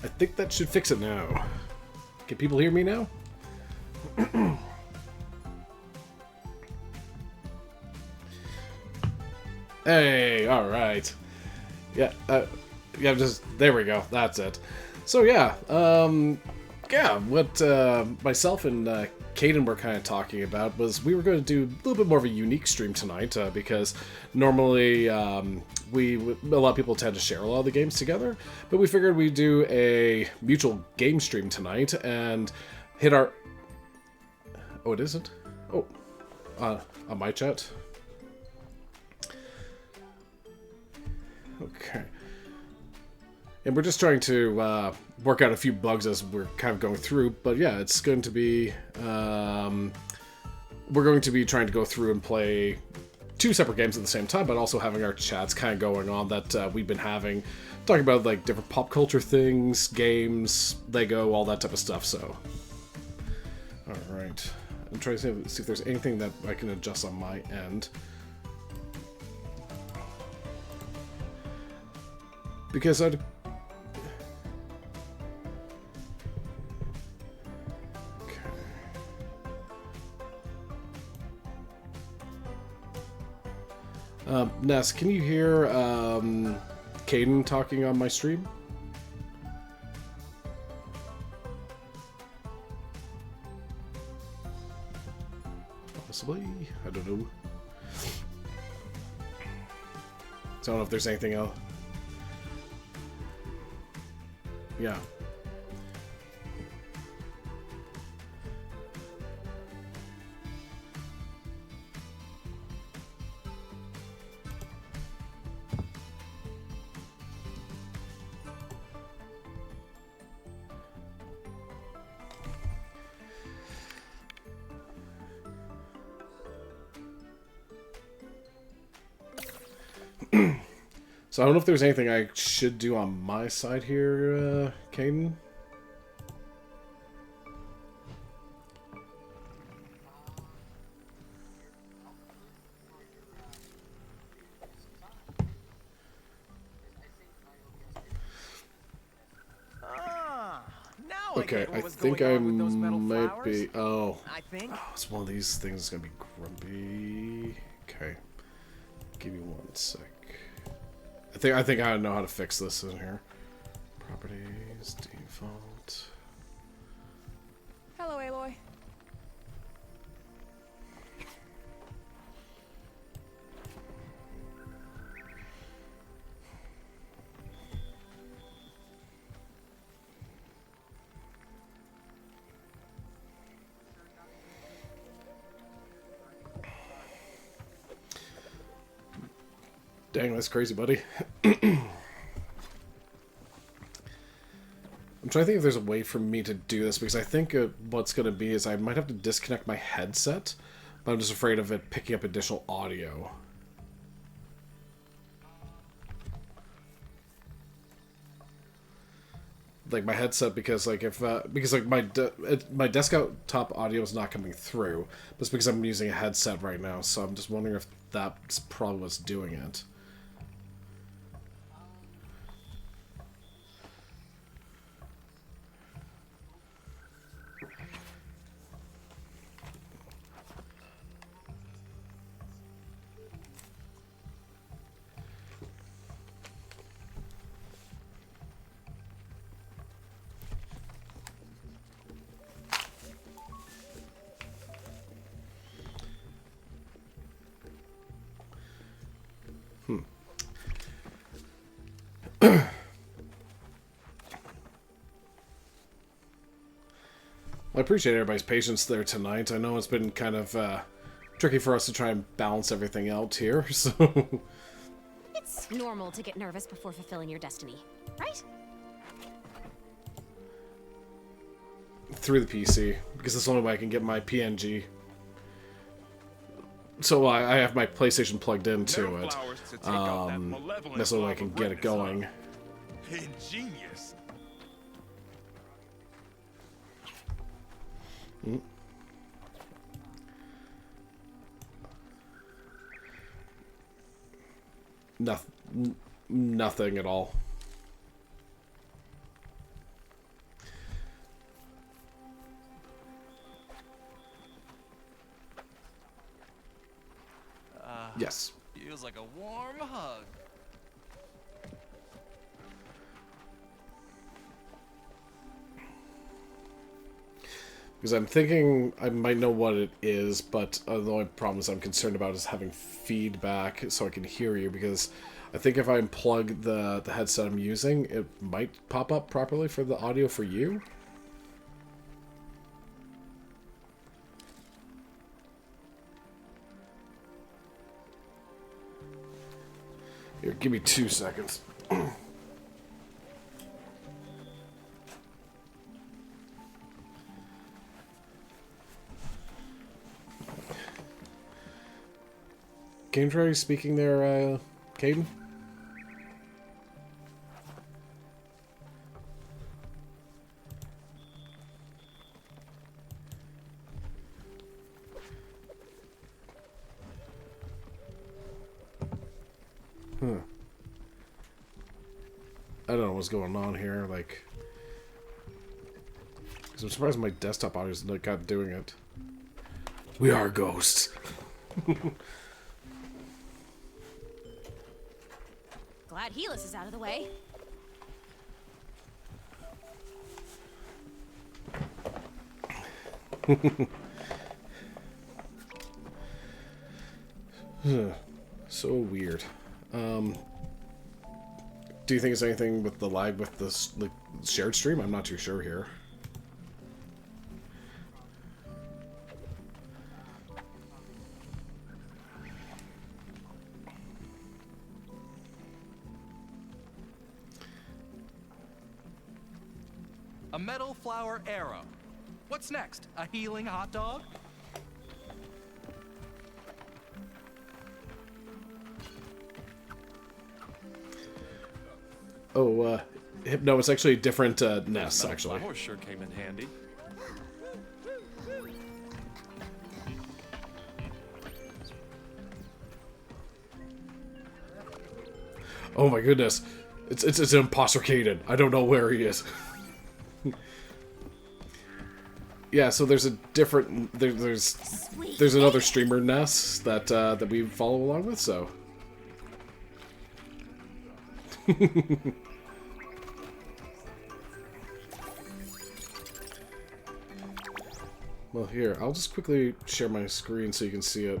I think that should fix it now. Can people hear me now? Hey, alright. Yeah, yeah, just, there we go, that's it. So yeah, yeah, what myself and Caden were kind of talking about was we were going to do a little bit more of a unique stream tonight, because normally a lot of people tend to share a lot of the games together, but we figured we'd do a mutual game stream tonight and hit our... Oh, it isn't? Oh, on my chat? Okay. And we're just trying to work out a few bugs as we're kind of going through, but yeah, it's going to be... we're going to be trying to go through and play two separate games at the same time, but also having our chats kind of going on that we've been having, talking about like different pop culture things, games, Lego, all that type of stuff, so... Alright. I'm trying to see if there's anything that I can adjust on my end. Because I'd... Ness, can you hear Caden talking on my stream? Possibly? I don't know. So I don't know if there's anything else. Yeah. So I don't know if there's anything I should do on my side here, Caden. Okay, I think I might be... Oh, it's one of these things that's gonna be grumpy. Okay, give me one sec. I think I know how to fix this in here. Properties, default. Hello, Aloy. Dang, that's crazy, buddy. I'm trying to think if there's a way for me to do this, because I think what's going to be is I might have to disconnect my headset, but I'm just afraid of it picking up additional audio. Like my headset, because like if because like my desktop audio is not coming through, but it's because I'm using a headset right now, so I'm just wondering if that's probably what's doing it. I appreciate everybody's patience there tonight. I know it's been kind of tricky for us to try and balance everything out here, so... It's normal to get nervous before fulfilling your destiny, right? Through the PC, because that's the only way I can get my PNG. So I have my PlayStation plugged into it. That's the only way I can get it going. Ingenious. Nothing at all. Yes. Feels like a warm hug. Because I'm thinking I might know what it is, but the only problem is I'm concerned about is having feedback so I can hear you, because I think if I unplug the headset I'm using, it might pop up properly for the audio for you. Here, give me 2 seconds. Game Tray speaking there, Caden? Huh. I don't know what's going on here, like... Because I'm surprised my desktop audio's not doing it. We are ghosts. Glad Helis is out of the way. So weird. Do you think it's anything with the lag with this like shared stream? I'm not too sure here. A metal flower arrow. What's next? A healing hot dog? Oh, no, it's actually a different Ness, actually. Flower sure came in handy. Oh my goodness. It's an imposter Caden. I don't know where he is. Yeah, so there's a different there's another streamer Ness that that we follow along with, so well, here, I'll just quickly share my screen so you can see it.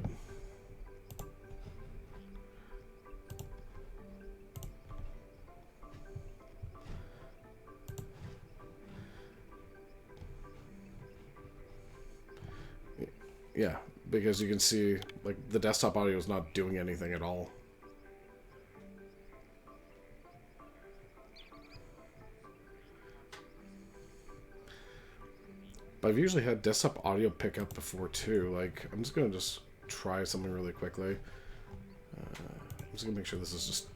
Yeah, because you can see, like, the desktop audio is not doing anything at all. But I've usually had desktop audio pick up before, too. Like, I'm just going to just try something really quickly. I'm just going to make sure this is just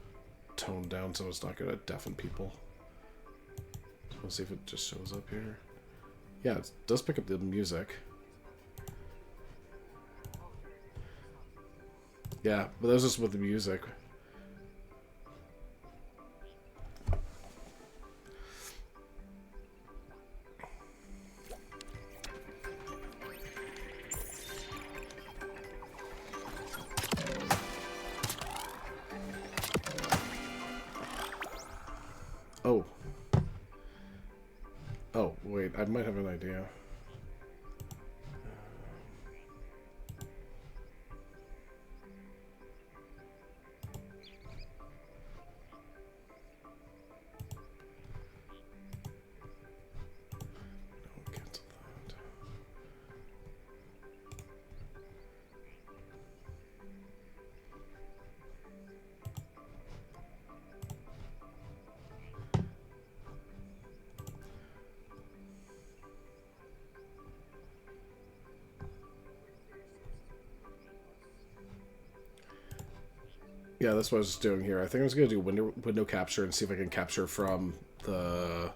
toned down so it's not going to deafen people. Let's see if it just shows up here. Yeah, it does pick up the music. Yeah, but that was just with the music. Oh. Oh, wait, I might have an idea. Yeah, that's what I was just doing here. I think I was going to do window capture and see if I can capture from the...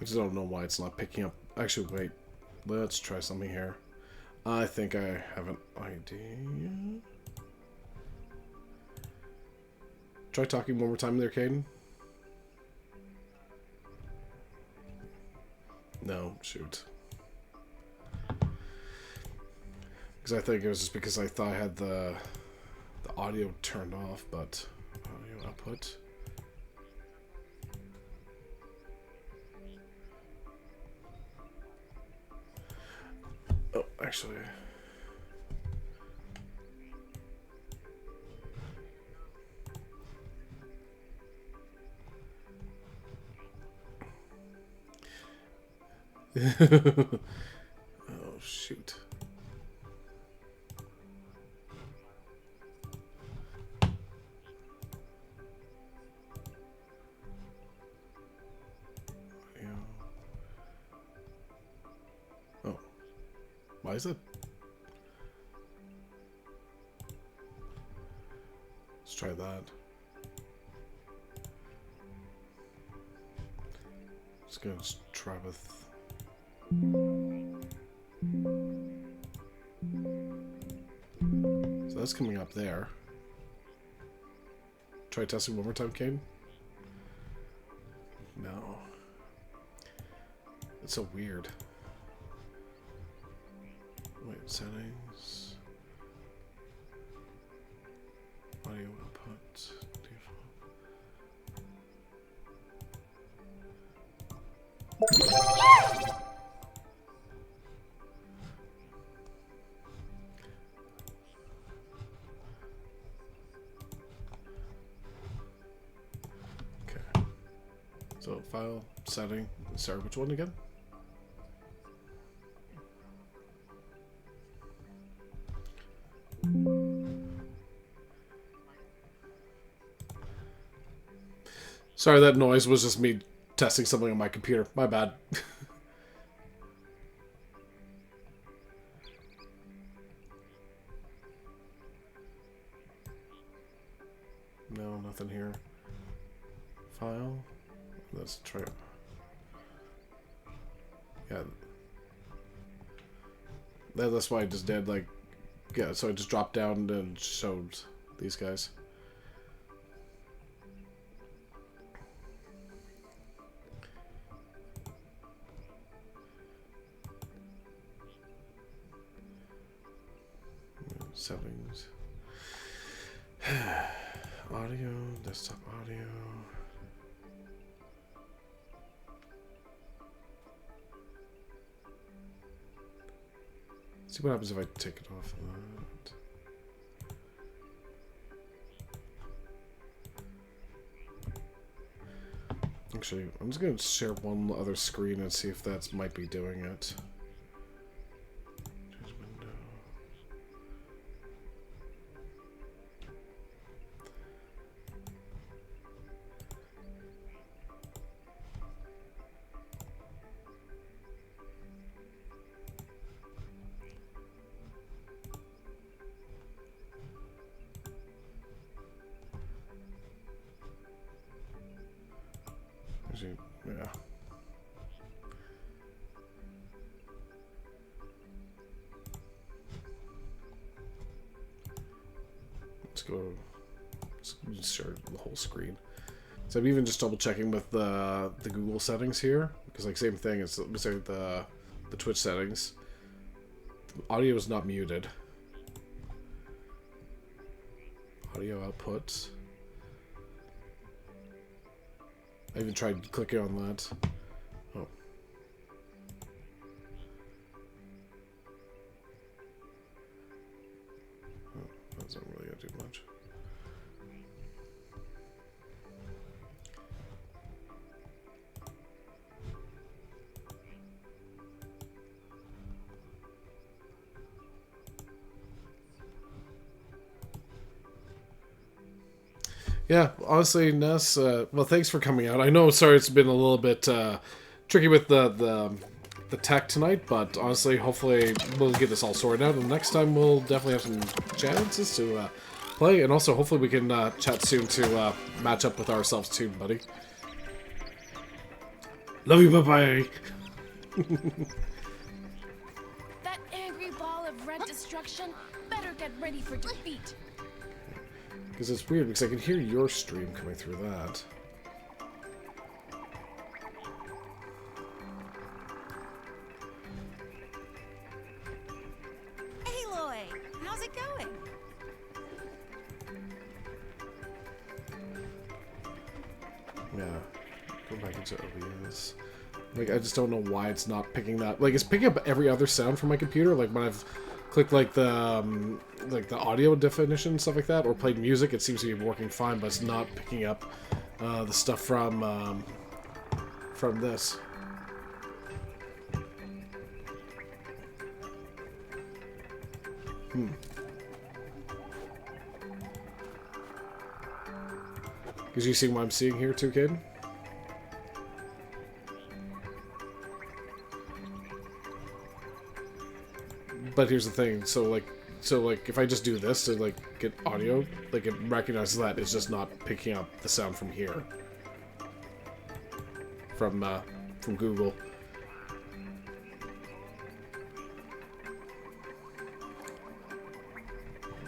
I just don't know why it's not picking up. Actually, wait. Let's try something here. I think I have an idea. Try talking one more time there, Caden. No, shoot. Because I think it was just because I thought I had the audio turned off, but audio output. Oh, actually. Oh, shoot. Oh. Why is it? Let's try that. Just gonna try with... So that's coming up there. Try testing one more time, Kane. No. It's so weird. Wait, settings. Audio output. Default. Okay. So file, setting. Sorry, which one again? Sorry, that noise was just me testing something on my computer. My bad. No, nothing here. File. Let's try it. Yeah. That's why I just did, like... Yeah, so I just dropped down and showed these guys. Settings. Audio, desktop audio. See what happens if I take it off that. Actually, I'm just going to share one other screen and see if that might be doing it. Choose window. Actually, yeah. Let's go. Let's share the whole screen. So I'm even just double checking with the Google settings here, because like same thing. It's say the Twitch settings. Audio is not muted. Audio output. I even tried clicking on that. Oh. Oh, that doesn't really do much. Yeah, honestly, Ness, well, thanks for coming out. I know, sorry, it's been a little bit tricky with the tech tonight, but honestly, hopefully we'll get this all sorted out, and next time we'll definitely have some chances to play, and also hopefully we can chat soon to match up with ourselves too, buddy. Love you, bye-bye. That angry ball of red destruction better get ready for defeat. Because it's weird, because I can hear your stream coming through that. Aloy, how's it going? Yeah. Go back into OBS. Like, I just don't know why it's not picking that. Like, it's picking up every other sound from my computer. Like, when I've clicked, like, the audio definition and stuff like that, or played music, it seems to be working fine, but it's not picking up the stuff from this. Because you see what I'm seeing here too, kid? But here's the thing, so like if I just do this to like get audio, like it recognizes that it's just not picking up the sound from here. From Google.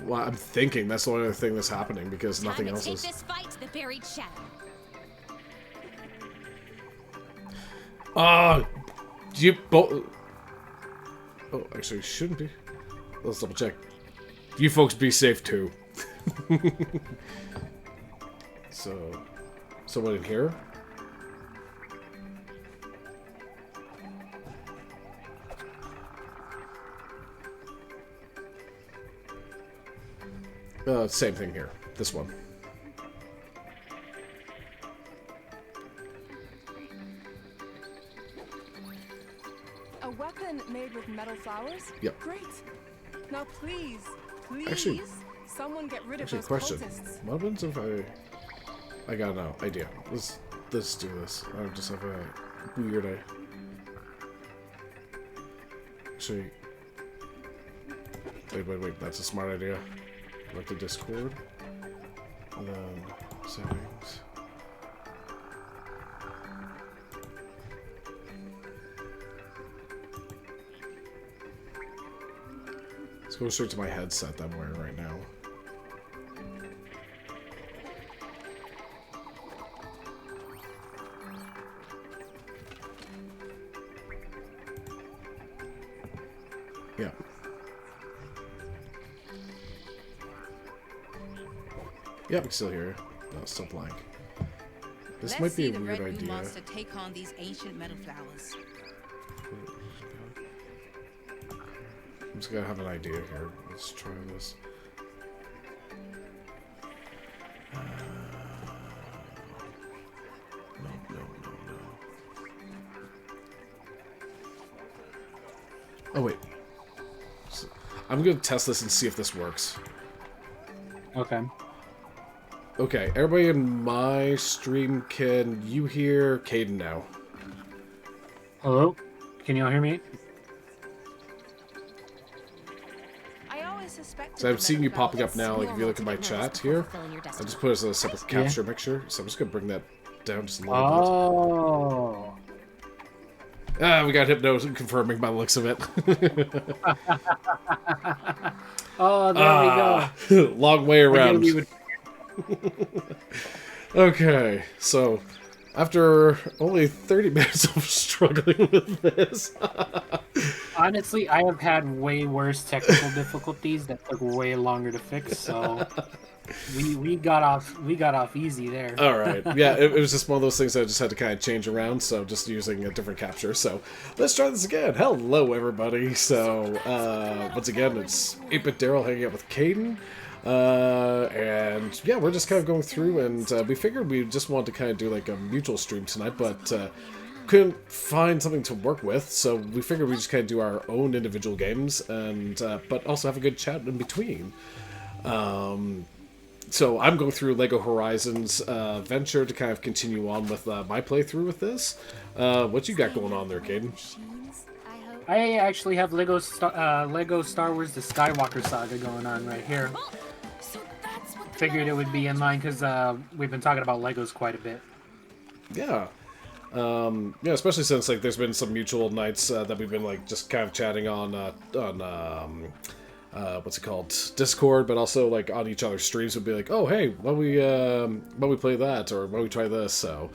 Well, I'm thinking that's the only other thing that's happening because nothing else is. This fight to the buried shadow. You both. Oh, actually, it shouldn't be. Let's double check. You folks be safe too. So, someone in here? Same thing here. This one. A weapon made with metal flowers? Yep. Great. Now please, Actually- someone get rid of Actually, those question. cultists. What happens if I got no idea. Let's do this. I just have a weird idea. Actually, wait. That's a smart idea. Go back to Discord. And then settings. Let's go straight to my headset that I'm wearing right now. Yeah. Yep, I can still hear you. No, it's still blank. This might be a weird idea. Monster take on these ancient metal flowers. I'm just gonna have an idea here. Let's try this. No. Oh, wait. I'm gonna test this and see if this works. Okay. Okay, everybody in my stream, can you hear Caden now? Hello? Can you all hear me? I always suspected So I'm the seeing you metal popping up now, like if you look at my chat here. I just put it as a separate capture picture, so I'm just gonna bring that down just a little Oh. bit. We got Hypno confirming by the looks of it. Oh, there we go. Long way around. We would- Okay, so after only 30 minutes of struggling with this, Honestly, I have had way worse technical difficulties that took way longer to fix, so we got off easy there. all right, yeah, it was just one of those things that I just had to kind of change around, so just using a different capture. So let's try this again. Hello, everybody. So once again, it's 8BitDaryl hanging out with Caden. And yeah, we're just kind of going through, and we figured we just wanted to kind of do like a mutual stream tonight, but couldn't find something to work with, so we figured we just kind of do our own individual games, and but also have a good chat in between. So I'm going through Lego Horizons Venture to kind of continue on with my playthrough with this. What you got going on there, Caden? I actually have Lego Star Wars: The Skywalker Saga going on right here. So that's what the Figured it would be in line because we've been talking about Legos quite a bit. Yeah. Yeah, especially since like there's been some mutual nights that we've been like just kind of chatting on what's it called, Discord, but also like on each other's streams would be like, oh hey, why don't we play that, or why don't we try this? So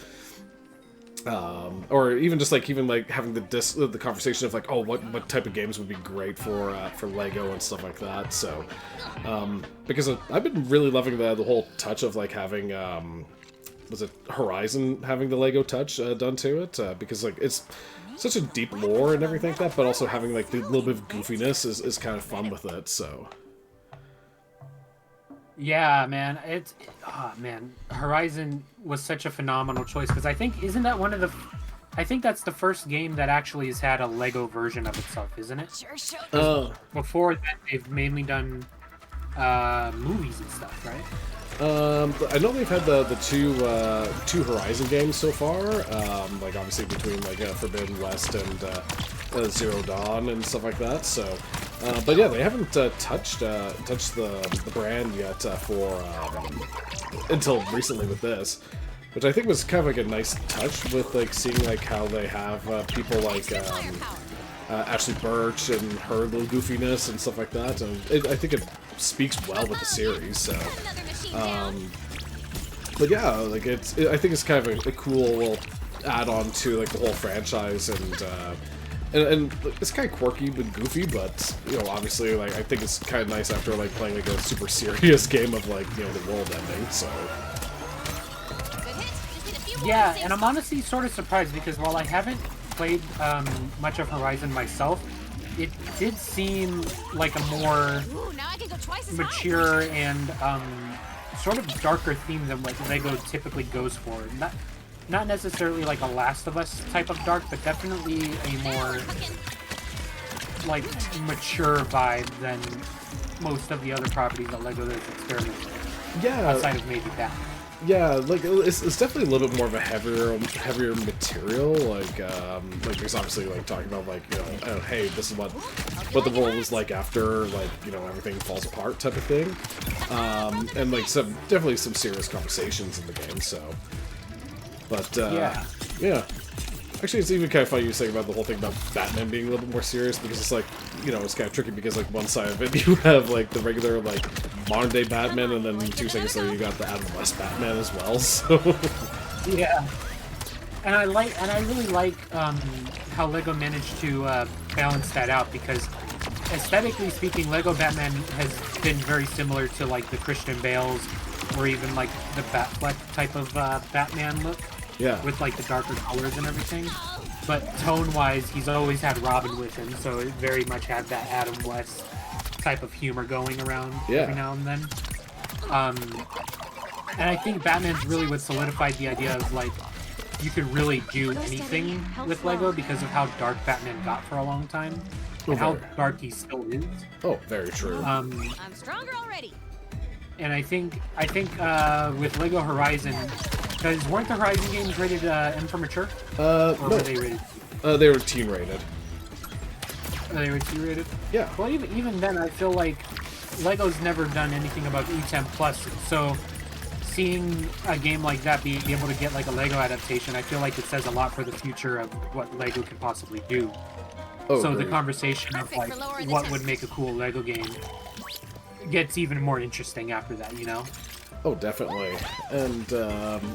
or even just like having the conversation of like, oh, what type of games would be great for Lego and stuff like that. So because I've been really loving the whole touch of like having was it Horizon having the Lego touch done to it, because like it's such a deep lore and everything like that, but also having like the little bit of goofiness is kind of fun with it. So Yeah, man, man, Horizon was such a phenomenal choice because I think I think that's the first game that actually has had a Lego version of itself, isn't it? Sure. Before that, they've mainly done movies and stuff, right? I know they've had the two Horizon games so far, like obviously between like Forbidden West and Zero Dawn and stuff like that. So, but yeah, they haven't touched the brand yet for until recently with this, which I think was kind of like a nice touch with like seeing like how they have people like Ashley Birch and her little goofiness and stuff like that. And I think it speaks well with the series. So. But yeah, like I think it's kind of a cool little add-on to like the whole franchise, and it's kind of quirky but goofy, but you know, obviously, like I think it's kind of nice after like playing like a super serious game of like, you know, the world ending. So yeah, and I'm honestly sort of surprised because while I haven't played much of Horizon myself, it did seem like a more mature and sort of darker theme than what Lego typically goes for. Not necessarily like a Last of Us type of dark, but definitely a more like mature vibe than most of the other properties that Lego has experimented with. yeah, Outside of maybe that. yeah, like it's definitely a little bit more of a heavier material, like because obviously like talking about like, you know, oh, hey, this is what the world was like after, like, you know, everything falls apart type of thing, and like definitely some serious conversations in the game. So, but yeah. Actually, it's even kind of funny you saying about the whole thing about Batman being a little bit more serious, because it's like, you know, it's kind of tricky because like one side of it you have like the regular like modern day Batman, and then 2 seconds later you got the Adam West Batman as well. So yeah, and I really like how Lego managed to balance that out, because aesthetically speaking, Lego Batman has been very similar to like the Christian Bale's or even like the Batfleck type of Batman look. yeah, With like the darker colors and everything, but tone-wise, he's always had Robin with him, so it very much had that Adam West type of humor going around every now and then. And I think Batman's really what solidified the idea of like you could really do anything with Lego because of how dark Batman got for a long time, and how dark he still is. oh, very true. I'm stronger already. And I think with Lego Horizon, because weren't the Horizon games rated M for mature? Or No, were they rated? they were teen rated. They were T rated? Yeah. Well, even then, I feel like Lego's never done anything above E10 plus. So, seeing a game like that be able to get like a Lego adaptation, I feel like it says a lot for the future of what Lego could possibly do. Oh, So agreed. the conversation of like what would make a cool Lego game gets even more interesting after that, you know? Oh, definitely. And,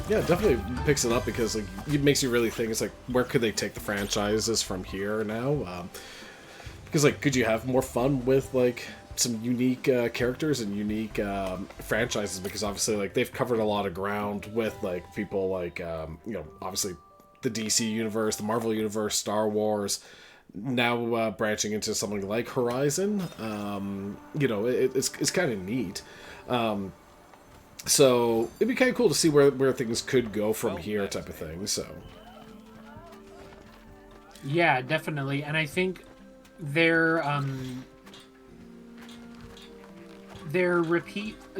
yeah, definitely picks it up because, like, it makes you really think, it's like, where could they take the franchises from here now? Because, like, could you have more fun with, like, some unique characters and unique franchises? Because, obviously, like, they've covered a lot of ground with, like, people like, you know, obviously, the DC universe, the Marvel universe, Star Wars, now branching into something like Horizon. You know, it's kind of neat. So it'd be kind of cool to see where things could go from here, type of thing. So Yeah, definitely. And I think their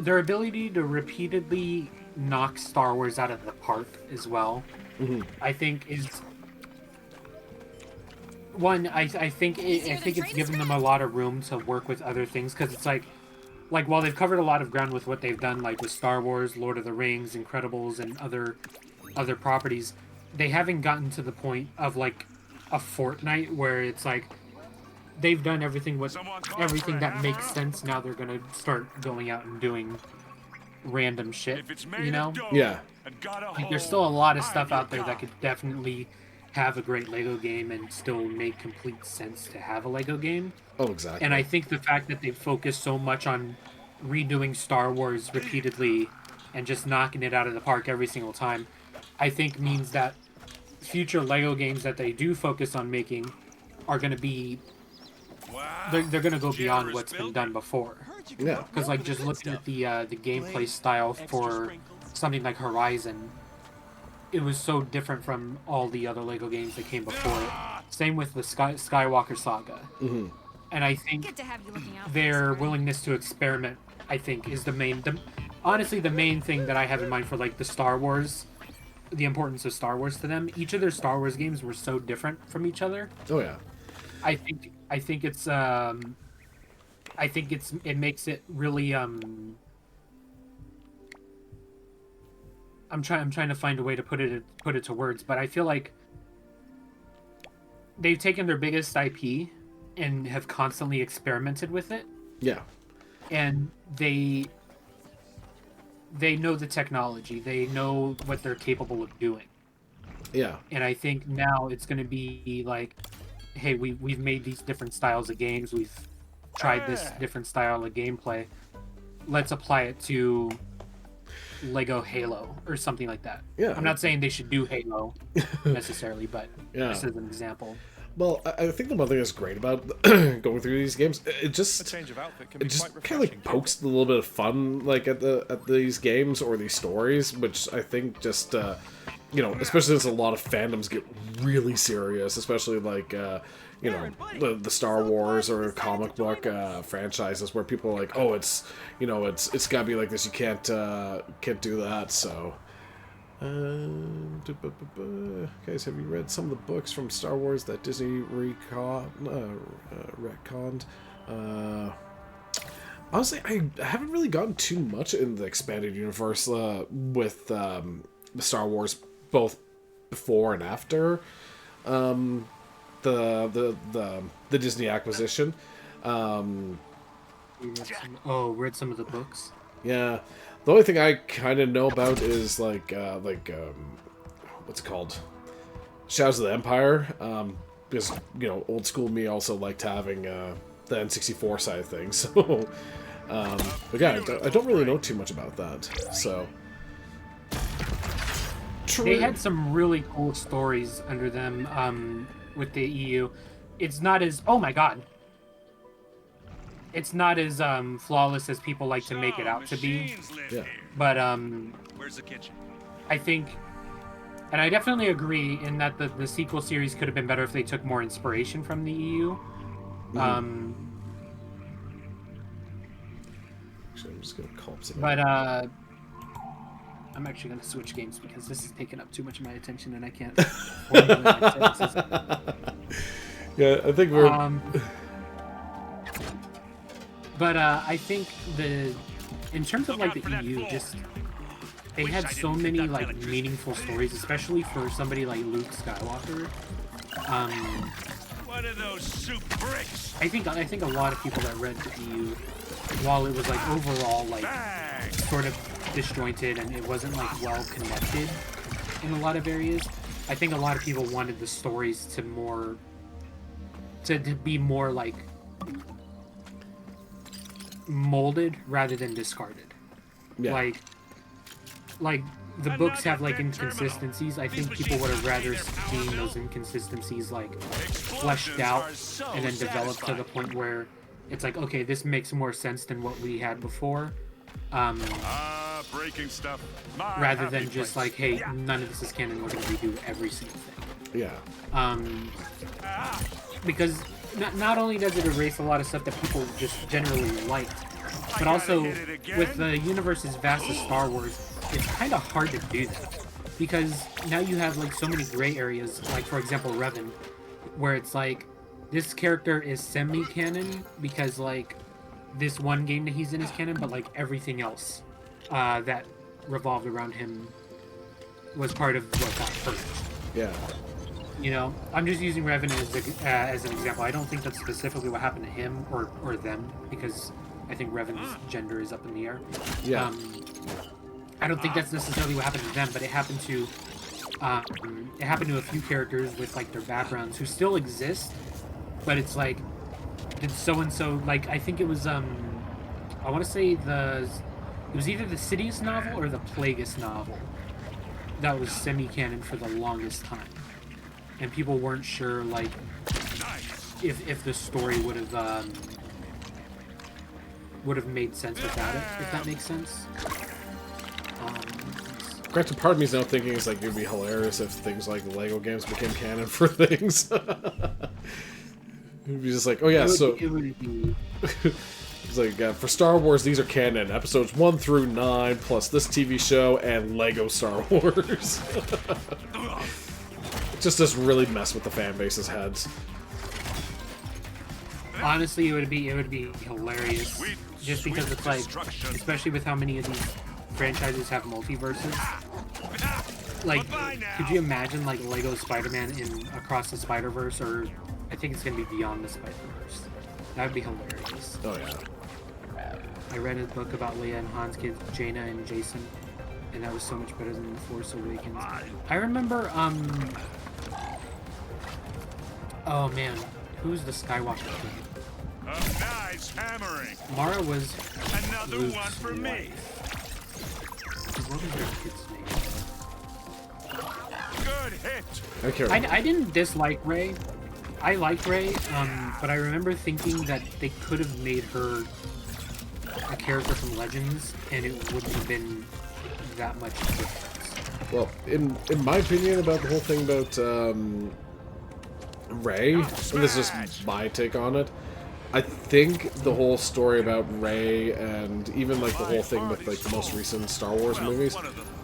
ability to repeatedly knock Star Wars out of the park as well, I think is one. I think it's given them a lot of room to work with other things, because it's like while they've covered a lot of ground with what they've done, like with Star Wars, Lord of the Rings, Incredibles, and other properties, they haven't gotten to the point of like a Fortnite where it's like they've done everything that makes sense. Now they're gonna start going out and doing random shit, you know? Yeah. Like, there's still a lot of stuff out there that could definitely have a great Lego game and still make complete sense to have a Lego game. Oh, exactly. And I think the fact that they focus so much on redoing Star Wars repeatedly and just knocking it out of the park every single time, I think means that future Lego games that they do focus on making are going to be... They're going to go beyond what's been done before. Yeah. Because, like, just looking at the gameplay style for something like Horizon, it was so different from all the other Lego games that came before it. Same with the Skywalker Saga. Mm-hmm. And I think their willingness to experiment, I think, is honestly the main thing that I have in mind for, like, the Star Wars, the importance of Star Wars to them. Each of their Star Wars games were so different from each other. Oh, yeah. I think it makes it really I'm trying to find a way to put it to words, but I feel like they've taken their biggest IP and have constantly experimented with it. Yeah. And they know the technology. They know what they're capable of doing. Yeah. And I think now it's going to be like, hey, we've made these different styles of games. We've tried this different style of gameplay. Let's apply it to Lego Halo or something like that. Yeah. I'm not saying they should do Halo necessarily, but just as an example. Well, I think the one thing that's great about going through these games, it just kind of like pokes a little bit of fun like at these games or these stories, which I think just you know, especially as a lot of fandoms get really serious, especially like you know, the Star Wars or comic book franchises where people are like, oh, it's, you know, it's gotta be like this, you can't do that. So guys, have you read some of the books from Star Wars that Disney retconned? Honestly, I haven't really gotten too much in the expanded universe with the Star Wars, both before and after the Disney acquisition. Read some of the books. Yeah, the only thing I kind of know about is like what's it called, Shadows of the Empire. Because, you know, old school me also liked having the N64 side of things. So, but yeah, I don't really know too much about that. So. They had some really cool stories under them with the EU. It's not as... Oh my god. It's not as flawless as people like to make it out to be. Yeah. But Where's the kitchen? I think... And I definitely agree in that the sequel series could have been better if they took more inspiration from the EU. Mm-hmm. Actually, I'm just going to call up something. But I'm actually going to switch games because this is taking up too much of my attention and I can't. Yeah, I think we're. But I think in terms of like the EU, just they had so many like meaningful stories, especially for somebody like Luke Skywalker. What are those soup bricks? I think a lot of people that read the EU, while it was like overall like sort of disjointed and it wasn't like well connected in a lot of areas, I think a lot of people wanted the stories to be more like molded rather than discarded. Yeah. Like the books have like inconsistencies. I think people would have rather seen those inconsistencies like fleshed out and then developed to the point where it's like, okay, this makes more sense than what we had before. Breaking stuff. Rather than just like, hey, none of this is canon, we're going to redo every single thing. Yeah. Because not only does it erase a lot of stuff that people just generally liked, but also with the universe as vast as Star Wars, it's kind of hard to do that. Because now you have like so many gray areas, like for example Revan, where it's like, this character is semi-canon because like this one game that he's in is canon, but like everything else that revolved around him was part of what got purged. Yeah. You know, I'm just using Revan as an example. I don't think that's specifically what happened to him or them, because I think Revan's gender is up in the air. Yeah. I don't think that's necessarily what happened to them, but it happened to a few characters with like their backgrounds who still exist, but it's like, did so and so, like, I think it was I want to say it was either the Sidious novel or the Plagueis novel that was semi-canon for the longest time, and people weren't sure like if the story would have made sense without it, if that makes sense. Granted, part of me is now thinking it's like it'd be hilarious if things like the Lego games became canon for things. It'd be just like, oh yeah, so it would be. It's like for Star Wars, these are canon episodes 1 through 9, plus this TV show and Lego Star Wars. Just really mess with the fan base's heads. Honestly, it would be hilarious, just because it's like, especially with how many of these franchises have multiverses. Like, could you imagine like Lego Spider-Man in Across the Spider-Verse, or I think it's gonna be Beyond the Spider-Verse? That would be hilarious. Oh yeah. I read a book about Leia and Han's kids, Jaina and Jason, and that was so much better than The Force Awakens. I remember, oh man, who's the Skywalker kid? A nice hammering. Mara was Another Luke's one for me. wife. What was their kid's name? Good hit. I can't remember. I didn't dislike Rey. I liked Rey, but I remember thinking that they could have made her a character from Legends, and it wouldn't have been that much difference. Well, in my opinion about the whole thing about Rey, and this is just my take on it, I think the whole story about Rey and even like the whole thing with like the most recent Star Wars movies,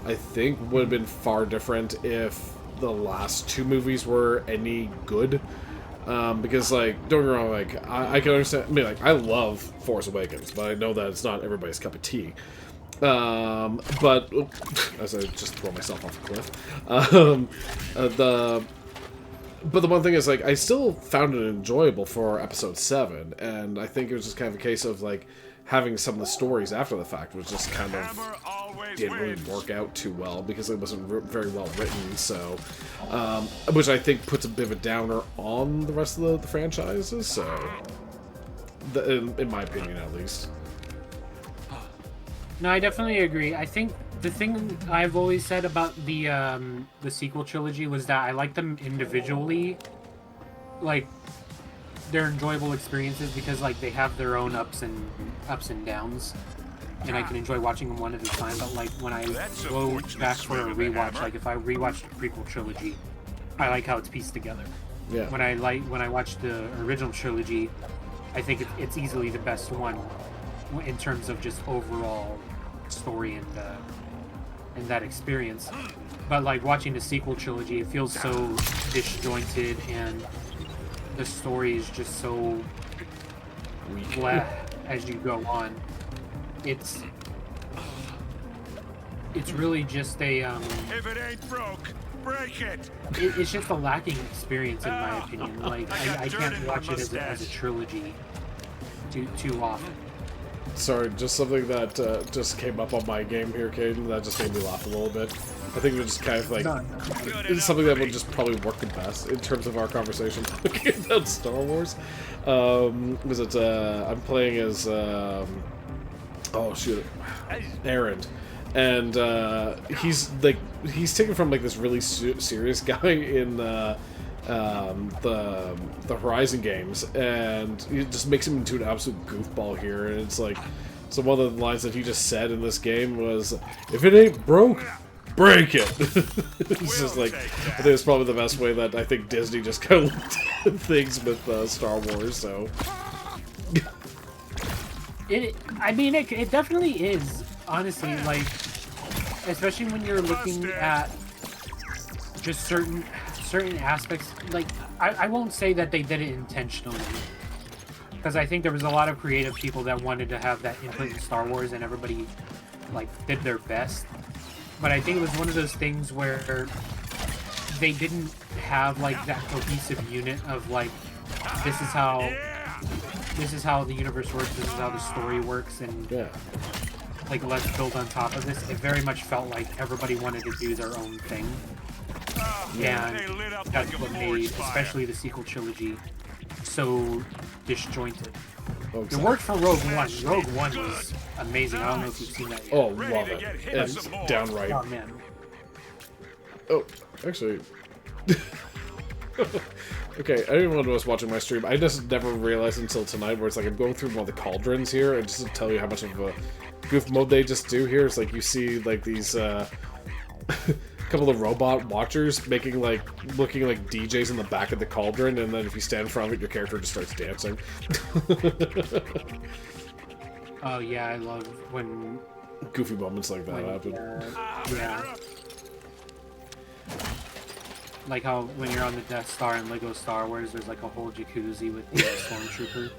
I think would have been far different if the last 2 movies were any good. Because, like, don't get me wrong, like, I can understand, I mean, like, I love Force Awakens, but I know that it's not everybody's cup of tea. But, as I just throw myself off a cliff, but the one thing is, like, I still found it enjoyable for Episode 7, and I think it was just kind of a case of, like, having some of the stories after the fact was just kind of didn't really work out too well because it wasn't very well written, so which I think puts a bit of a downer on the rest of the franchises, so in my opinion at least. No, I definitely agree. I think the thing I've always said about the sequel trilogy was that I like them individually, like they're enjoyable experiences because like they have their own ups and downs, and I can enjoy watching them one at a time. But like when I go back for a rewatch, like if I rewatch the prequel trilogy, I like how it's pieced together. Yeah. When I watch the original trilogy, I think it's easily the best one in terms of just overall story and that experience. But like watching the sequel trilogy, it feels so disjointed and the story is just so flat as you go on. It's really just a If it ain't broke, break it. it's just a lacking experience in my opinion. Like I can't watch it as a trilogy too often. Sorry, just something that just came up on my game here, Caden, that just made me laugh a little bit. I think it was just kind of like, it's something that would just probably work the best in terms of our conversation about Star Wars. Was it, I'm playing as, oh shoot, Aaron. And he's taken from like this really serious guy in the Horizon games, and it just makes him into an absolute goofball here. And it's like, so one of the lines that he just said in this game was, "If it ain't broke, break it." It's just like, I think it's probably the best way that I think Disney just kind of looked at things with Star Wars. So, it definitely is, honestly, like, especially when you're looking at just certain aspects. Like, I won't say that they did it intentionally, because I think there was a lot of creative people that wanted to have that input in Star Wars, and everybody like did their best. But I think it was one of those things where they didn't have like that cohesive unit of like this is how the universe works, this is how the story works, and like let's build on top of this. It very much felt like everybody wanted to do their own thing, and that's what made especially the sequel trilogy so disjointed. Oh, it worked for Rogue One. Rogue One was amazing. I don't know if you've seen that yet. Oh, love it. It's downright. Oh man. Oh, actually. Okay, anyone who was watching my stream, I just never realized until tonight where it's like I'm going through one of the cauldrons here, and just to tell you how much of a goof mode they just do here, it's like you see like these couple of robot watchers looking like DJs in the back of the cauldron, and then if you stand in front of it, your character just starts dancing. Oh yeah, I love when goofy moments like that happen. Yeah. Like how when you're on the Death Star in Lego Star Wars, there's like a whole jacuzzi with the stormtrooper.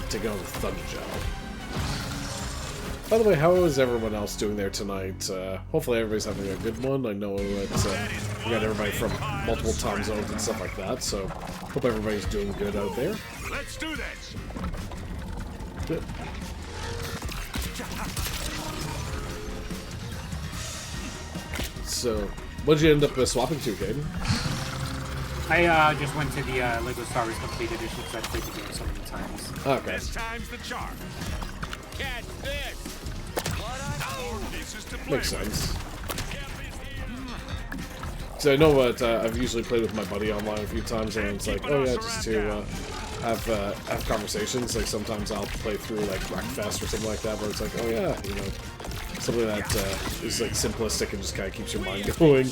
Taking on the Thunderjaw. By the way, how is everyone else doing there tonight? Hopefully everybody's having a good one. I know that we got everybody from multiple time zones and stuff like that, so hope everybody's doing good out there. Let's do this. Good. So, what'd you end up swapping to, Caden? I just went to the Lego Star Wars Complete Edition because I've played the game so many times. Okay. This time's the charm. Catch this. Makes sense. So I know what I've usually played with my buddy online a few times, and it's like, oh yeah, just to have conversations. Like sometimes I'll play through like Wreckfest or something like that, where it's like, oh yeah, you know, something that is like simplistic and just kind of keeps your mind going.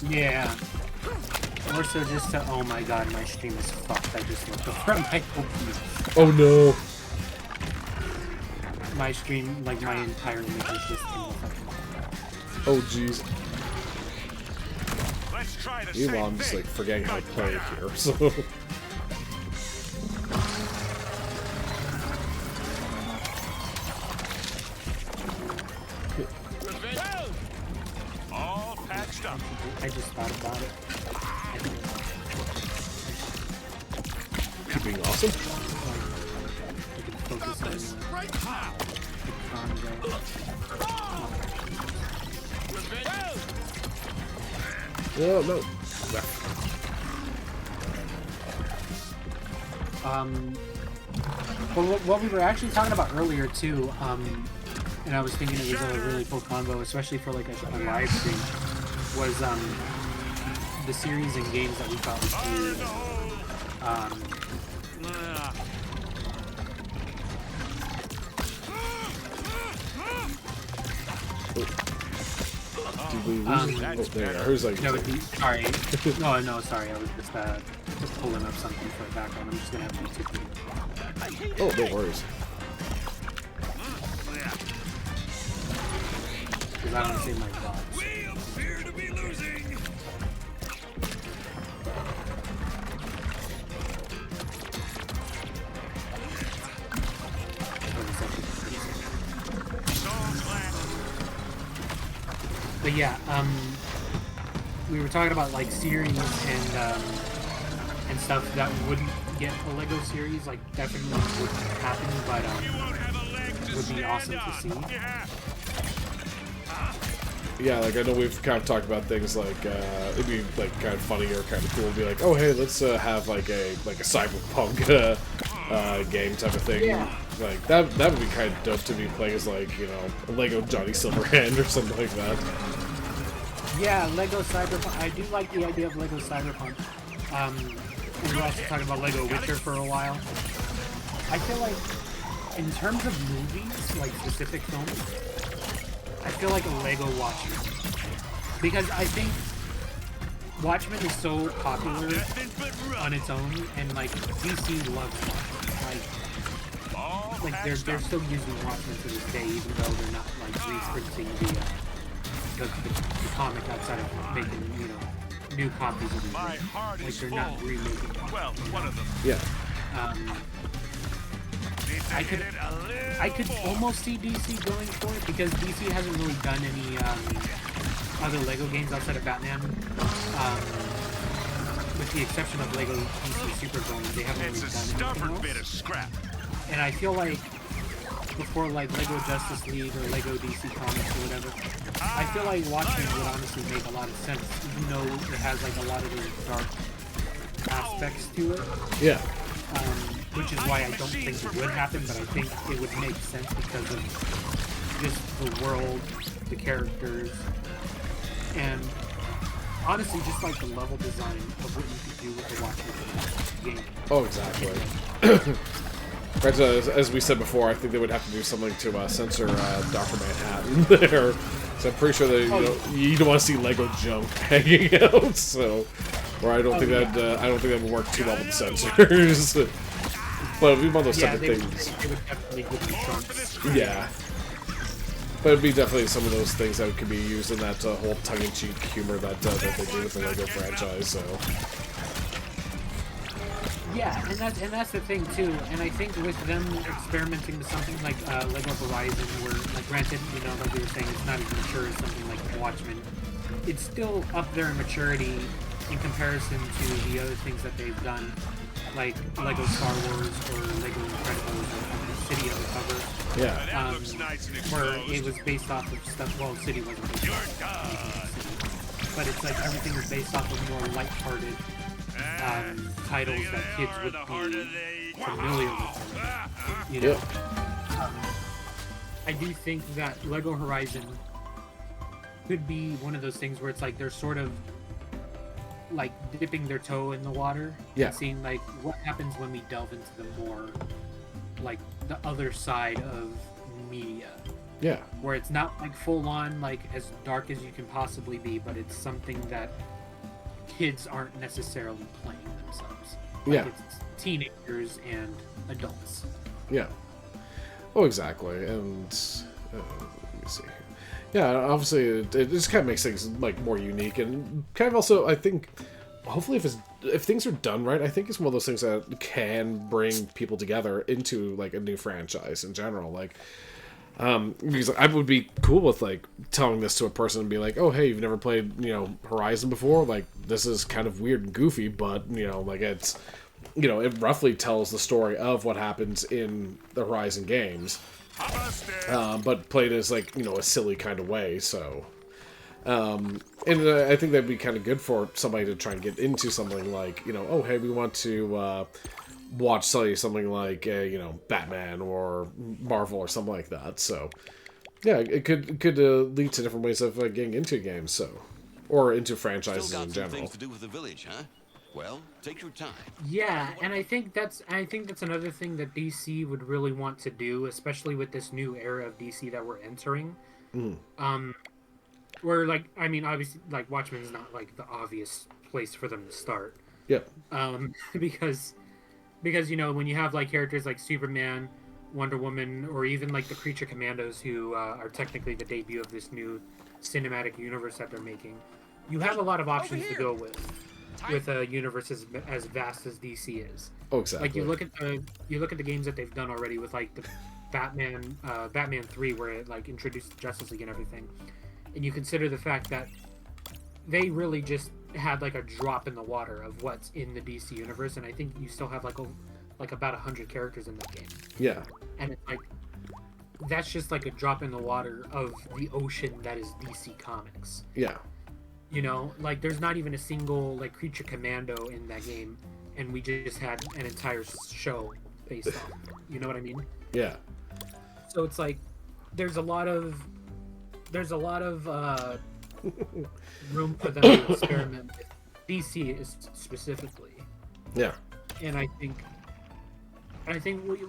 Yeah. More so just to, oh my god, my stream is fucked. I just looked over at my OBS. Oh no. My stream, like my entire image is just in the fucking. Oh jeez. Let's try the Meanwhile, I'm just like forgetting how to play here, so. all patched up. I just thought about it. Keep being awesome. I can focus on Oh no. Well, what we were actually talking about earlier too, and I was thinking it was a really cool combo, especially for like a live stream, was the series and games that we thought was Did we lose it? Oh, there. Who's like? No, sorry. No, sorry. I was just pulling up something for the background. I'm just gonna have YouTube video. Oh, no worries. Because I don't see my vlogs. We appear to be losing. But yeah, we were talking about like series and stuff that wouldn't get a Lego series, like definitely wouldn't happen, but would be awesome to see. Yeah, like I know we've kind of talked about things like it'd be like kind of funny or kind of cool to be like, oh hey, let's have like a cyberpunk game type of thing. Yeah. Like that would be kind of dope to be playing as like, you know, a Lego Johnny Silverhand or something like that. Yeah, Lego Cyberpunk. I do like the idea of Lego Cyberpunk. We were also talking about Lego Witcher for a while. I feel like, in terms of movies, like specific films, I feel like a Lego Watchmen. Because I think Watchmen is so popular on its own, and like DC loves Watchmen. Like they're still using Watchmen to this day, even though they're not like reprinting the comic outside of making, you know, new copies of it. Like they're not remaking Watchmen. Well, one of them. Yeah. I could almost see DC going for it because DC hasn't really done any other Lego games outside of Batman. With the exception of Lego DC Super Villain, they haven't really done anything bit of else. scrap. And I feel like before like Lego Justice League or Lego DC Comics or whatever, I feel like Watchmen would honestly make a lot of sense, even though it has like a lot of those dark aspects to it. Yeah. Which is why I don't think it would happen, but I think it would make sense because of just the world, the characters, and honestly, just like the level design of what you could do with the Watchmen game. Oh, exactly. Right, as we said before, I think they would have to do something to censor Dr. Manhattan there. So I'm pretty sure that you don't want to see Lego junk hanging out. So, or I don't think that would work too well with the censors. But it'd be one of those type of things. They would definitely give them chunks. Yeah. But it'd be definitely some of those things that could be used in that whole tongue-in-cheek humor that they do with the Lego franchise. So. Yeah, and that's the thing too. And I think with them experimenting with something like Lego Horizon, where, like, granted, you know, like we were saying, it's not as mature as something like Watchmen. It's still up there in maturity in comparison to the other things that they've done, like Lego Star Wars or Lego Incredibles or City Undercover. Yeah. That looks nice and Where exposed. it was based off of stuff. Well, City wasn't based off of anything, but it's like everything was based off of more lighthearted titles that kids would be familiar with. You know, I do think that Lego Horizon could be one of those things where it's like they're sort of like dipping their toe in the water Yeah. and seeing like what happens when we delve into the more like the other side of media, Yeah. where it's not like full on like as dark as you can possibly be, but it's something that kids aren't necessarily playing themselves. Like, Yeah. it's teenagers and adults. Yeah. Oh, exactly. And let me see. Yeah, obviously, it just kind of makes things like more unique, and kind of also, I think, hopefully, if things are done right, I think it's one of those things that can bring people together into like a new franchise in general. Like, because I would be cool with like telling this to a person and be like, "Oh, hey, you've never played, you know, Horizon before? Like, this is kind of weird and goofy, but you know, like it's." You know, it roughly tells the story of what happens in the Horizon games, but played as like, you know, a silly kind of way. So, and I think that'd be kind of good for somebody to try and get into something like, you know, oh hey, we want to watch something like you know, Batman or Marvel or something like that. So, yeah, it could lead to different ways of getting into games. So, or into franchises Still got in some general. things to do with the village, huh? Well, take your time. Yeah, and I think that's another thing that DC would really want to do, especially with this new era of DC that we're entering. Where, like, I mean, obviously, like, Watchmen's not like the obvious place for them to start. Yep. Because you know, when you have like characters like Superman, Wonder Woman, or even like the Creature Commandos, who are technically the debut of this new cinematic universe that they're making, you have a lot of options to go with a universe as vast as DC is. Oh, exactly. Like you look at the games that they've done already with like the Batman 3, where it like introduced the Justice League and everything, and you consider the fact that they really just had like a drop in the water of what's in the DC universe, and I think you still have like about 100 characters in that game. Yeah. And it's like that's just like a drop in the water of the ocean that is DC Comics. Yeah. You know, like there's not even a single like Creature Commando in that game, and we just had an entire show based on. You know what I mean? Yeah. So it's like there's a lot of room for them to experiment with DC is specifically. Yeah. And I think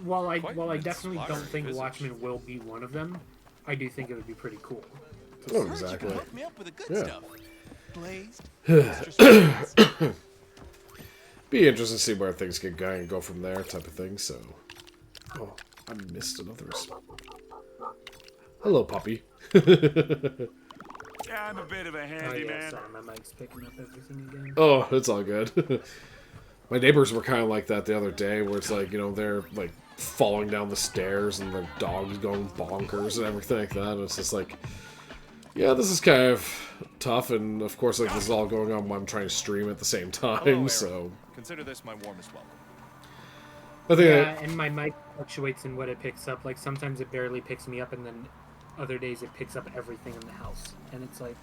while I definitely don't think Watchmen will be one of them, I do think it would be pretty cool. Oh, exactly. Hook me up with the good Yeah. stuff. Blazed. Be interesting to see where things get going and go from there, type of thing. So, oh, I missed another. Hello, puppy. Yeah, I'm a bit of a Oh yeah, handyman. sorry, my mic's picking up everything again. Oh, it's all good. My neighbors were kind of like that the other day, where it's like, you know, they're like falling down the stairs and the dog's going bonkers and everything like that. And it's just like, yeah, this is kind of tough, and of course, like, this is all going on while I'm trying to stream at the same time, Hello, so... Aaron. Consider this my warmest welcome. I think Yeah, and my mic fluctuates in what it picks up. Like, sometimes it barely picks me up, and then other days it picks up everything in the house. And it's like,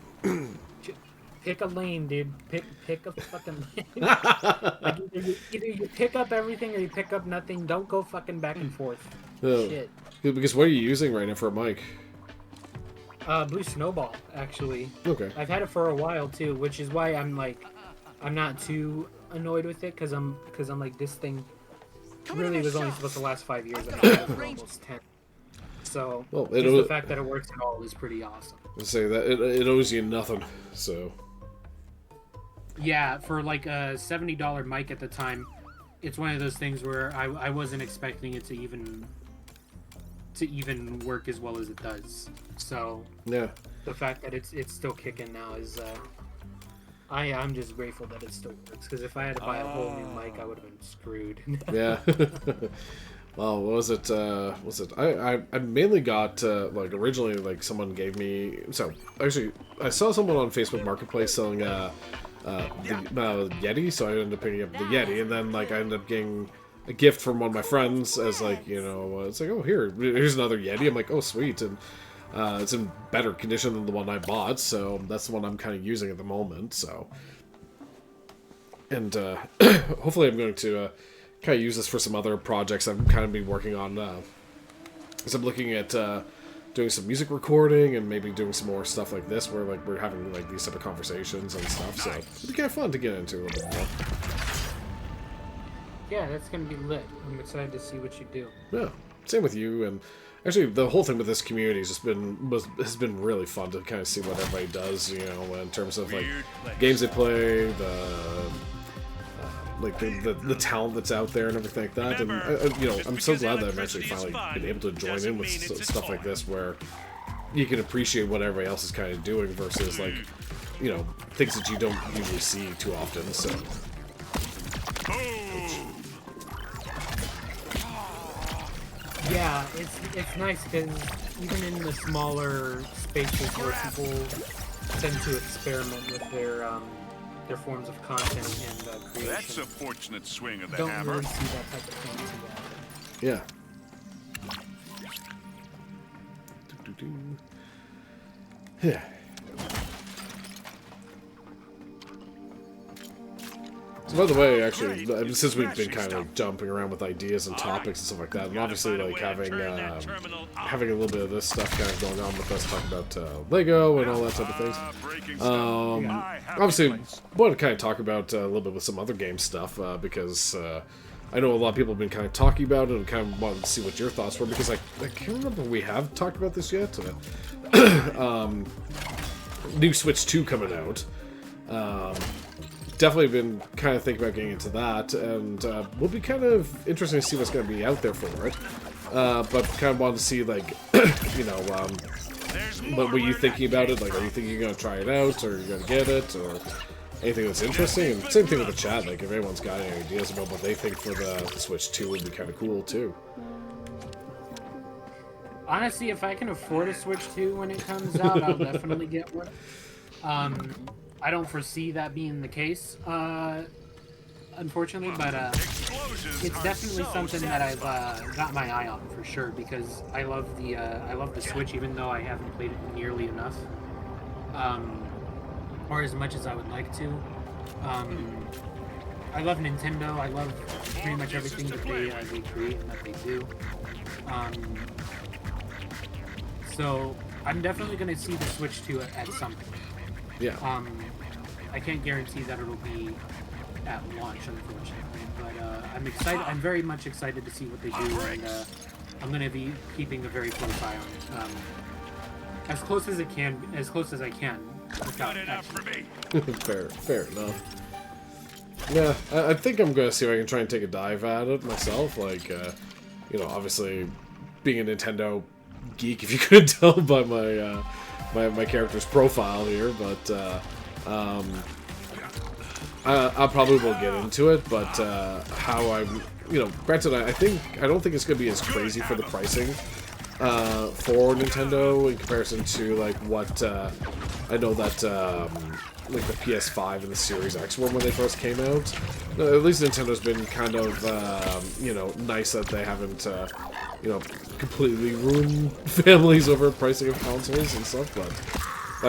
pick a lane, dude. Pick a fucking lane. Like, either you pick up everything or you pick up nothing. Don't go fucking back and forth. Shit. Because what are you using right now for a mic? Blue Snowball, actually. Okay. I've had it for a while too, which is why I'm like, I'm not too annoyed with it, because I'm like, this thing really was only supposed to last 5 years, and I've had it for almost 10. So, Well, just the fact that it works at all is pretty awesome. I'll say that it owes you nothing, so... Yeah, for like a $70 mic at the time, it's one of those things where I wasn't expecting it to even work as well as it does. So Yeah. the fact that it's still kicking now is I'm just grateful that it still works, because if I had to buy a whole new mic, I would have been screwed. Yeah. Well, what was it? I mainly got, like, originally, like, someone gave me... So, actually, I saw someone on Facebook Marketplace selling, the Yeti, so I ended up picking up the Yeti, and then, like, I ended up getting a gift from one of my friends as, like, you know, it's like, oh, here's another Yeti. I'm like, oh, sweet, and it's in better condition than the one I bought, so that's the one I'm kind of using at the moment, so... And, hopefully I'm going to, kind of use this for some other projects I've kind of been working on, because I'm looking at, doing some music recording and maybe doing some more stuff like this, where, like, we're having, like, these type of conversations and stuff, so it'd be kind of fun to get into a little bit more. Yeah, that's gonna be lit. I'm excited to see what you do. Yeah, same with you, and actually the whole thing with this community has been really fun to kind of see what everybody does, you know, in terms of, like, games they play, the talent that's out there and everything like that, and you know, I'm so glad that I've actually finally been able to join in with stuff like this, where you can appreciate what everybody else is kind of doing versus, like, you know, things that you don't usually see too often. So yeah, it's nice, because even in the smaller spaces where people tend to experiment with their forms of content and creation, That's a fortunate swing of the don't hammer. really see that type of thing too often. yeah. Yeah. So by the way, actually, since we've been kind of, like, jumping around with ideas and topics and stuff like that, and obviously, like, having a little bit of this stuff kind of going on with us, talking about Lego and all that type of things. Obviously, wanted to kind of talk about a little bit with some other game stuff, because I know a lot of people have been kind of talking about it and kind of wanted to see what your thoughts were, because I can't remember if we have talked about this yet. New Switch 2 coming out. Definitely been kind of thinking about getting into that, and will be kind of interesting to see what's going to be out there for it. But kind of wanted to see, like, you know, what were you thinking about it? Like, are you thinking you're going to try it out, or you're going to get it, or anything that's interesting? And same thing with the chat, like, if anyone's got any ideas about what they think for the Switch 2 would be kind of cool, too. Honestly, if I can afford a Switch 2 when it comes out, I'll definitely get one. I don't foresee that being the case, unfortunately, but it's definitely something that I've got my eye on for sure, because I love the Switch, even though I haven't played it nearly enough, or as much as I would like to. I love Nintendo. I love pretty much everything that they create and that they do. So I'm definitely going to see the Switch 2 at some point. Yeah. I can't guarantee that it'll be at launch, unfortunately, but I'm excited. I'm very much excited to see what they do, and I'm going to be keeping a very close eye on it, as close as I can, without actually. Fair enough. Yeah, I think I'm going to see if I can try and take a dive at it myself. Like, you know, obviously, being a Nintendo geek, if you couldn't tell by my character's profile here, but I probably will get into it, but how I'm, granted, I don't think it's gonna be as crazy for the pricing for Nintendo in comparison to like what I know that like the PS5 and the Series X were when they first came out. At least Nintendo's been kind of nice that they haven't completely ruined families over pricing of consoles and stuff, but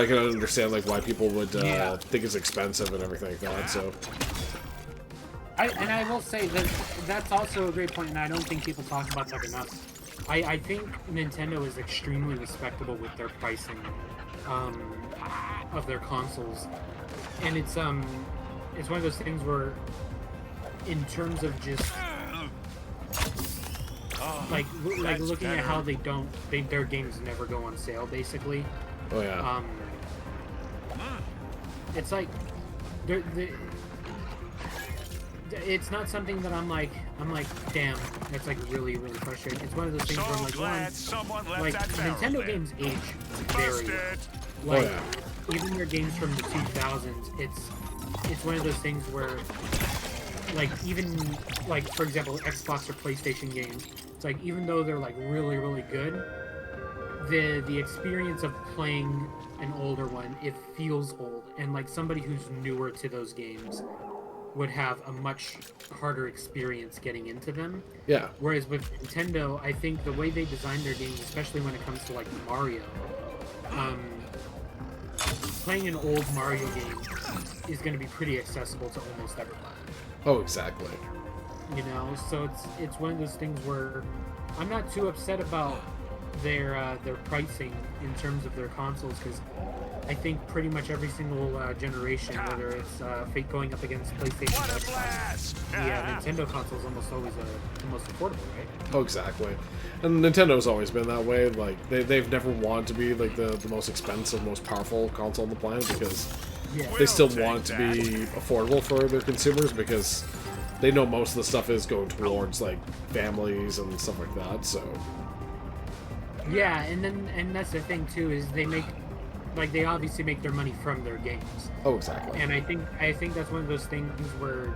I can understand like why people would think it's expensive and everything like that. So, I will say that that's also a great point, and I don't think people talk about that enough. I think Nintendo is extremely respectable with their pricing of their consoles, and it's one of those things where, in terms of just like looking at how their games never go on sale, basically. Oh yeah. It's like it's not something that I'm like, damn, that's like really, really frustrating. It's one of those things where I'm like, Nintendo games age very well. Like, even your games from the 2000s, it's one of those things where, like, even, like, for example, Xbox or PlayStation games, it's like, even though they're like really, really good, the experience of playing an older one, it feels old, and like somebody who's newer to those games would have a much harder experience getting into them. Yeah. Whereas with Nintendo, I think the way they design their games, especially when it comes to like Mario, playing an old Mario game is going to be pretty accessible to almost everybody. Oh, exactly. So it's one of those things where I'm not too upset about their pricing in terms of their consoles, because I think pretty much every single generation, whether it's Fate going up against PlayStation or Xbox, the Nintendo console is almost always the most affordable, right? Oh, exactly. And Nintendo's always been that way. Like they've never wanted to be like the most expensive, most powerful console on the planet, because they still want it to be affordable for their consumers, because they know most of the stuff is going towards like families and stuff like that. So yeah, and that's the thing too, is they obviously make their money from their games. Oh, exactly. And I think that's one of those things where,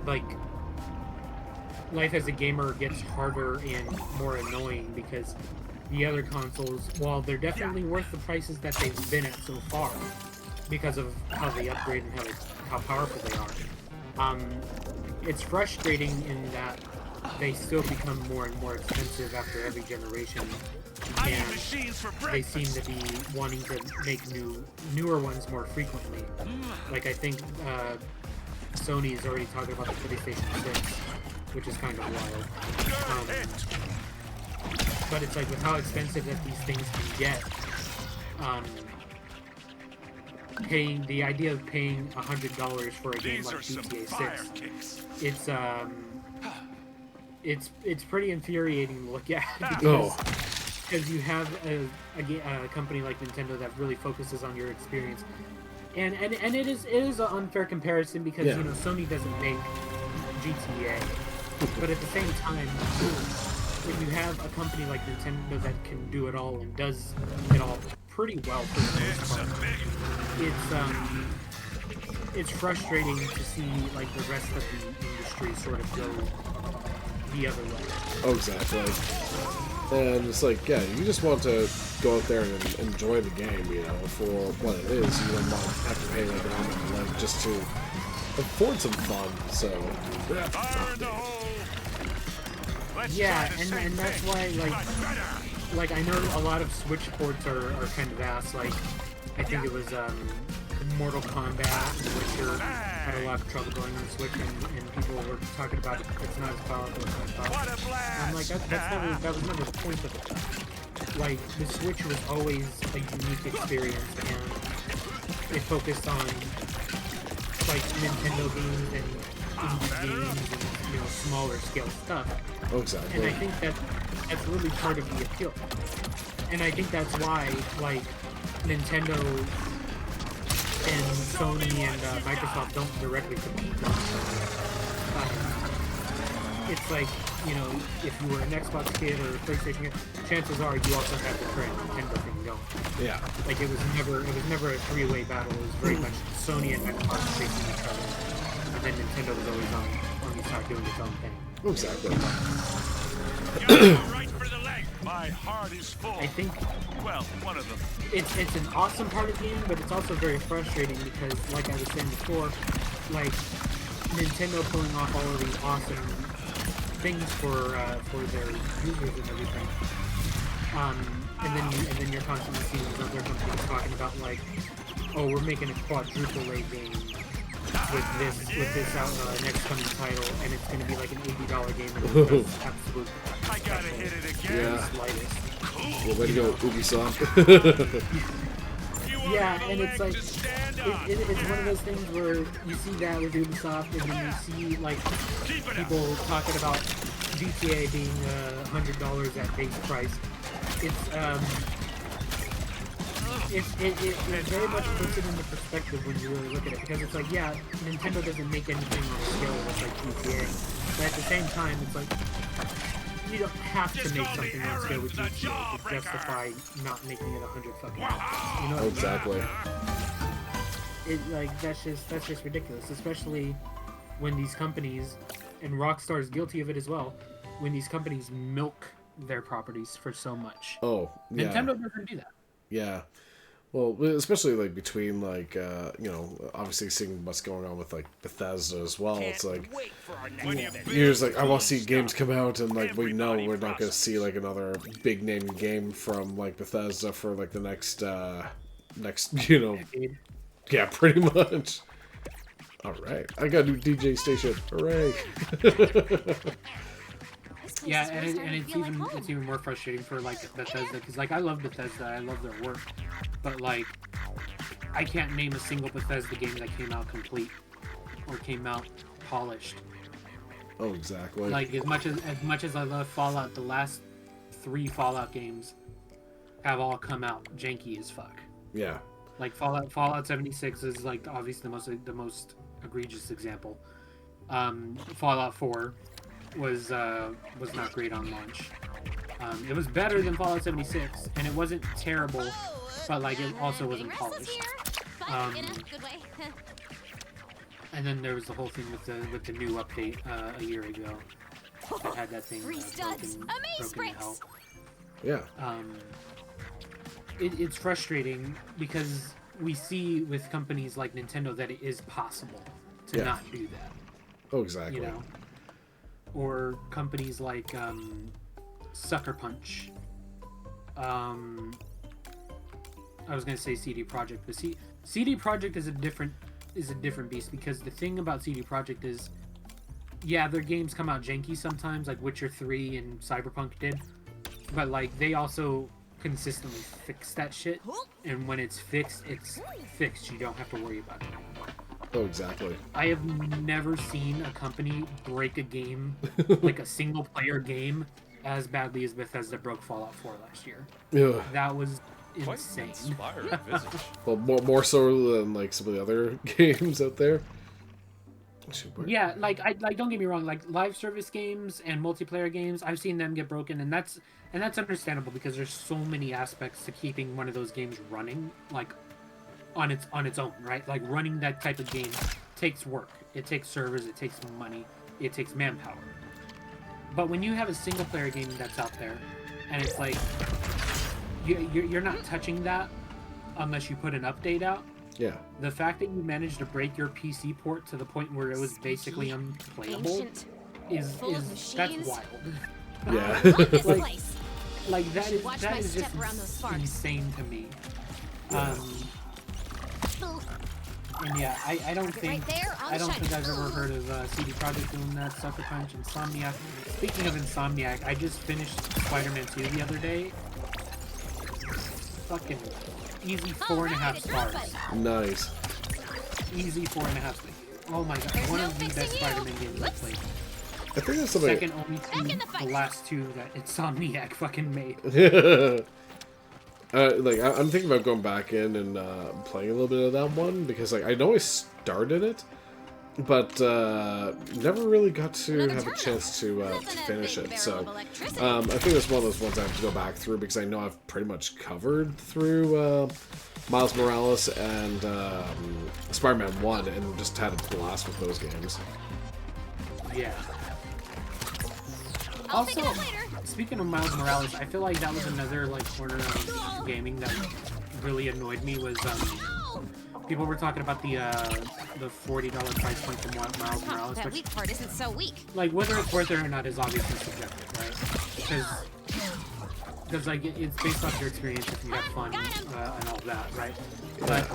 like, life as a gamer gets harder and more annoying, because the other consoles, while they're definitely worth the prices that they've been at so far, because of how they upgrade and how powerful they are, it's frustrating in that they still become more and more expensive after every generation. And they seem to be wanting to make newer ones more frequently. Like, I think Sony is already talking about the PlayStation 6, which is kind of wild. But it's like, with how expensive that these things can get, the idea of paying $100 for a game like GTA 6, it's pretty infuriating to look at, because you have a company like Nintendo that really focuses on your experience, and it is an unfair comparison, because Sony doesn't make GTA, but at the same time, if you have a company like Nintendo that can do it all and does it all pretty well for the most part, it's frustrating to see like the rest of the industry sort of go the other way. Oh, exactly. And it's like, yeah, you just want to go out there and enjoy the game, for what it is. You don't want to have to pay like an arm and a leg just to afford some fun. So yeah, and that's why like I know a lot of Switch ports are kind of ass. Like, I think it was Mortal Kombat, which had a lot of trouble going on Switch, and people were talking about it's not as powerful as I thought. I'm like, that was never the point of it. Like, the Switch was always a unique experience, and it focused on like Nintendo games and indie games and smaller scale stuff. Oh, exactly. And I think that's really part of the appeal. And I think that's why like Nintendo and Sony and Microsoft don't directly compete. it's like, you know, if you were an Xbox kid or a PlayStation kid, chances are you also had the current Nintendo thing going. Yeah. Like it was never a three-way battle. It was very much Sony and Xbox facing each other, and then Nintendo was always on the side doing its own thing. Exactly. Right for the leg. My heart is full. I think Well, one of them. it's an awesome part of the game, but it's also very frustrating because, like I was saying before, like Nintendo pulling off all of these awesome things for their users and everything, and then you're constantly seeing these other companies talking about like, oh, we're making a quadruple A game with this next coming title, and it's going to be like an $80 game, and it's absolute. I gotta hit it again. Yeah. Slightest. Well, way to go, Ubisoft. Yeah, and it's like it's one of those things where you see that with Ubisoft, and then you see like people talking about GTA being $100 at base price. It very much puts it into perspective when you really look at it, because it's like, yeah, Nintendo doesn't make anything on a scale with like GTA, but at the same time, it's like you don't have to make something on scale with GTA to justify not making it $100 fucking dollars. You know what I mean? Exactly. It like that's just ridiculous, especially when these companies, and Rockstar is guilty of it as well, when these companies milk their properties for so much. Oh, yeah. Nintendo doesn't do that. Yeah. Well, especially like between like you know, obviously seeing what's going on with like Bethesda as well. It's like you're just like, I want to see games come out, and like we know we're not going to see like another big name game from like Bethesda for like the next you know. Yeah, pretty much. All right, I got a new DJ station. Hooray! This place Yeah, is and really starting to feel like it's home. even more frustrating for like Bethesda, because like I love Bethesda, I love their work, but like I can't name a single Bethesda game that came out complete or came out polished. Oh, exactly. Like as much as I love Fallout, the last 3 Fallout games have all come out janky as fuck. Yeah. Like Fallout 76 is like obviously the most egregious example. Fallout 4 was not great on launch. It was better than Fallout 76, and it wasn't terrible, but like it also wasn't polished. In a good way. And then there was the whole thing with the new update a year ago that had that thing Free studs. Amaze broken to hell. bricks. Yeah. It's frustrating because we see with companies like Nintendo that it is possible to not do that. Oh, exactly. You know, or companies like Sucker Punch. I was gonna say CD Projekt, but CD Projekt is a different beast, because the thing about CD Projekt is, yeah, their games come out janky sometimes, like Witcher 3 and Cyberpunk did, but like they also consistently fix that shit, and when it's fixed, you don't have to worry about it anymore. Oh, exactly. I have never seen a company break a game, like a single player game, as badly as Bethesda broke Fallout 4 last year. Yeah. That was insane. Well, more so than like some of the other games out there. Yeah, like don't get me wrong, like live service games and multiplayer games, I've seen them get broken, and that's understandable, because there's so many aspects to keeping one of those games running, like on its own, right? Like running that type of game takes work. It takes servers, it takes money, it takes manpower. But when you have a single player game that's out there, and it's like you're not touching that unless you put an update out. Yeah. The fact that you managed to break your PC port to the point where it was basically unplayable is that's wild. Yeah. This place. Like that is Watch my just step around those sparks. insane to me. And yeah, I don't think Right there on the shiny. I've ever heard of CD Projekt doing that. Sucker Punch, Insomniac. Speaking of Insomniac, I just finished Spider-Man 2 the other day. Fucking easy 4.5 stars. Nice. Easy 4.5 stars. Oh my god, one of the best Spider-Man games I've played. I think that's something. Second only to the last 2 that Insomniac fucking made. Like I'm thinking about going back in and playing a little bit of that one, because like I know I started it, but never really got to have a chance to finish it. So I think it's one of those ones I have to go back through because I know I've pretty much covered through Miles Morales and Spider-Man 1 and just had a blast with those games. Yeah. Also, speaking of Miles Morales, I feel like that was another like corner of gaming that really annoyed me was people were talking about the $40 price point for Miles Morales, That which weak part isn't so weak. like whether it's worth it or not is obviously subjective, right? Because like it's based off your experience if you have fun and all that, right? But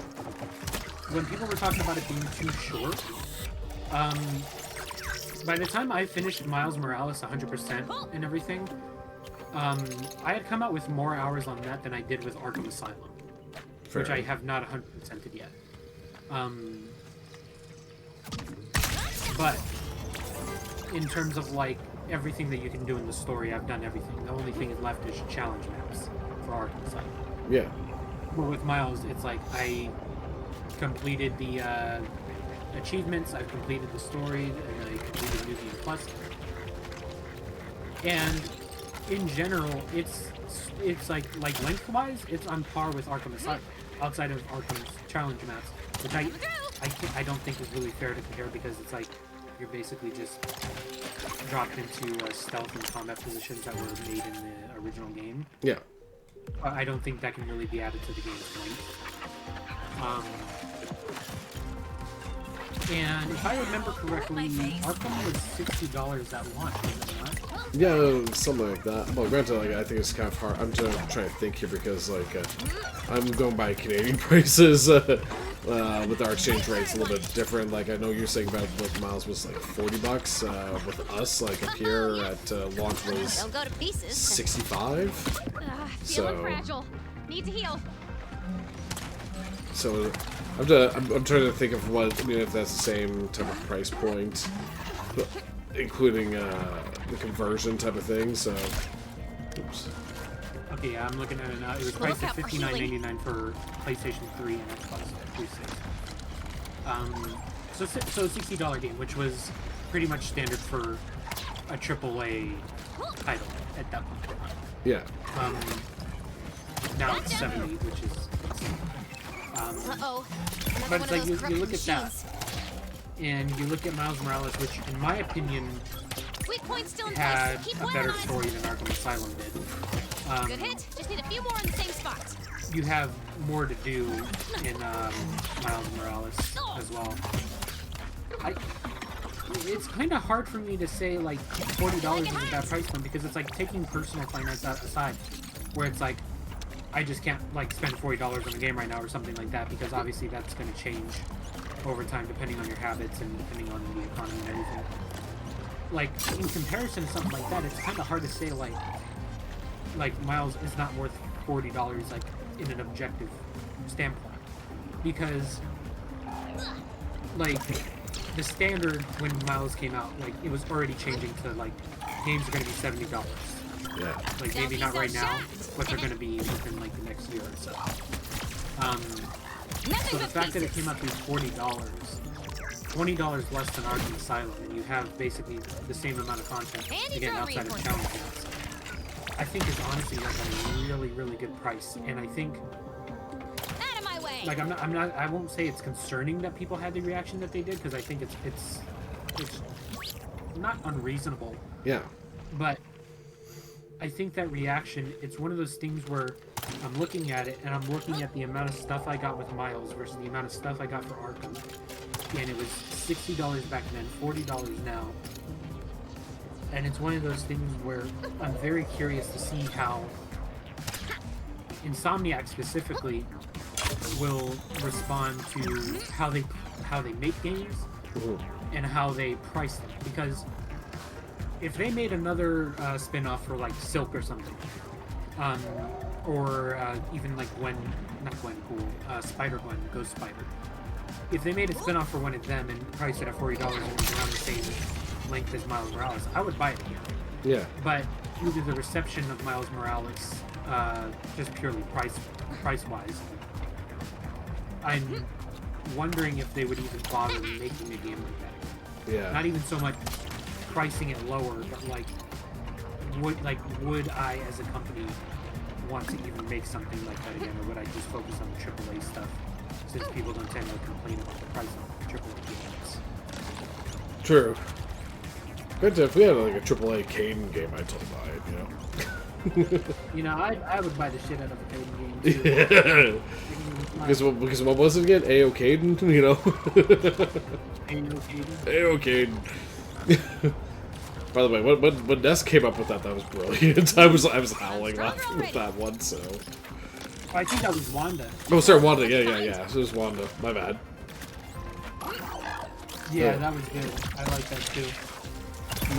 when people were talking about it being too short, by the time I finished Miles Morales 100% and everything, I had come out with more hours on that than I did with Arkham Asylum, which I have not 100%ed yet. But in terms of like everything that you can do in the story, I've done everything. The only thing left is challenge maps for Arkham Asylum. Yeah. But with Miles, it's like I completed the achievements, I've completed the story, and I completed Museum Plus. And in general, it's like lengthwise, it's on par with Arkham Asylum, outside of Arkham's challenge maps, which I don't think is really fair to compare because it's like you're basically just dropped into stealth and combat positions that were made in the original game. Yeah. I don't think that can really be added to the game's length. And if I remember correctly, Arkham was $60 at launch, wasn't it not? Yeah, something like that. Well, granted, like, I think it's kind of hard. I'm just trying to think here because, like, I'm going by Canadian prices with our exchange rates a little bit different. Like, I know you're saying about like Miles was like $40. With us, like up here at launch was They'll go to pieces. 65. Feeling fragile. Need to heal. So I'm trying to think of what, I mean, if that's the same type of price point, including the conversion type of thing. So, oops. Okay, yeah, I'm looking at it now. It was priced at $59.99 for PlayStation 3 and Xbox 360. So $60 game, which was pretty much standard for a AAA title at that point. Yeah. Now it's 70, which is. Uh-oh. But it's like you look at that, and you look at Miles Morales, which, in my opinion, Weak point still in had place. Keep a one better on. story than Arkham Asylum did. Good hit. Just need a few more in the same spot. You have more to do in Miles Morales as well. It's kind of hard for me to say like $40 is a bad price point because it's like taking personal finance aside, where it's like I just can't like spend $40 on a game right now or something like that because obviously that's going to change over time depending on your habits and depending on the economy and everything. Like in comparison to something like that, it's kind of hard to say like Miles is not worth $40 like in an objective standpoint because like the standard when Miles came out, like it was already changing to like games are going to be $70. Yeah. Like maybe not right now, but they're going to be within like the next year or so. So the fact that it came out to $40, $20 less than Arkham Asylum, and you have basically the same amount of content again outside of challenge maps, I think is honestly like a really, really good price. And I think, Out of my way. like I won't say it's concerning that people had the reaction that they did because I think it's not unreasonable. Yeah. But I think that reaction, it's one of those things where I'm looking at it and I'm looking at the amount of stuff I got with Miles versus the amount of stuff I got for Arkham. And it was $60 back then, $40 now. And it's one of those things where I'm very curious to see how Insomniac specifically will respond to how they make games and how they price them. Because if they made another spin-off for like Silk or something, or even like Spider-Gwen, Ghost Spider. If they made a spin-off for one of them and priced it at $40 and was around the same length as Miles Morales, I would buy it again. Yeah. But due to the reception of Miles Morales, just purely price-wise, wondering if they would even bother making a game like that. Yeah. Not even so much pricing it lower, but like would I as a company want to even make something like that again, or would I just focus on the AAA stuff since people don't tend to complain about the price of AAA games? True. But if we had like a AAA Caden game, I'd totally buy it, you know? You know, I would buy the shit out of a Caden game too. Yeah. Because what was it again? AO Caden, you know? AO Caden. By the way, when Ness came up with that was brilliant. I was howling laughing with that one, so. I think that was Wanda. Oh, sorry, Wanda. Yeah. So it was Wanda. My bad. Yeah, that was good. I like that too.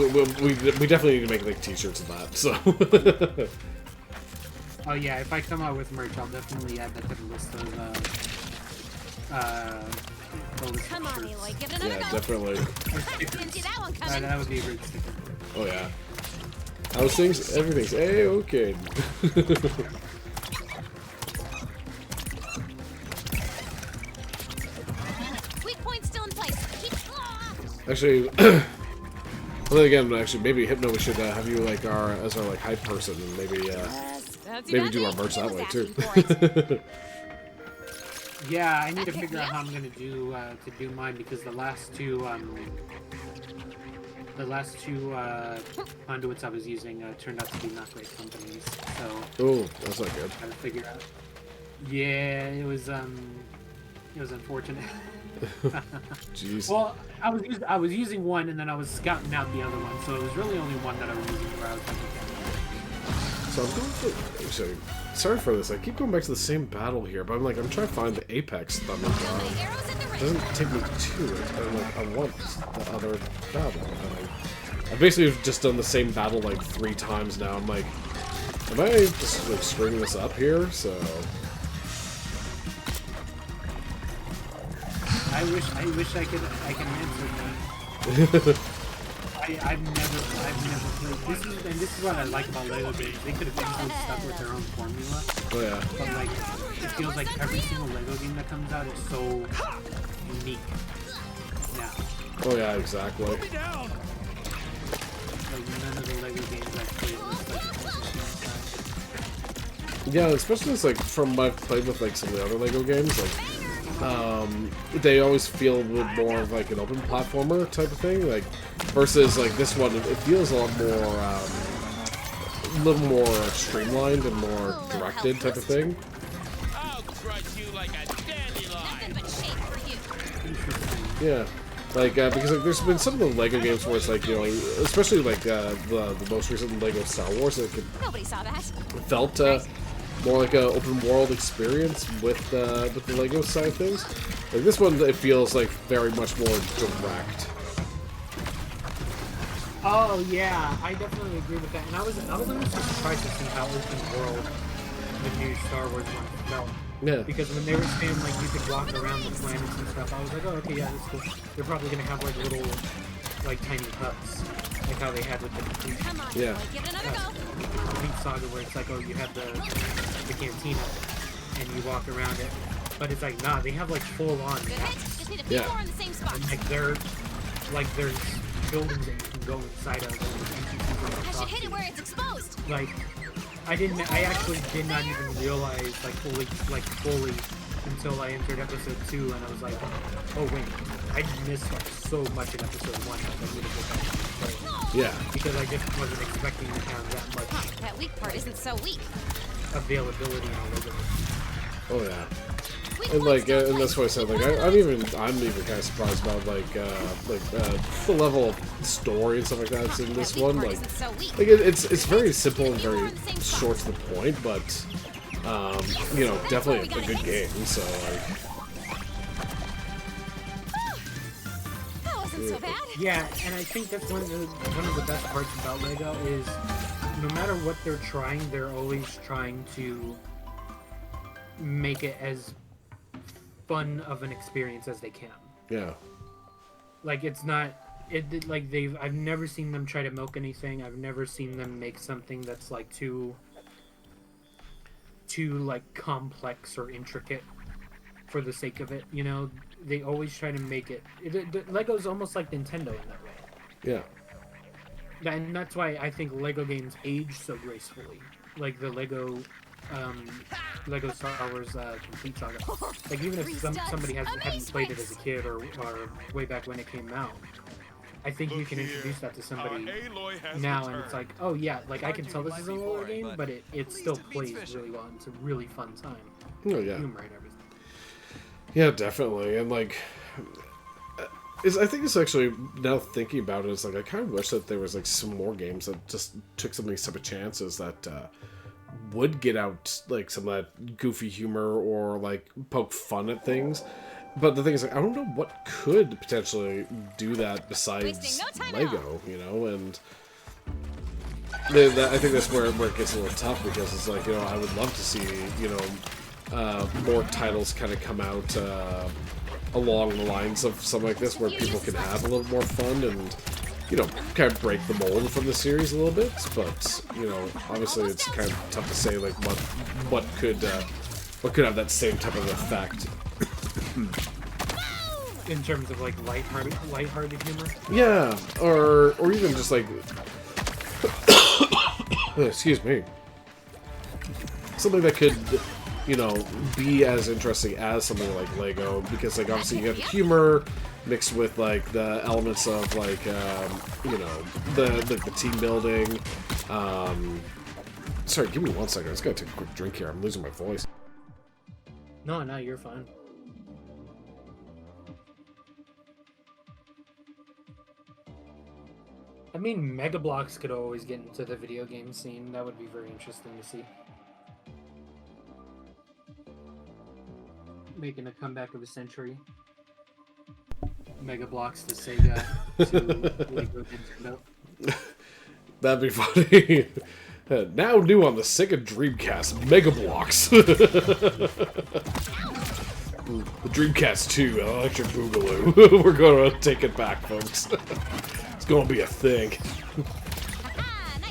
We definitely need to make like t-shirts of that. So. Oh yeah, if I come out with merch, I'll definitely add that to the list of Come on, shirts. Aloy, give it another Yeah, go. definitely. Didn't see that one coming. That would be a great sticker. Oh yeah. How's things? Everything's A-okay. Weak point still in place. Keep. Actually, well, then again, maybe Hypno, we should have you like as our like hype person, and maybe do our merch that way too. Yeah, I need to figure out how I'm gonna do mine because the last two conduits I was using turned out to be not great companies. So. Oh, that's not good. Trying to figure out. Yeah, it was unfortunate. Jeez. Well, I was using one and then I was scouting out the other one, so it was really only one that I was using where I was like, So I'm going for. Sorry for this. I keep going back to the same battle here, but I'm trying to find the Apex Thunder God. It doesn't take me to it. And I want the other battle. And I've basically just done the same battle like 3 times now. I'm like, am I just like screwing this up here? So. I wish I can answer that. I've never played this is what I like about Lego games. They could have easily stuck with their own formula. Oh yeah. But like it feels like every single Lego game that comes out is so unique now. Oh yeah, exactly. Like none of the Lego games I've played was like Yeah, especially it's like from what I've played with like some of the other Lego games, like they always feel a little more of like an open platformer type of thing, like versus like this one, it feels a lot more, a little more streamlined and more directed type of thing. I'll crush you like a dandelion. Nothing but shade for you. Yeah, like because like there's been some of the Lego games where it's like, you know, especially like the most recent Lego Star Wars, that Nobody saw that. felt more like an open world experience with the Lego side of things. Like this one, it feels like very much more direct. Oh yeah, I definitely agree with that. And I was honestly surprised to see how open world the new Star Wars one felt. Yeah. Because when they were saying like you could walk around the planets and stuff, I was like, oh okay, yeah, that's cool. They're probably gonna have like little, like tiny huts, like how they had with the Complete, Come on, Yeah. Aloy, give it another go. Complete Saga, where it's like, oh, you have the cantina and you walk around it, but it's like, nah, they have like full on Good hit. huts. Just need a few Yeah. more in the same spot. And like there's buildings that you can go inside of. And I should hit it where it's exposed. Like, I actually did not even realize fully until I entered episode 2, and I was like, oh wait, I missed like so much in episode 1 that I need to go back and play. Yeah. Because I just wasn't expecting to have that much That weak part isn't so weak. availability on Lego. Oh yeah. Weak And point like, still in and that's place. why I said like I'm even kind of surprised about the level of story and stuff like that's in this That weak one. part Like, isn't so weak. it's very simple and very short to the point, but you know, definitely a good game. So like, That wasn't so bad. Yeah, and I think that's one of the best parts about Lego is no matter what they're trying, they're always trying to make it as fun of an experience as they can. yeah. Like I've never seen them try to milk anything. I've never seen them make something that's like too like complex or intricate for the sake of it, you know. they always try to make it. Lego's almost like Nintendo in that way. Yeah. And that's why I think Lego games age so gracefully. Like the Lego Star Wars Complete Saga. Like even if somebody hadn't played it as a kid or way back when it came out, I think you can introduce that to somebody now, and it's like, oh yeah, like I can tell this is an older game, but it still plays really well. And it's a really fun time. Oh yeah. Humor and everything. Yeah, definitely, and like. I think it's actually, now thinking about it, it's like I kind of wish that there was like some more games that just took some of these type of chances that would get out like some of that goofy humor or like poke fun at things. But the thing is, like, I don't know what could potentially do that besides Lego, you know, and I think that's where it gets a little tough, because it's like, you know, I would love to see, you know, more titles kind of come out along the lines of something like this, where people can have a little more fun and, you know, kind of break the mold from the series a little bit. But, you know, obviously it's kind of tough to say like what could have that same type of effect. In terms of like lighthearted humor. Yeah, or even just like excuse me, something that could, you know, be as interesting as something like Lego, because like obviously you have humor mixed with like the elements of like you know, the team building. Sorry, give me 1 second. I just gotta take a quick drink here. I'm losing my voice. No, you're fine. I mean, Mega Bloks could always get into the video game scene. That would be very interesting to see. Making a comeback of a century. Mega Bloks to Sega to Lego Nintendo. That'd be funny. Now new on the Sega Dreamcast, Mega Bloks. The Dreamcast 2, Electric Boogaloo. We're going to take it back, folks. It's going to be a thing.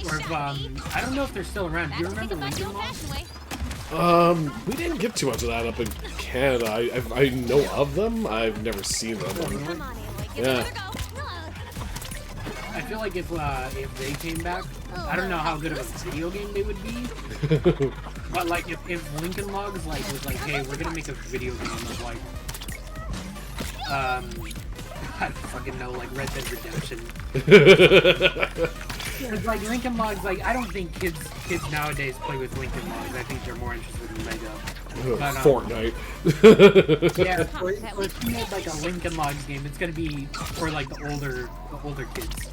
Or, I don't know if they're still around. Do you remember Lincoln Logs? We didn't get too much of that up in Canada. I know of them. I've never seen them. Yeah. I feel like if they came back, I don't know how good of a video game they would be. But like if Lincoln Logs like was like, hey, we're gonna make a video game of like I don't fucking know, like Red Dead Redemption. It's like Lincoln Logs, like I don't think kids nowadays play with Lincoln Logs. I think they're more interested in Lego. But, Fortnite. Yeah, or if you made like a Lincoln Logs game, it's gonna be for like the older kids.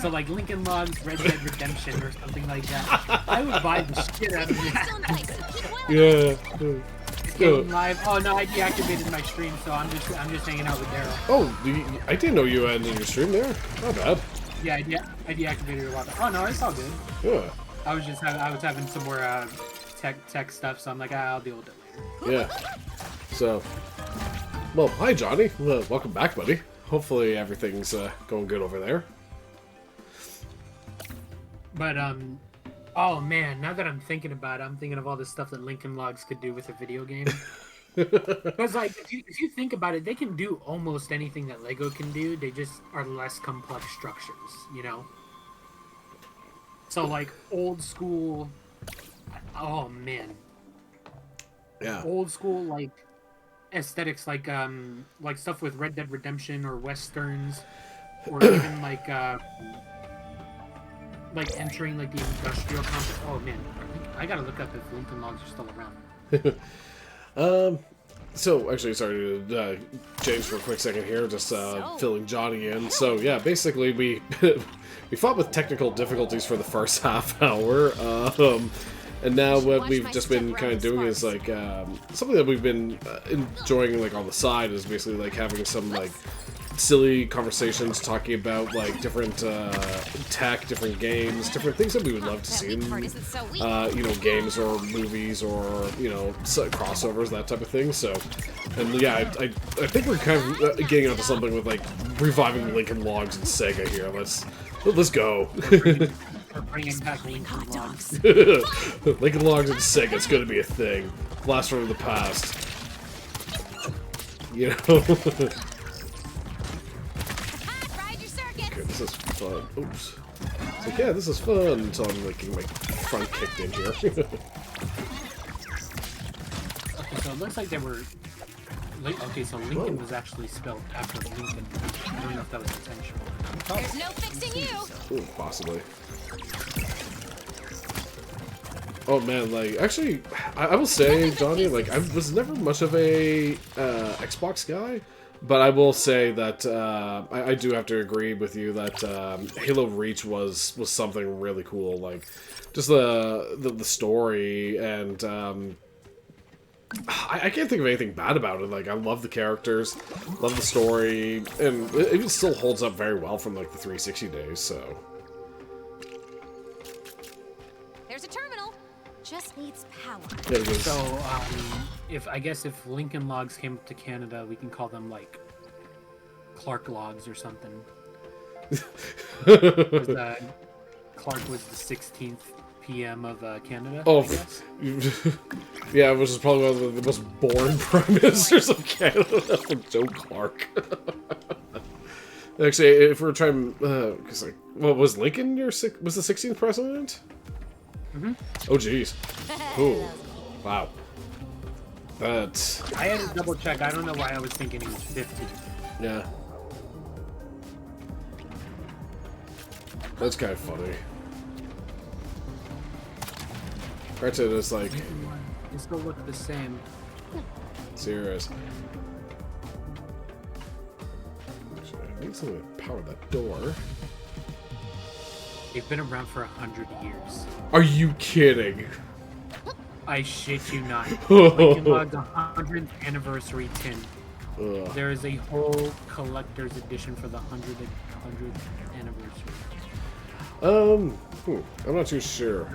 So like Lincoln Logs, Red Dead Redemption, or something like that. I would buy the shit out of that. Yeah. Game live. Oh no, I deactivated my stream, so I'm just hanging out with Daryl. Oh, I didn't know you ended your stream there. Not bad. Yeah, I deactivated it a while. Oh no, it's all good. Yeah. I was having some more tech stuff, so I'm like, I'll deal with it later. Yeah. So, well, hi Johnny. Welcome back, buddy. Hopefully everything's going good over there. But oh man, now that I'm thinking about it, I'm thinking of all the stuff that Lincoln Logs could do with a video game. Because like, if you think about it, they can do almost anything that Lego can do. They just are less complex structures, you know. So like old school. Oh man. Yeah. Old school like aesthetics, like stuff with Red Dead Redemption or westerns, or even like entering like the industrial complex. Oh man, I gotta look up if Lincoln Logs are still around. So actually, sorry to change for a quick second here, just filling Johnny in. So yeah, basically we we fought with technical difficulties for the first half hour, and now what we've just been kind of doing is like something that we've been enjoying like on the side is basically like having some like silly conversations talking about like different tech, different games, different things that we would love to see in you know, games or movies or, you know, crossovers, that type of thing. So, and yeah, I think we're kind of getting onto something with like reviving Lincoln Logs and Sega here. Let's go. Bringing back Lincoln Logs. Lincoln Logs and Sega, it's going to be a thing. Blast from the past. you know? Ride your circuit. Okay, this is fun. Oops. It's like, yeah, this is fun until I'm like getting my front kicked in here. Okay, so it looks like they were. Okay, so Lincoln was actually spelled after Lincoln. I don't know if that was intentional. There's no fixing you. Ooh, possibly. Oh man, like, actually, I will say, Johnny, like, I was never much of a Xbox guy, but I will say that I do have to agree with you that Halo Reach was something really cool. Like, just the story, and I can't think of anything bad about it. Like, I love the characters, love the story, and it even still holds up very well from like the 360 days. So There's a terminal. Just needs power. yeah, it was, So, if Lincoln logs came up to Canada, we can call them like Clark logs or something. Because Clark was the 16th PM of Canada. oh, I guess. yeah, which is probably one of the most boring prime ministers of Canada from Joe Clark. Actually, if we're trying, because like, what was Lincoln was the 16th president? Mm-hmm. Oh, jeez. Ooh. Wow. That's... I had to double check. I don't know why I was thinking he was 50. yeah. That's kind of funny. Granted, it's like... They still look the same. serious. Actually, I need something to power that door. They've been around for 100 years. Are you kidding? I shit you not. Lincoln Log's 100th anniversary tin. Ugh. There is a whole collector's edition for the 100th anniversary. I'm not too sure.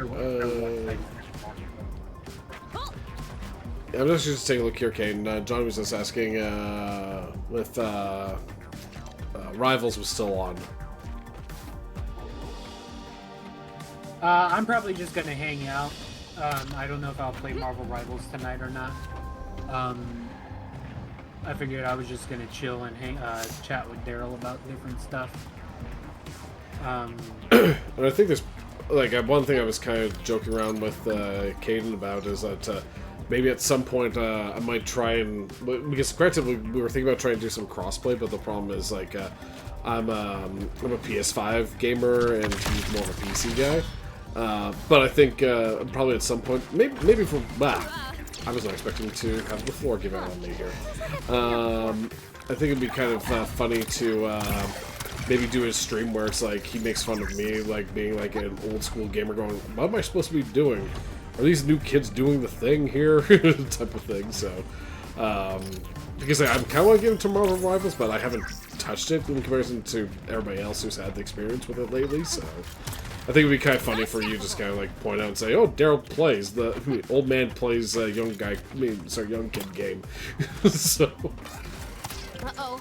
I'm just taking a look here, Kane. John was just asking if Rivals was still on. I'm probably just gonna hang out. I don't know if I'll play Marvel Rivals tonight or not. I figured I was just gonna chill and chat with Daryl about different stuff. And I think there's, like, one thing I was kind of joking around with Caden about is that maybe at some point I might try and, because granted we were thinking about trying to do some crossplay, but the problem is like I'm a PS5 gamer and he's more of a PC guy. But I think probably at some point, maybe for I wasn't expecting to have the floor given on me here. I think it'd be kind of funny to maybe do a stream where it's like he makes fun of me, like being like an old school gamer, going, "What am I supposed to be doing? Are these new kids doing the thing here?" type of thing. So, because I'm kind of want to get into Marvel Rivals, but I haven't touched it in comparison to everybody else who's had the experience with it lately. So, I think it'd be kind of funny for you just kind of like point out and say, "Oh, Daryl plays the old man plays young kid game." So. Uh-oh.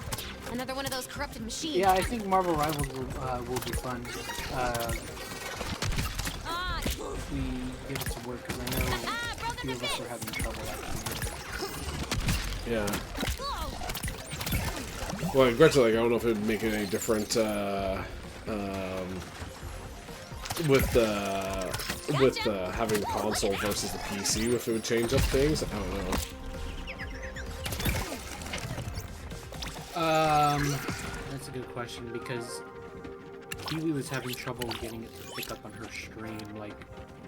Another one of those corrupted machines. Yeah, I think Marvel Rivals will be fun. If we get it to work, because I know a few of us are having trouble actually. Yeah. Well, granted, like, I don't know if it would make any different with having the console versus the PC, if it would change up things. I don't know. That's a good question, because Kiwi was having trouble getting it to pick up on her stream, like,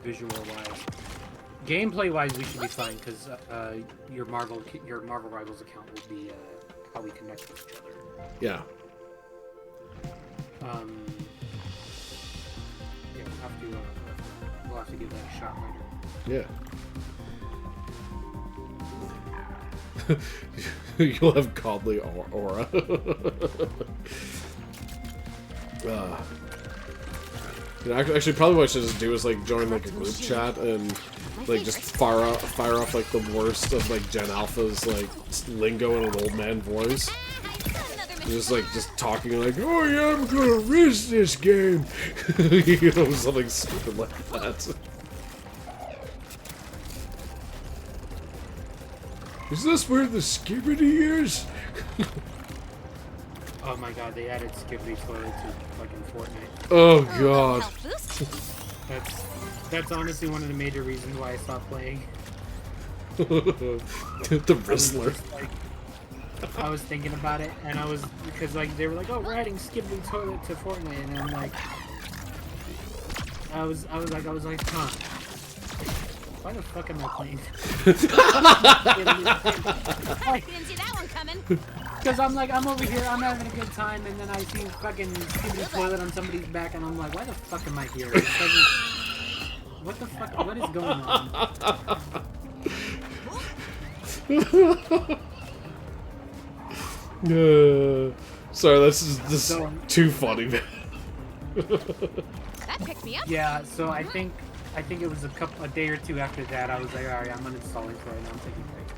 visual-wise. Gameplay-wise, we should be fine, because your Marvel Rivals account will be how we connect with each other. Yeah. Yeah, we'll have to give that a shot later. Yeah. You'll have godly aura. You know, actually, probably what I should just do is like join like a group chat and like just fire off like the worst of like Gen Alpha's like lingo in an old man voice. Just talking like, "Oh yeah, I'm gonna risk this game," you know, something stupid like that. Is this where the skibbity is? Oh my god, they added Skibbity Toilet to fucking Fortnite. Oh god. Health boost? That's honestly one of the major reasons why I stopped playing. The Rizzler. I was thinking about it, and I was, because like they were like, oh, we're adding Skibbity Toilet to Fortnite, and I'm like, I was like, huh. Why the fuck am I playing? Didn't see that one coming. Because I'm like, I'm over here, I'm having a good time, and then I see fucking Skibbity Toilet on somebody's back, and I'm like, why the fuck am I here? It's like, what the fuck? What is going on? Sorry, this is too funny, man. That picked me up. Yeah, so I think it was a day or two after that, I was like, alright, I'm uninstalling for right now, I'm taking a break.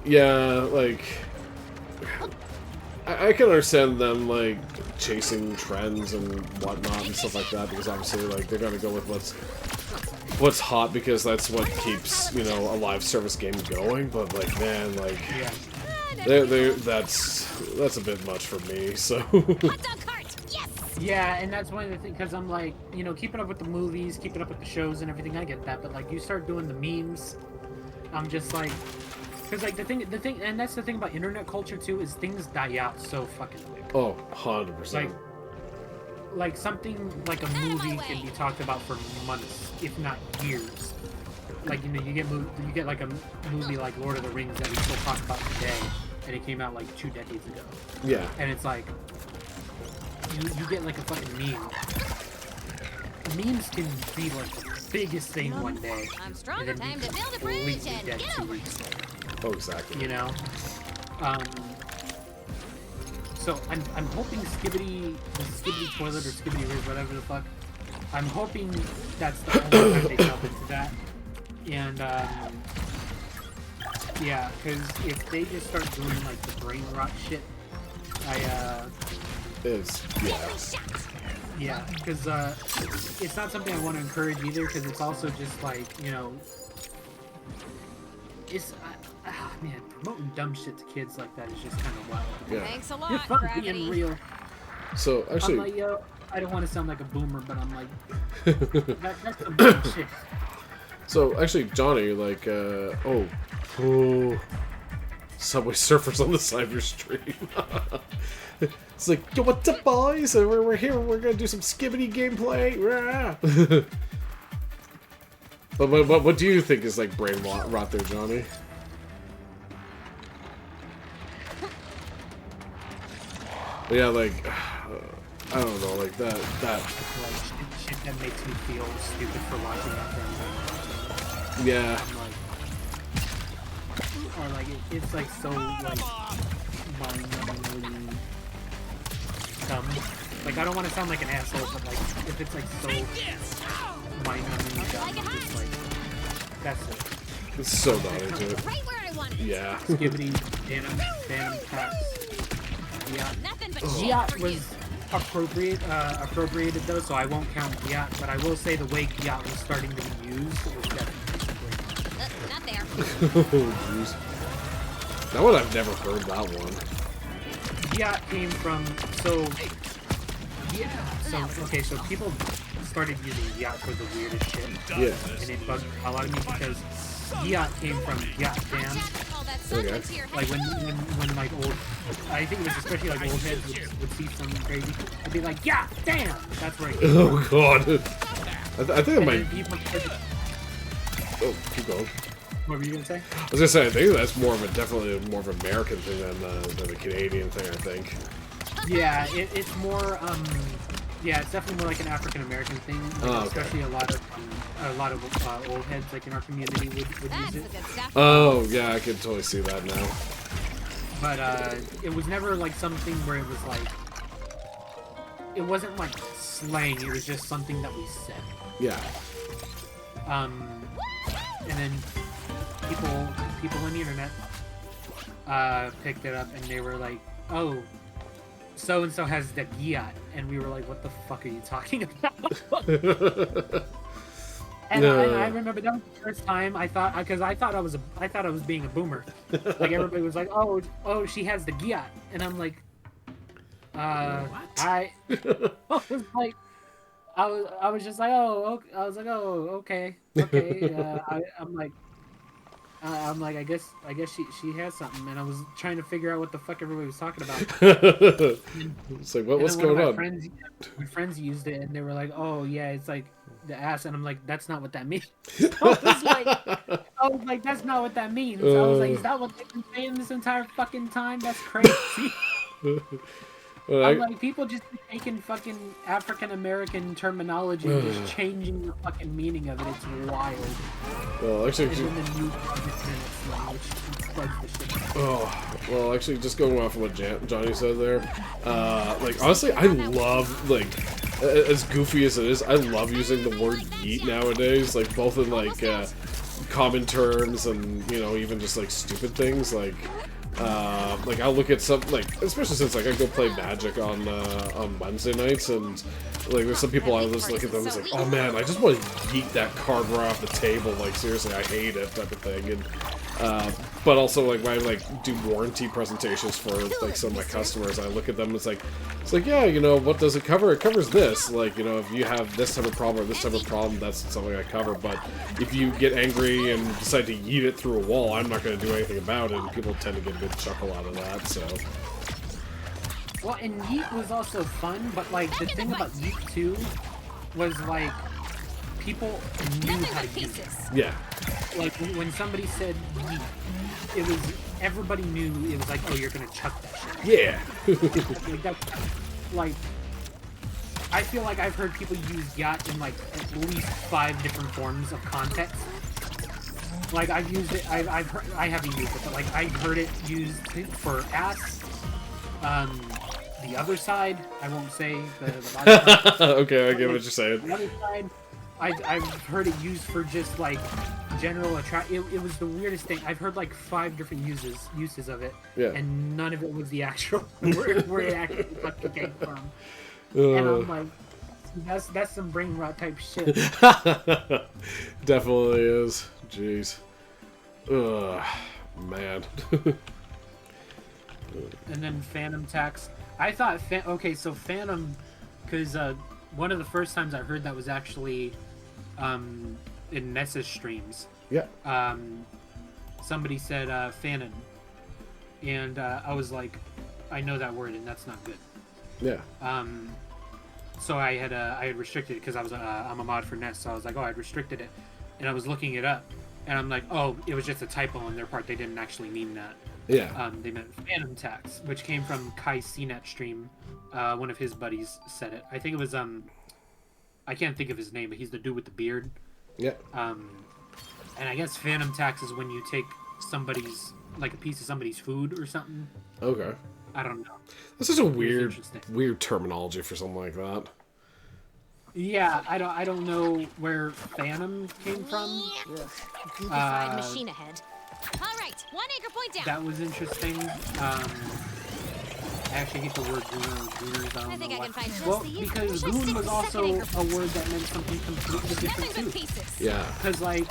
Yeah, like, I can understand them, like, chasing trends and whatnot and stuff like that, because obviously, like, they're gonna go with what's hot, because that's what keeps, you know, a live service game going, but, like, man, like, Yeah. that's a bit much for me, so... Hot dog cart. Yes. Yeah, and that's one of the things, because I'm like, you know, keeping up with the movies, keeping up with the shows and everything, I get that, but, like, you start doing the memes, I'm just like... Because, like, the thing, and that's the thing about internet culture, too, is things die out so fucking quick. Oh, 100%. Like something like a movie can be talked about for months, if not years. Like, you know, you get like a movie like Lord of the Rings that we still talk about today, and it came out like 2 decades ago. Yeah. And it's like, you get like a fucking meme. Memes can be like the biggest thing one day, I'm strong. and then Time be to build a completely bridge and dead get 2 over weeks later. Oh, exactly. You know? So I'm hoping Skibbity Toilet or Skibbity Riz, whatever the fuck, I'm hoping that's the only time they delve into that. And, yeah, because if they just start doing, like, the brain rot shit, yeah, because, it's not something I want to encourage either, because it's also just, like, you know, it's, man, promoting dumb shit to kids like that is just kind of wild. Yeah. Thanks a lot, If I'm Gravity. being real. So, actually... I'm like, yo, I don't want to sound like a boomer, but I'm like, that's some bullshit. So, actually, Johnny, like, Subway Surfers on the side of your stream. It's like, yo, what's up, boys? We're here, we're gonna do some Skibbity gameplay. But what do you think is, like, brain rot there, Johnny? Yeah, like, I don't know, like, that... Like, shit that makes me feel stupid for watching that thing. Yeah. I'm like, or like, it's like so, like, mind-numbingly dumb. Like, I don't want to sound like an asshole, but like, if it's like so mind-numbingly dumb, I'm just like, that's it. It's so not into it. Right where I want it. Yeah. Skibbity, Phantom Packs. Yeah. Nothing but Giat shit for was appropriated though, so I won't count Giat, but I will say the way Giat was starting to be used was definitely Not there. Oh, jeez. That one, I've never heard that one. Giat came from, so okay, so people started using Giat for the weirdest shit. Yeah. And it bugged a lot of me because Giat came from Giat Damn. All that sunlight to your Like head. when like old, I think it was especially like old heads would see something crazy, they'd be like, yeah, damn! That's where it came from. Oh, God. I think it And might... then people started, Oh, keep going. what were you gonna say? I was gonna say, I think that's definitely more of an American thing than a Canadian thing, I think. Yeah, it's more, yeah, it's definitely more like an African American thing. Like, Oh, okay. especially a lot of old heads like in our community would That's use the it. good stuff. Oh, yeah, I can totally see that now. But it was never like something where it was like, it wasn't like slang. It was just something that we said. Yeah. And then people on the internet picked it up and they were like, oh, so and so has the Giat, and we were like, what the fuck are you talking about? And I remember that was the first time I thought, because I thought I was being a boomer. Like everybody was like, oh, she has the Giat, and I'm like, what? I was like, I was just like, okay. I'm like, I guess she has something, and I was trying to figure out what the fuck everybody was talking about. It's like, what's going on? My friends used it, and they were like, oh yeah, it's like the ass, and I'm like, that's not what that means. I was like, that's not what that means. I was like, is that what they've been saying this entire fucking time? That's crazy. I'm like, people just taking fucking African American terminology and just changing the fucking meaning of it. It's wild. Well, actually, and then the new language floods the shit. Oh, well, actually, just going off of what Johnny said there, like, honestly, I love, like, as goofy as it is, I love using the word yeet nowadays, like, both in, like, common terms and, you know, even just, like, stupid things, like, I'll look at some, like, especially since, like, I go play Magic on Wednesday nights, and, like, there's some people I just look at them and it's like, oh man, I just want to yeet that card right off the table, like, seriously, I hate it, type of thing, and, but also, like, when I, like, do warranty presentations for, like, some of my customers, I look at them and it's like, yeah, you know, what does it cover? It covers this, like, you know, if you have this type of problem or this type of problem, that's something I cover, but if you get angry and decide to yeet it through a wall, I'm not going to do anything about it, and people tend to get a good chuckle out of that, so. Well, and yeet was also fun, but, like, the thing about yeet 2 was, like, people knew how to use it. Yeah. Like, when somebody said yeet, it was, everybody knew it was like, oh, you're gonna chuck that shit. Yeah. Like, like, I feel like I've heard people use yacht in, like, at least 5 different forms of context. Like, I've used it, I haven't used it, but, like, I've heard it used for ass, the other side, I won't say the body side. Okay, I get what you're saying. The other side, I've heard it used for just, like, general attract. It was the weirdest thing. I've heard, like, 5 different uses of it, and none of it was the actual where it actually fucking came from. And I'm like, that's some brain rot type shit. Definitely is. Jeez. Ugh, man. And then Phantom Tax. I thought, okay, so Phantom, because one of the first times I heard that was actually in Nessa's streams. Yeah. Somebody said Phantom, and I was like, I know that word, and that's not good. Yeah. So I had restricted it because I'm a mod for Ness, so I was like, oh, I'd restricted it, and I was looking it up, and I'm like, oh, it was just a typo on their part. They didn't actually mean that. Yeah. They meant Phantom Tax, which came from Kai CNET stream. One of his buddies said it. I think it was I can't think of his name, but he's the dude with the beard. Yeah. And I guess Phantom Tax is when you take somebody's, like, a piece of somebody's food or something. Okay. I don't know. This is a weird terminology for something like that. Yeah, I don't know where Phantom came from. Goofy-fried machine ahead. All right, 1 anchor point down. That was interesting. I actually hate the word gooners. I think I can find just the because goon was also a word that meant something completely different too. Yeah. Because, like,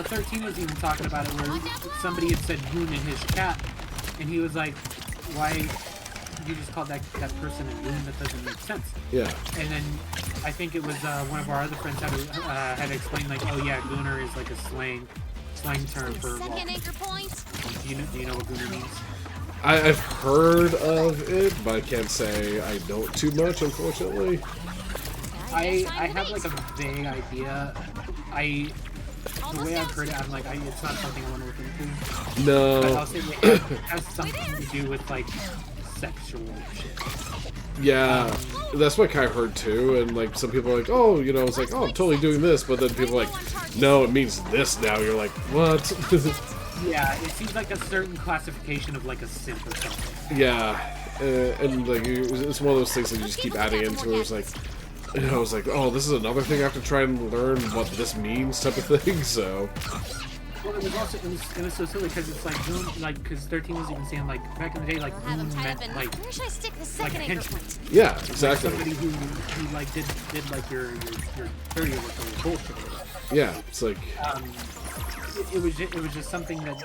13 was even talking about it where somebody had said goon in his chat, and he was like, why you just called that person a goon? That doesn't make sense. Yeah. And then I think it was one of our other friends had explained, like, oh yeah, gooner is like a slang term for. Second anchor point. Do you know what gooner means? I've heard of it, but I can't say I know it too much, unfortunately. I have, like, a vague idea. The way I've heard it, I'm like, it's not something I want to look into. No. But I'll say it has something to do with, like, sexual shit. Yeah, that's what I kind of heard too, and, like, some people are like, oh, you know, it's like, oh, I'm totally doing this, but then people are like, no, it means this now. You're like, what? Yeah, it seems like a certain classification of, like, a simp or something. Yeah, and, like, it's one of those things that you just keep adding into it. It's like, you know, it's like, oh, this is another thing I have to try and learn what this means type of thing, so. Well, it was so silly because it's like, goon, like, because 13 was even saying, like, back in the day, like, goon meant, like a henchman. Yeah, exactly. Like somebody who like, did like, your dirty work or your bullshit. Yeah, it's like it was just something that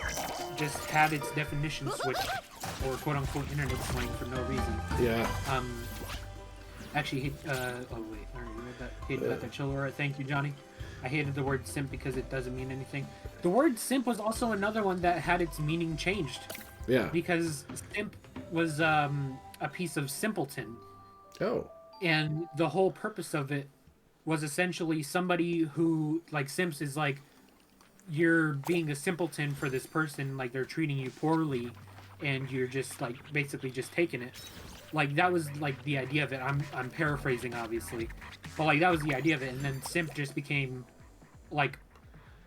just had its definition switched, or quote unquote internet slang for no reason. yeah. Actually, oh wait, I already read that. Hated about that chill aura. Thank you, Johnny. I hated the word simp because it doesn't mean anything. The word simp was also another one that had its meaning changed. Yeah. Because simp was a piece of simpleton. Oh. And the whole purpose of it was essentially somebody who, like, simps is like, you're being a simpleton for this person, like they're treating you poorly, and you're just like basically just taking it. Like that was like the idea of it. I'm paraphrasing obviously, but like that was the idea of it. And then simp just became like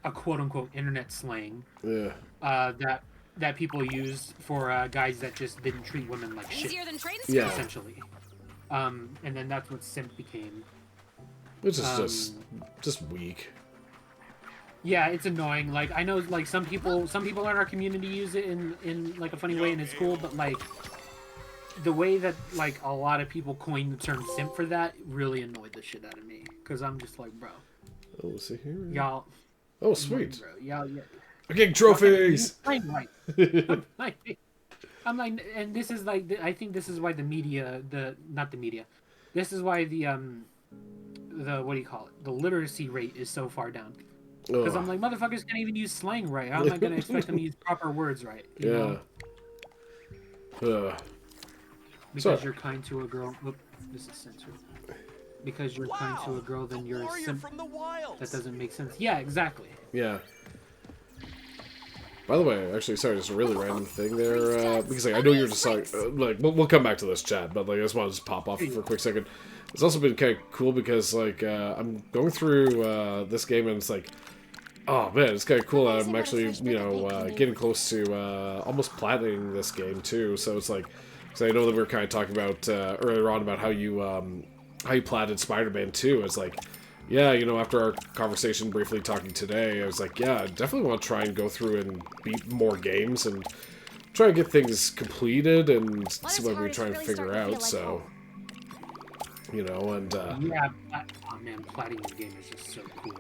a quote unquote internet slang. Yeah. That people used for guys that just didn't treat women like shit. Easier than trading Yeah. Essentially. And then that's what simp became. Which is just weak. Yeah, it's annoying. Like I know, like some people in our community use it in like a funny way, and it's cool. But like the way that like a lot of people coined the term "simp" for that really annoyed the shit out of me. Because I'm just like, bro, Oh, see here. y'all. Oh, sweet. Bro, y'all. We're getting trophies. I'm like, and this is like, I think this is why the media, not the media, this is why the what do you call it? The literacy rate is so far down. Because I'm like, motherfuckers can't even use slang right. How am I going to expect them to use proper words right? You know? Because you're kind to a girl. Whoop, this is censored. Because you're kind to a girl, then you're a simp. from the wilds. That doesn't make sense. Yeah, exactly. Yeah. By the way, actually, sorry, just a really random thing there, because like I know you're just like we'll come back to this chat, but like I just want to just pop off for a quick second. It's also been kind of cool because like I'm going through this game and it's like, oh man, it's kind of cool that I'm actually getting close to almost platining this game too. So it's like, so I know that we were kind of talking about earlier on about how you platted Spider-Man 2. It's like, yeah, after our conversation briefly talking today, I was like, yeah, I definitely want to try and go through and beat more games and try and get things completed and see what we're trying to figure out. So, and yeah, oh man, platting the game is just so cool.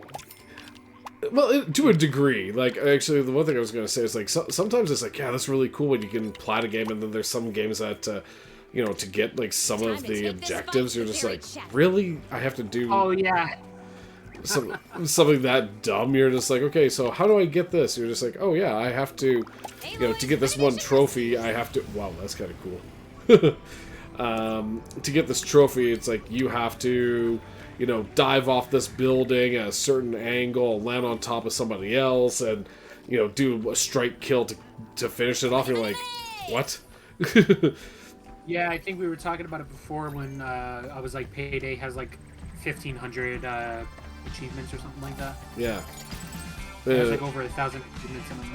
Well, to a degree. Like, actually, the one thing I was going to say is, like, sometimes it's like, yeah, that's really cool when you can plat a game, and then there's some games that, to get, like, some of the objectives, you're just like, really? I have to do... Oh, yeah. Something that dumb, you're just like, okay, so how do I get this? You're just like, oh, yeah, I have to, to get this one trophy, I have to... Wow, that's kind of cool. To get this trophy, it's like, you have to... dive off this building at a certain angle, land on top of somebody else, and, do a strike kill to finish it off. You're like, what? Yeah, I think we were talking about it before when I was like, Payday has like 1,500 achievements or something like that. Yeah. It has like over 1,000 achievements in them.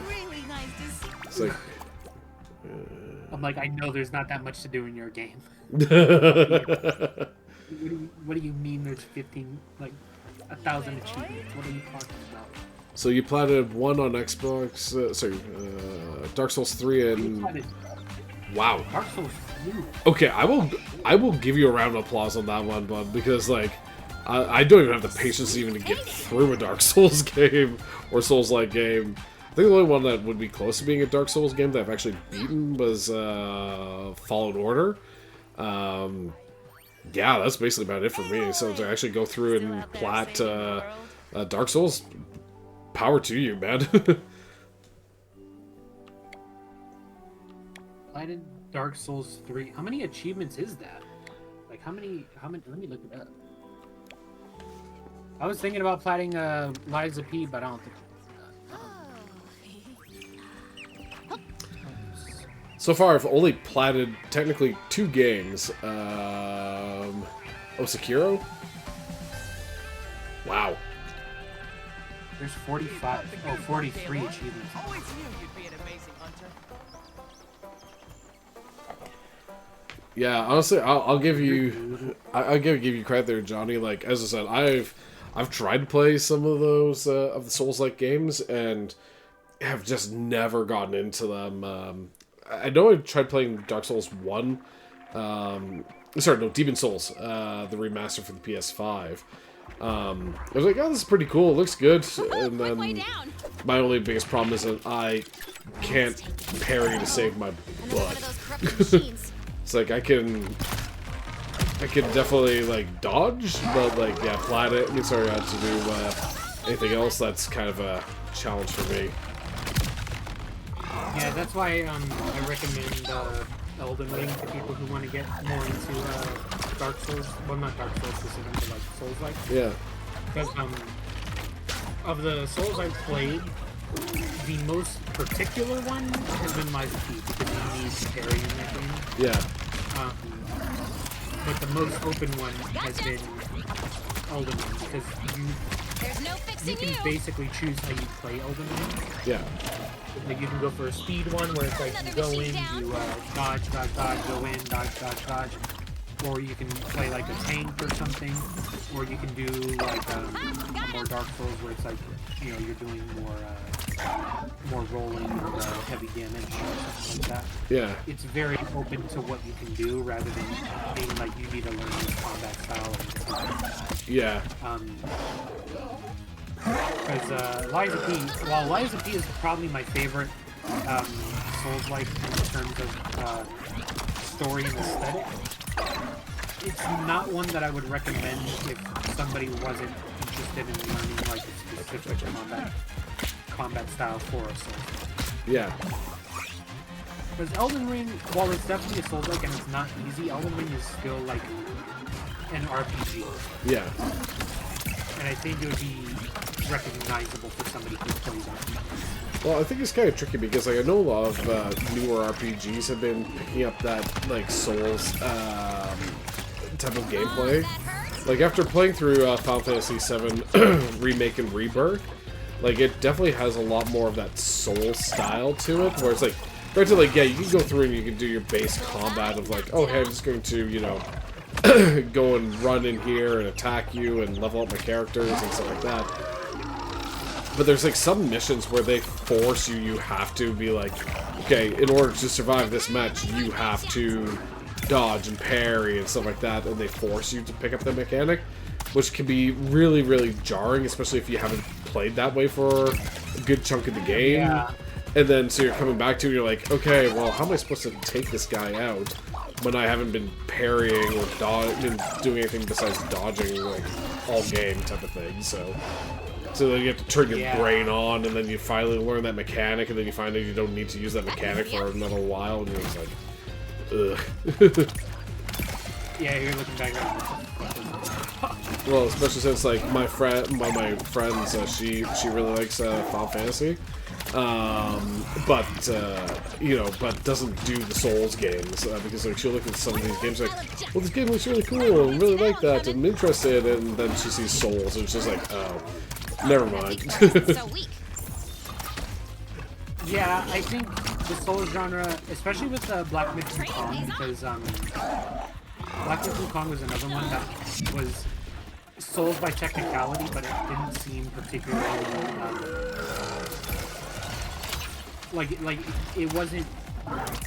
Really nice to see. It's like... I'm like, I know there's not that much to do in your game. What do you mean there's 1,000 achievements? What are you talking about? So you platted one on Xbox, Dark Souls 3 and... Wow. Dark Souls 3? Okay, I will give you a round of applause on that one, bud, because, like, I don't even have the patience even to get through a Dark Souls game, or Souls-like game. I think the only one that would be close to being a Dark Souls game that I've actually beaten was Fallen Order. Yeah, that's basically about it for me. So to actually go through and plat Dark Souls, power to you, man. Platted Dark Souls 3. How many achievements is that? Like, how many, let me look it up. I was thinking about platting Lies of P, but I don't think... So far, I've only platted technically 2 games. Sekiro? Wow. There's 45. Oh, 43 achievements. Always knew you'd be an amazing hunter. Yeah, honestly, I'll give you, I'll give you credit there, Johnny. Like, as I said, I've tried to play some of those of the Souls-like games, and have just never gotten into them. I know I tried playing Dark Souls 1. Sorry, no, Demon Souls, the remaster for the PS5. I was like, oh, this is pretty cool. It looks good. And Way then down. my only biggest problem is that I can't parry to save my Another one of butt. those corrupted machines. It's like I can definitely like dodge, but like yeah, planet. I mean, sorry, to do anything else. That's kind of a challenge for me. Yeah, that's why I recommend Elden Ring to people who want to get more into Dark Souls. Well, not Dark Souls specifically, but like Souls-like. Yeah. Because of the Souls I've played, the most particular one has been Lies of P because you need to parry in that game. Yeah. But the most open one has been Elden Ring because There's no you fixing can you. basically choose how you play Elden Ring. Yeah. Like you can go for a speed one where it's like you go in, you dodge, dodge, dodge, go in, dodge, dodge, dodge. Or you can play like a tank or something. Or you can do like a more Dark Souls where it's like, you know, you're doing more rolling and heavy damage or something like that. Yeah. It's very open to what you can do rather than being like you need to learn this combat style. Yeah. Because Lies of P, while Lies of P is probably my favorite Souls-like in terms of story and aesthetic, it's not one that I would recommend if somebody wasn't interested in learning like a specific combat style for a Souls. Yeah. Because Elden Ring, while it's definitely a Souls-like and it's not easy, Elden Ring is still like an RPG. Yeah. And I think it would be recognizable for somebody who plays RPG. Well, I think it's kind of tricky because like I know a lot of newer RPGs have been picking up that like Souls type of gameplay. Like after playing through Final Fantasy VII Remake and Rebirth, like it definitely has a lot more of that Soul style to it, where it's like, granted, like yeah, you can go through and you can do your base combat of like, oh hey, I'm just going to, you know, go and run in here and attack you and level up my characters and stuff like that. But there's like some missions where they force you, you have to be like, okay, in order to survive this match, you have to dodge and parry and stuff like that, and they force you to pick up the mechanic, which can be really, really jarring, especially if you haven't played that way for a good chunk of the game. Yeah. And then so you're coming back to it, you're like, okay, well, how am I supposed to take this guy out when I haven't been parrying or doing anything besides dodging like all game type of thing? So then you have to turn your brain on, and then you finally learn that mechanic, and then you find that you don't need to use that mechanic for another while, and you're just like, ugh. Yeah, you're looking back at it. Well, especially since like one of my friends, she really likes Final Fantasy, but you know, but doesn't do the Souls games because like she'll look at some of these games like, well, this game looks really cool, and really like that, and I'm interested, and then she sees Souls, and she's like, oh. Never mind. So weak. Yeah, I think the Souls genre, especially with Black Myth Wukong, because Black Myth Wukong was another one that was Souls by technicality, but it didn't seem particularly like it wasn't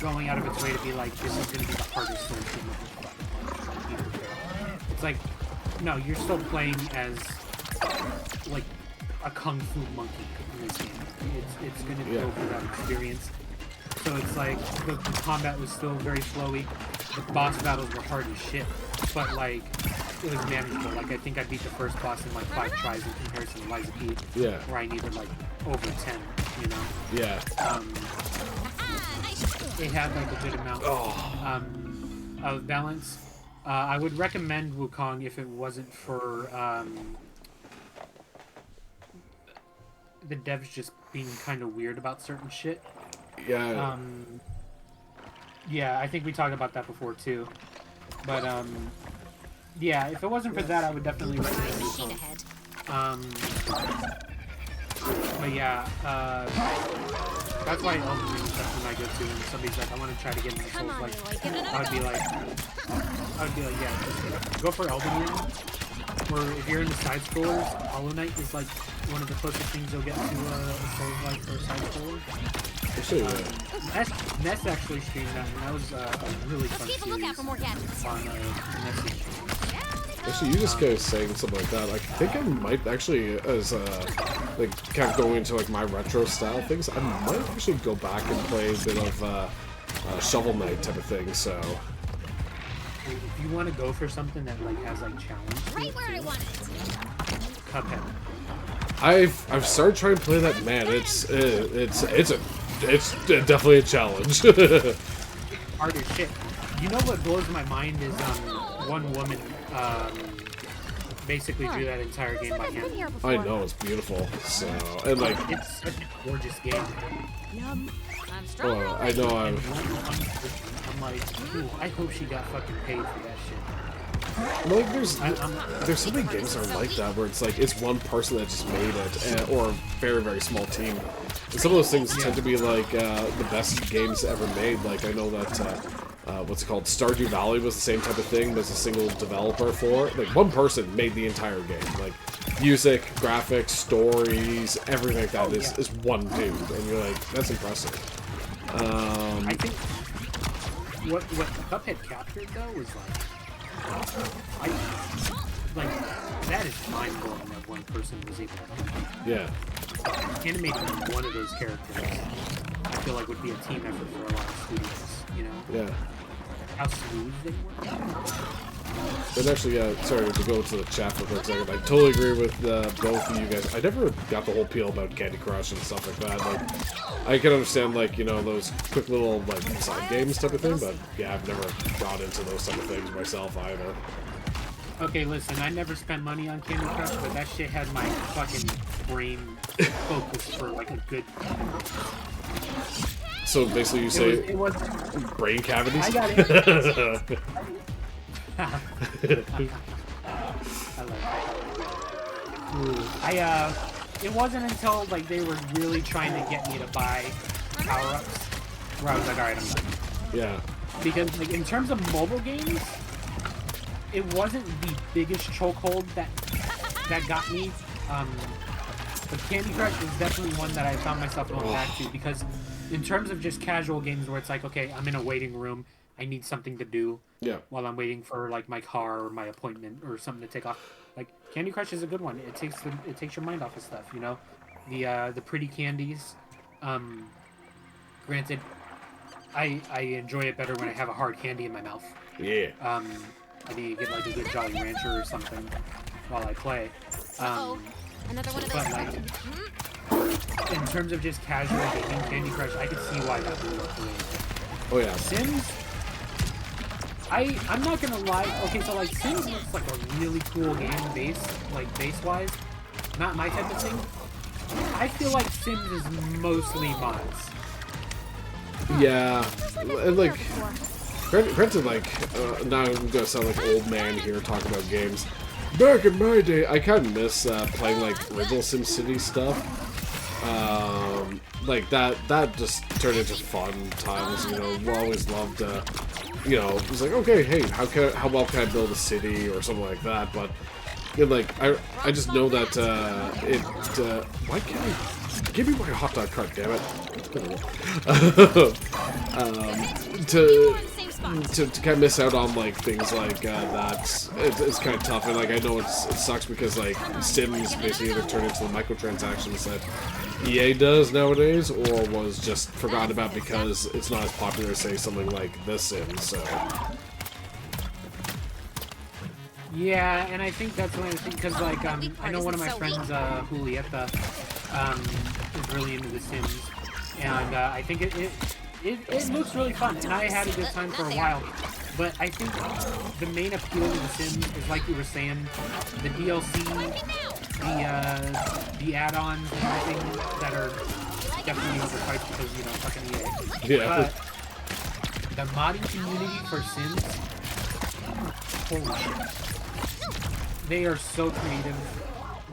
going out of its way to be like, this is going to be the hardest Souls game of the It's like, no, you're still playing as like a kung fu monkey in this game. It's going to go through that experience. So it's like the combat was still very flowy. The boss battles were hard as shit, but like it was manageable. Like I think I beat the first boss in like 5 tries in comparison to Lies of P, where I needed like over 10. You know? Yeah. It had like a good amount of balance. I would recommend Wukong if it wasn't for the devs just being kind of weird about certain shit. Yeah. Yeah, I think we talked about that before too. But yeah, if it wasn't for that, I would definitely recommend Wukong. But yeah, that's why Elden Ring is definitely my go-to. And somebody's like, I want to try to get into Souls, like, I would be like, yeah, just go for Elden Ring. Or if you're into side scrollers, Hollow Knight is like one of the closest things you'll get to a Souls-like or side scroller. Ness actually streamed that, and that was a really fun series on Ness's stream. Actually, you just guys saying something like that. I think I might actually, as like kind of going into like my retro style things, I might actually go back and play a bit of Shovel Knight type of thing. So if you want to go for something that like has like challenge, Right where I want it. Cuphead. I've started trying to play that. Man, it's definitely a challenge. Hard as shit. You know what blows my mind is one woman basically drew that entire game by hand. I know, it's beautiful. So, and like, It's such a gorgeous game. Yum. I'm strong. oh, I know I'm like, ooh, I hope she got fucking paid for that shit. like there's so many games that are like that where it's like it's one person that just made it, and, or a very very small team. And some of those things tend to be like the best games ever made. Like I know that what's it called? Stardew Valley was the same type of thing. There's a single developer for it. Like one person made the entire game. Like music, graphics, stories, everything like that is one dude, and you're like, that's impressive. I think what Cuphead captured though was like that is mind blowing that one person was able to do that. Yeah. Animating one of those characters, I feel like would be a team effort for a lot of studios. You know. Yeah. How smooth they were. But actually, sorry to go to the chat for a quick second. I totally agree with both of you guys. I never got the whole appeal about Candy Crush and stuff like that. Like, I can understand, like, you know, those quick little, like, side games type of thing, but yeah, I've never got into those type of things myself either. Okay, listen, I never spent money on Candy Crush, but that shit had my fucking brain focused for, like, a good... So basically you say it was brain cavities? I got it. I like that. It wasn't until, like, they were really trying to get me to buy power-ups where I was like, alright, I'm done. Yeah. Because, like, in terms of mobile games, it wasn't the biggest chokehold that got me. But Candy Crush is definitely one that I found myself going back to because in terms of just casual games where it's like, okay, I'm in a waiting room, I need something to do while I'm waiting for like my car or my appointment or something to take off. Like Candy Crush is a good one. It takes your mind off of stuff, you know. The pretty candies. Granted, I enjoy it better when I have a hard candy in my mouth. Yeah. I need to get like a good Jolly Rancher or something while I play. Another one of those. But like, in terms of just casual gaming, Candy Crush, I could see why that blew up really quick. Oh yeah. Sims, I'm not gonna lie. Okay, so like Sims looks like a really cool game base-wise. Not my type of thing. I feel like Sims is mostly mods. Yeah, and like, granted, like, now I'm gonna sound like an old man here talking about games. Back in my day, I kind of miss playing like original SimCity stuff. Like that just turned into fun times. You know, we always loved. You know, it was like, okay, hey, how well can I build a city or something like that? But like, I just know that why can't I give me my hot dog cart? Damn it! To kind of miss out on like things like that, it's kind of tough, and like I know it sucks because like Sims basically either turned into the microtransactions that EA does nowadays, or was just forgotten about because it's not as popular as say something like The Sims. So yeah, and I think that's one of the things because like I know one of my friends, Julieta, is really into The Sims, and I think it looks really fun, and I had a good time for a while. But I think the main appeal of The Sims is, like you were saying, the DLC, the add-ons and everything that are definitely overpriced because, you know, fucking EA. yeah. But the modding community for Sims, holy shit. They are so creative.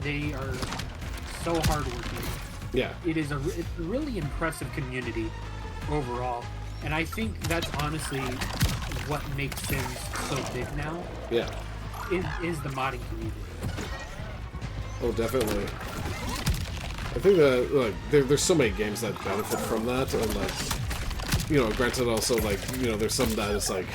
They are so hardworking. Yeah. It's a really impressive community overall, and I think that's honestly what makes Sims so big now. Yeah. Is the modding community. Oh, definitely. I think that like there's so many games that benefit from that, and like, you know, granted also like, you know, there's some that is like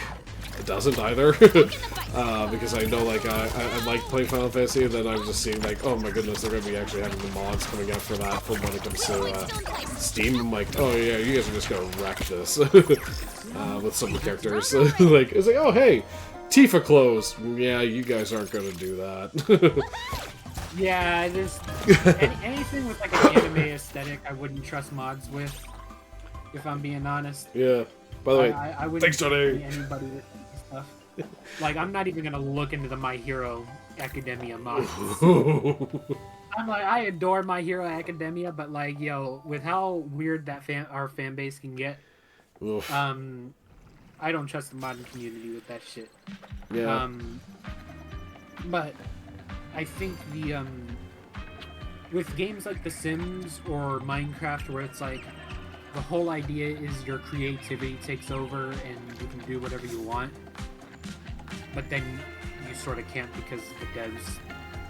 it doesn't either. Because I know, like, I like playing Final Fantasy, and then I'm just seeing, like, oh my goodness, they're going to be actually having the mods coming out for that for when it comes to Steam. I'm like, oh yeah, you guys are just going to wreck this with some of the characters. Like, it's like, oh hey, Tifa clothes. Yeah, you guys aren't going to do that. Yeah, there's anything with like an anime aesthetic I wouldn't trust mods with, if I'm being honest. Yeah. By the way, I wouldn't thanks, Johnny. see anybody with stuff. Like, I'm not even gonna look into the My Hero Academia mods. I'm like, I adore My Hero Academia, but like, yo, with how weird that our fan base can get, Oof. I don't trust the modding community with that shit. Yeah. But I think the with games like The Sims or Minecraft, where it's like the whole idea is your creativity takes over and you can do whatever you want, but then you sort of can't because the devs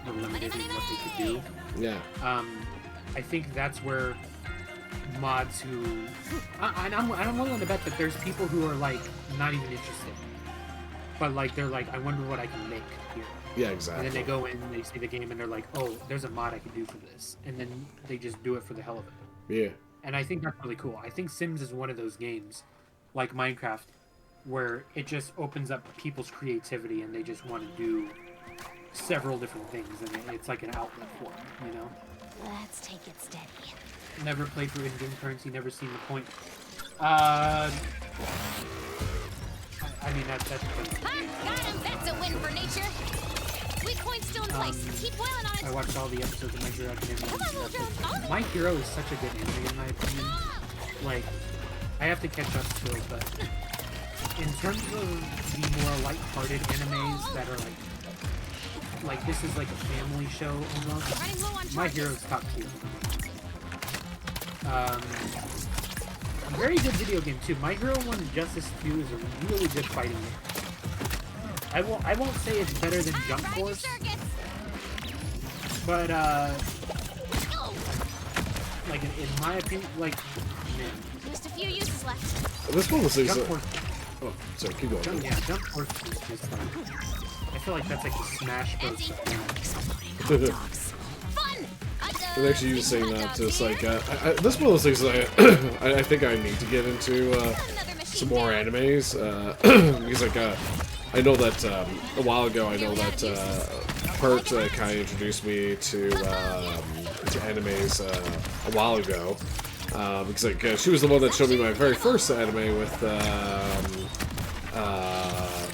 were limited in what they could do. Yeah. I think that's where mods who and I'm willing to bet that there's people who are like not even interested, but like they're like, I wonder what I can make here. Yeah, exactly. And then they go in, they see the game, and they're like, oh, there's a mod I can do for this. And then they just do it for the hell of it. Yeah. And I think that's really cool. I think Sims is one of those games, like Minecraft, where it just opens up people's creativity and they just want to do several different things. And it's like an outlet for them, you know? Let's take it steady. Never played for in-game currency, never seen the point. I mean, that's Got him! That's a win for nature! Weak point's still in place. Keep wailing on it! I watched all the episodes of My Hero Academia. Come on, little drone! My Hero is such a good anime, in my opinion. Like, I have to catch up still, but in terms of the more light-hearted animes that are like this is like a family show almost, My Hero's top tier. Very good video game too. My Hero 1 Justice 2 is a really good fighting game. I won't say it's better than Jump Force, but like in my opinion, like, man, Just a few uses left. This one was Jump Force. Oh, sorry, keep going. Jump Force is just like, I feel like that's like the Smash Bros. Fun! I'm actually used to saying that, just like, this is one of those things that I think I need to get into some more animes, because, like, I know that, a while ago, I know that, Pert kind of introduced me to animes, a while ago, because, like, she was the one that showed me my very first anime with,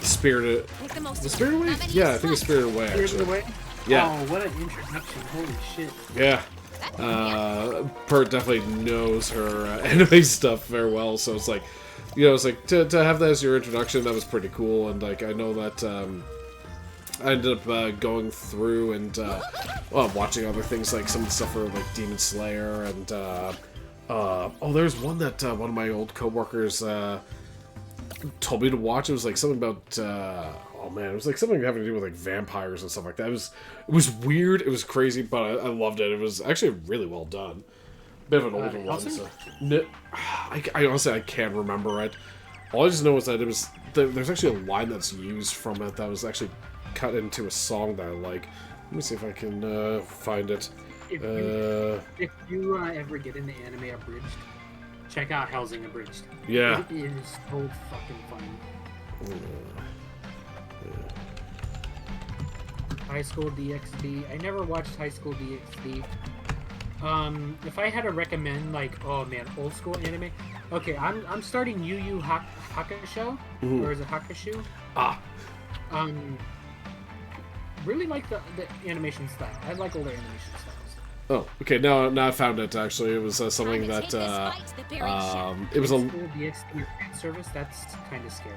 Spirited... The Spirited Away? Yeah, I think it's Spirited Away, actually. Spirited Away? Yeah. Oh, what an introduction. Holy shit. Yeah. Pert definitely knows her anime stuff very well, so it's like, you know, it's like, to have that as your introduction, that was pretty cool, and, like, I know that, I ended up, going through and, watching other things, like, some of the stuff for, like, Demon Slayer, and, oh, there's one that, one of my old coworkers, told me to watch. It was, like, something about, oh man, it was like something having to do with like vampires and stuff like that. It was weird, it was crazy, but I loved it. It was actually really well done. Bit of an older one. So. I honestly, I can't remember it. All I just know is that it was there's actually a line that's used from it that was actually cut into a song that I like. Let me see if I can find it. If you ever get into anime abridged, check out Housing Abridged. Yeah. It is so fucking funny. High School DxD. I never watched High School DxD. If I had to recommend, like, oh man, old school anime. Okay, I'm starting Yu Yu Hakusho, or is it Hakushu? Really like the animation style. I like older animation styles. Oh, okay. Now I found it. Actually, it was something that it was a DxD fan service. That's kind of scary.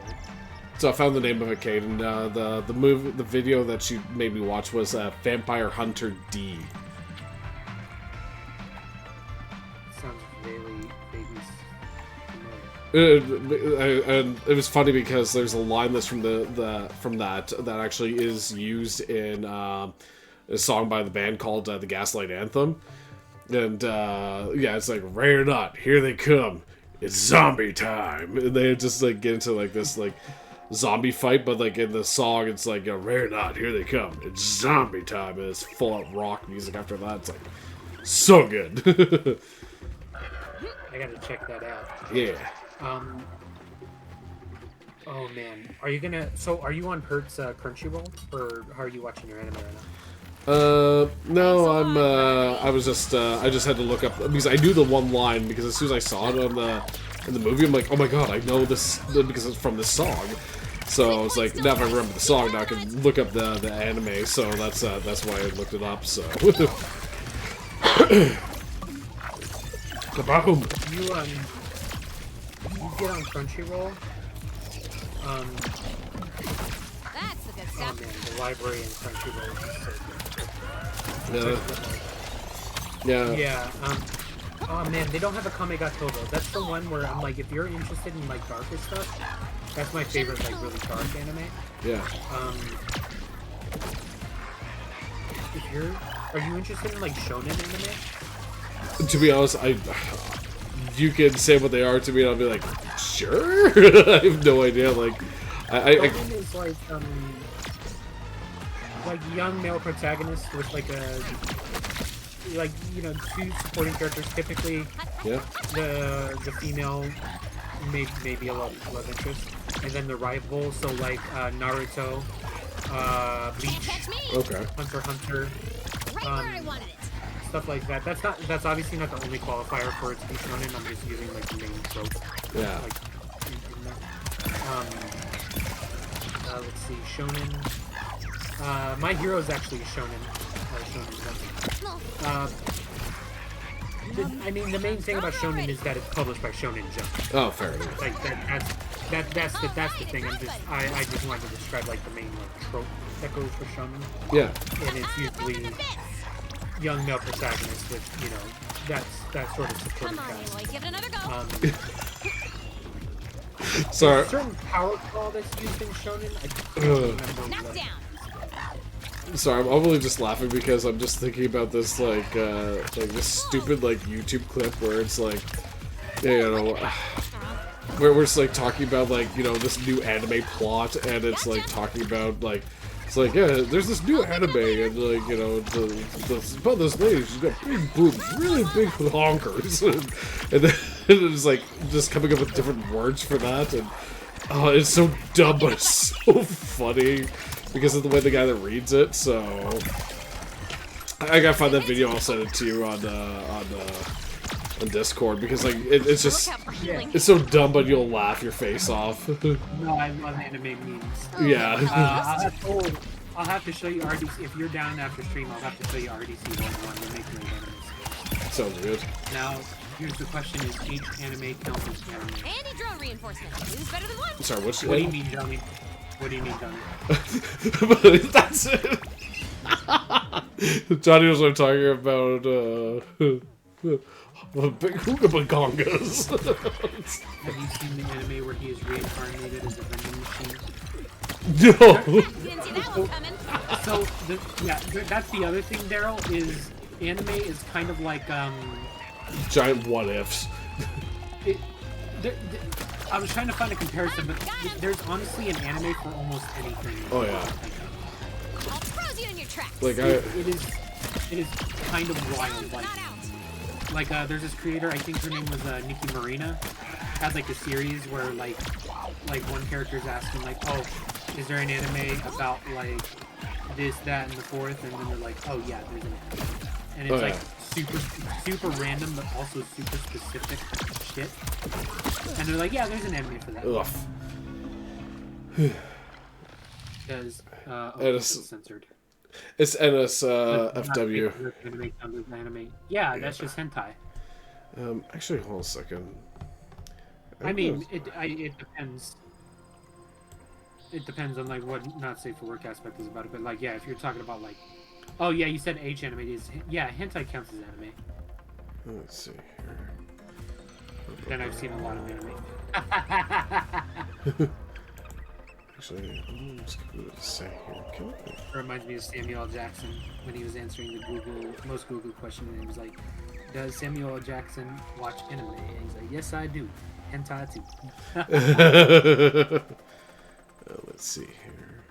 So I found the name of it, Kate, and the video that she made me watch was Vampire Hunter D. Sounds really familiar. And it was funny because there's a line that's from that actually is used in a song by the band called the Gaslight Anthem, and yeah, it's like, "Ready or not, here they come, it's zombie time," and they just like get into like this like zombie fight, but like in the song, it's like, "Rare not, here they come. It's zombie time," and it's full out rock music after that. It's like so good. I gotta check that out. Yeah. Oh man, are you gonna? So are you on Hertz Crunchyroll, or how are you watching your anime right now? No, I was just, I just had to look up, because I knew the one line, because as soon as I saw it on in the movie, I'm like, oh my god, I know this, because it's from this song. So I was like, now if I remember the song, now I can look up the anime, so that's why I looked it up, so. Kaboom! You get on Crunchyroll, That's the good oh stuff. man, the library in Crunchyroll is so good. Yeah. Yeah, oh man, they don't have a Kamegato though. That's the one where I'm like, if you're interested in like darker stuff, that's my favorite, like really dark anime. Yeah. Are you interested in like shonen anime? To be honest, you can say what they are to me, and I'll be like, sure. I have no idea. Like, Shonen is like young male protagonist with like two supporting characters. Typically, yeah. The female maybe a love interest, and then the rival. So like Naruto, Bleach, Catch me. Okay. Hunter x Hunter. Right where I wanted it. Stuff like that. That's obviously not the only qualifier for it to be shonen. I'm just using like the main trope. Yeah. Like, in that. Let's see, shonen. My Hero is actually a shonen. I mean, the main thing about shonen is that it's published by Shonen Jump. Oh, fair enough. Like that's the thing. I just wanted to describe like the main like trope that goes for shonen. Yeah. And it's usually young male protagonist with, that sort of supporting Come on, cast. Aloy, give it another go. Sorry. There's a certain power call that's used in shonen. I can't remember Knock what. down. Sorry, I'm only just laughing because I'm just thinking about this like this stupid like YouTube clip where it's like, where we're just like talking about like this new anime plot, and it's like talking about like. It's like, yeah, there's this new anime, and like, about this lady, she's got big boobs, really big honkers, and then it's like just coming up with different words for that, and oh, it's so dumb, but it's so funny because of the way the guy that reads it. So I gotta find that video. I'll send it to you on Discord, because like it's just it's so dumb, but you'll laugh your face off. No, I love anime memes. Yeah. I'll have to show you RDC if you're down after stream. I'll have to show you RDC 101 to make great animes. Sounds good. Now, here's the question: is each anime count as anime? Andy drone reinforcement. Who's better than one? Sorry, what's What do you mean, Johnny? What do you mean, Johnny? That's it. Johnny was talking about big hoogabagongas. Have you seen the anime where he is reincarnated as a vending machine? No. Didn't see that one coming. So, that's the other thing, Daryl, is anime is kind of like, Giant what ifs. I was trying to find a comparison, but there's honestly an anime for almost anything. Oh yeah. I'll froze you in your tracks. Like It is kind of wild. Like there's this creator, I think her name was Nikki Marina, had like a series where like one character's asking like, oh, is there an anime about like this, that, and the fourth? And then they're like, oh yeah, there's an anime. And it's like super random, but also super specific shit. And they're like, yeah, there's an anime for that. Ugh. Because it's censored. It's NSFW. Anime. Yeah, that's just hentai. Actually, hold on a second. I mean, it depends. It depends on like what not safe for work aspect is about it, but like yeah, if you're talking about like, oh yeah, you said H anime is hentai counts as anime. Let's see here. Then I've seen a lot of anime. Actually, I'm just going to say here. It reminds me of Samuel L. Jackson when he was answering the most Google question, and he was like, "Does Samuel L. Jackson watch anime?" And he's like, "Yes, I do. Hentai too." Let's see here.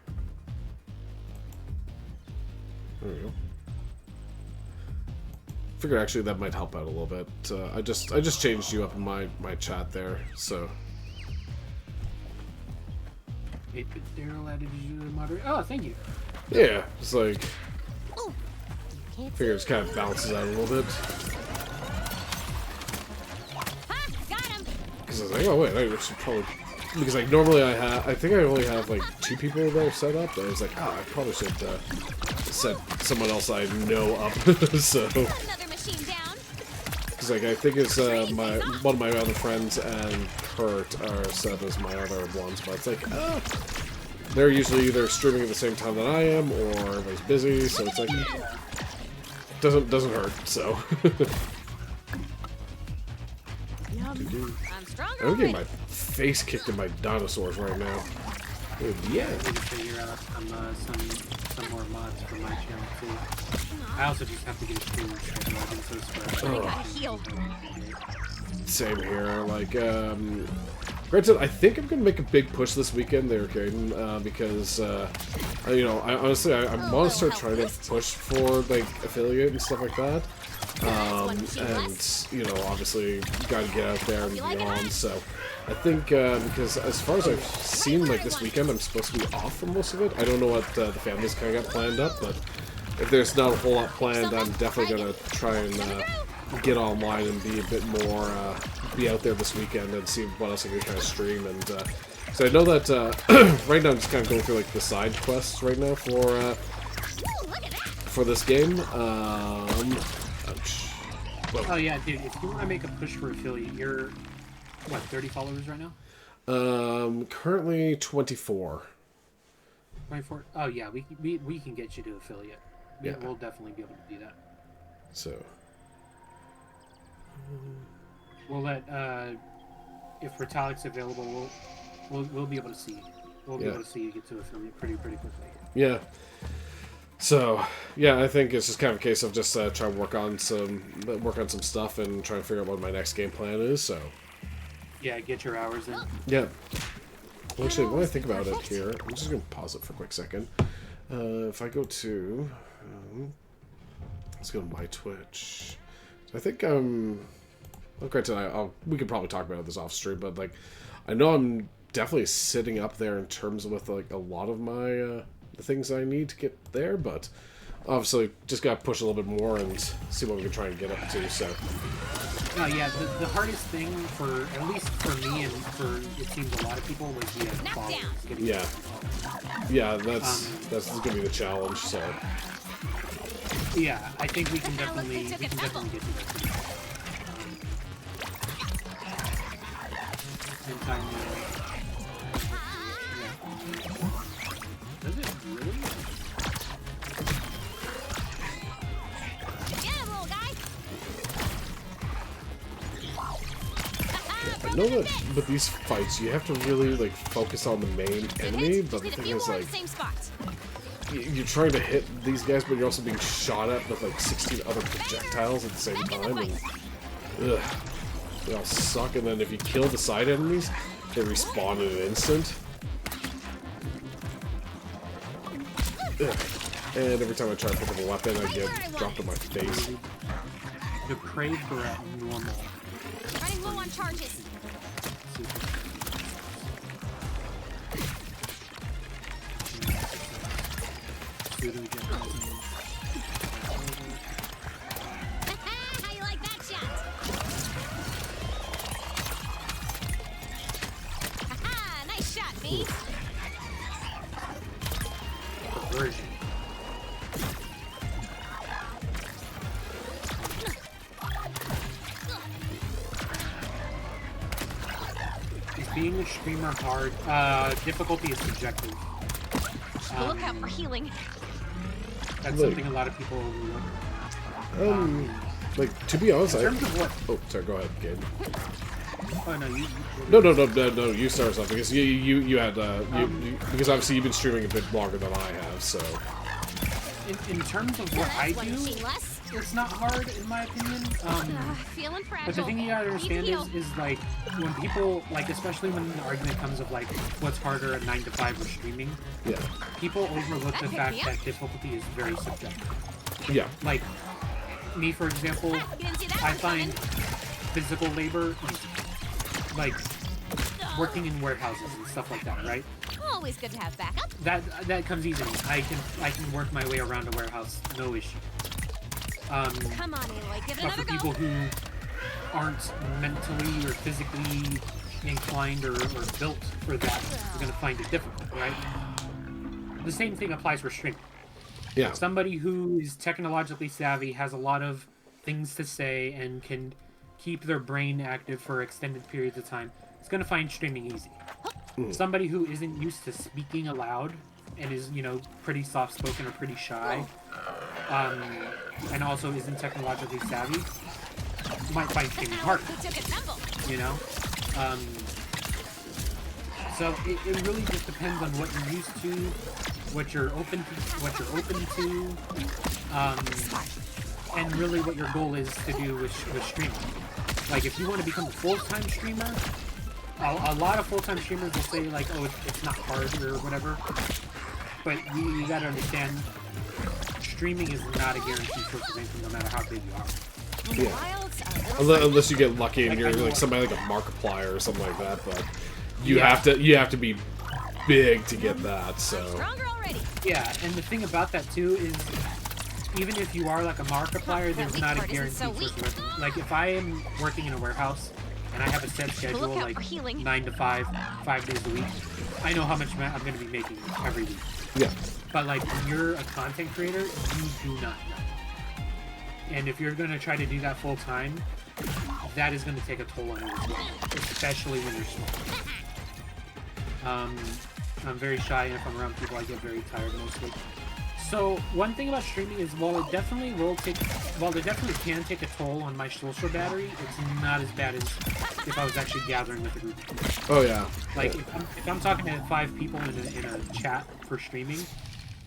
There we go. Figured actually that might help out a little bit. I just changed you up in my chat there, so. 8BitDaryl added you to the moderator. Oh, thank you. Yeah, it's like Ooh. figure it just kind of balances out a little bit. Ha! Got him. Because I was like, oh wait, I should probably, because like normally I think I only have like 2 people that are set up. But I was like, oh, I probably should set someone else I know up. So. Another machine down. Because like I think it's one of my other friends and Kurt are set as my other ones, but it's like they're usually either streaming at the same time that I am or everybody's busy, so it's like doesn't hurt. So I'm stronger. I'm getting my face kicked in by dinosaurs right now. Dude, yeah. I'm gonna figure out some more mods for my channel too. I also just have to get a stream schedule. I've been so spread. I gotta heal. Same here. Like, granted, I think I'm gonna make a big push this weekend there, Caden, because you know, I honestly I want to start trying to push for like affiliate and stuff like that. And you know, obviously, got to get out there and beyond. So, I think because as far as I've seen, like this weekend, I'm supposed to be off for most of it. I don't know what the family's kind of got planned up, but if there's not a whole lot planned, I'm definitely gonna try and get online and be a bit more be out there this weekend and see what else I can kind of stream. And so I know that right now I'm just kind of going through like the side quests right now for this game. Ouch. Oh yeah, dude, if you want to make a push for affiliate, you're, what, 30 followers right now? Currently 24. 24? Oh yeah, we can get you to affiliate. Yeah. We'll definitely be able to do that. So. We'll let, if Ritalic's available, we'll be able to see you. We'll be able to see you get to affiliate pretty quickly. Yeah. So, yeah, I think it's just kind of a case of just trying to work on some stuff and trying to figure out what my next game plan is. So, yeah, get your hours in. Yeah. Well, actually, when I think about it here, I'm just gonna pause it for a quick second. If I go to, let's go to my Twitch. I think well, granted, we could probably talk about this off stream, but like, I know I'm definitely sitting up there in terms with like a lot of my the things I need to get there, but obviously just gotta push a little bit more and see what we can try and get up to. So. No, yeah, the hardest thing for, at least for me and for it seems a lot of people, was the followers. Yeah. Yeah, that's gonna be the challenge. So. Yeah, I think we can definitely get to that. In time, Does it really? Get him, little guy. I know that with these fights, you have to really like focus on the main enemy, but the thing is like, you're trying to hit these guys, but you're also being shot at with like 16 other projectiles at the same time, and they all suck. And then if you kill the side enemies, they respawn in an instant. And every time I try to pick up a weapon, I get dropped on my face. Depraved for normal. Running low on charges. How you like that shot? Nice shot, B. Version. Is being a streamer hard? Difficulty is subjective. Look out for healing. That's something a lot of people overlook. Like, to be honest, in terms of what? Oh, sorry, go ahead, Gabe. Oh no, No, you start something, because you had, because obviously you've been streaming a bit longer than I have, so. In terms of what I do, it's not hard in my opinion. Feeling fragile. But the thing you gotta understand Need to is like when people like, especially when the argument comes of like what's harder, a 9 to 5 or streaming. Yeah. People overlook the That fact picked me that difficulty is very subjective. Yeah. Like me, for example, You didn't see that I one find coming. physical labor easy. Like working in warehouses and stuff like that, right? Always good to have backup. That comes easy. I can work my way around a warehouse, no issue. Come on, Aloy, give it But for another go. people who aren't mentally or physically inclined or built for that, are gonna find it difficult, right? The same thing applies for streaming. Yeah. Somebody who is technologically savvy, has a lot of things to say, and can keep their brain active for extended periods of time, is going to find streaming easy. Somebody who isn't used to speaking aloud and is, you know, pretty soft-spoken or pretty shy, and also isn't technologically savvy, might find streaming harder, Who took a tumble? you know? So it really just depends on what you're used to, what you're open to, and really what your goal is to do with streaming. Like if you want to become a full-time streamer, a lot of full-time streamers will say like, oh, it's not hard or whatever. But you gotta understand, streaming is not a guaranteed source of income no matter how big you are. Yeah. Unless you get lucky and Like, you're like somebody like a Markiplier or something like that, but you have to be big to get that. So Stronger already. Yeah, and the thing about that too is, even if you are like a Markiplier, there's That not a weak part isn't guaranteed so source of weak. income. Like if I am working in a warehouse and I have a set schedule, Look out like for healing. 9 to 5, 5 days a week, I know how much I'm going to be making every week. yeah, But like when you're a content creator, you do not know. And if you're going to try to do that full time, that is going to take a toll on you as well, especially when you're small. I'm very shy, and if I'm around people, I get very tired mostly. So one thing about streaming is, while it definitely can take a toll on my social battery, it's not as bad as if I was actually gathering with a group of people. oh yeah, Like if I'm talking to 5 people in a chat for streaming,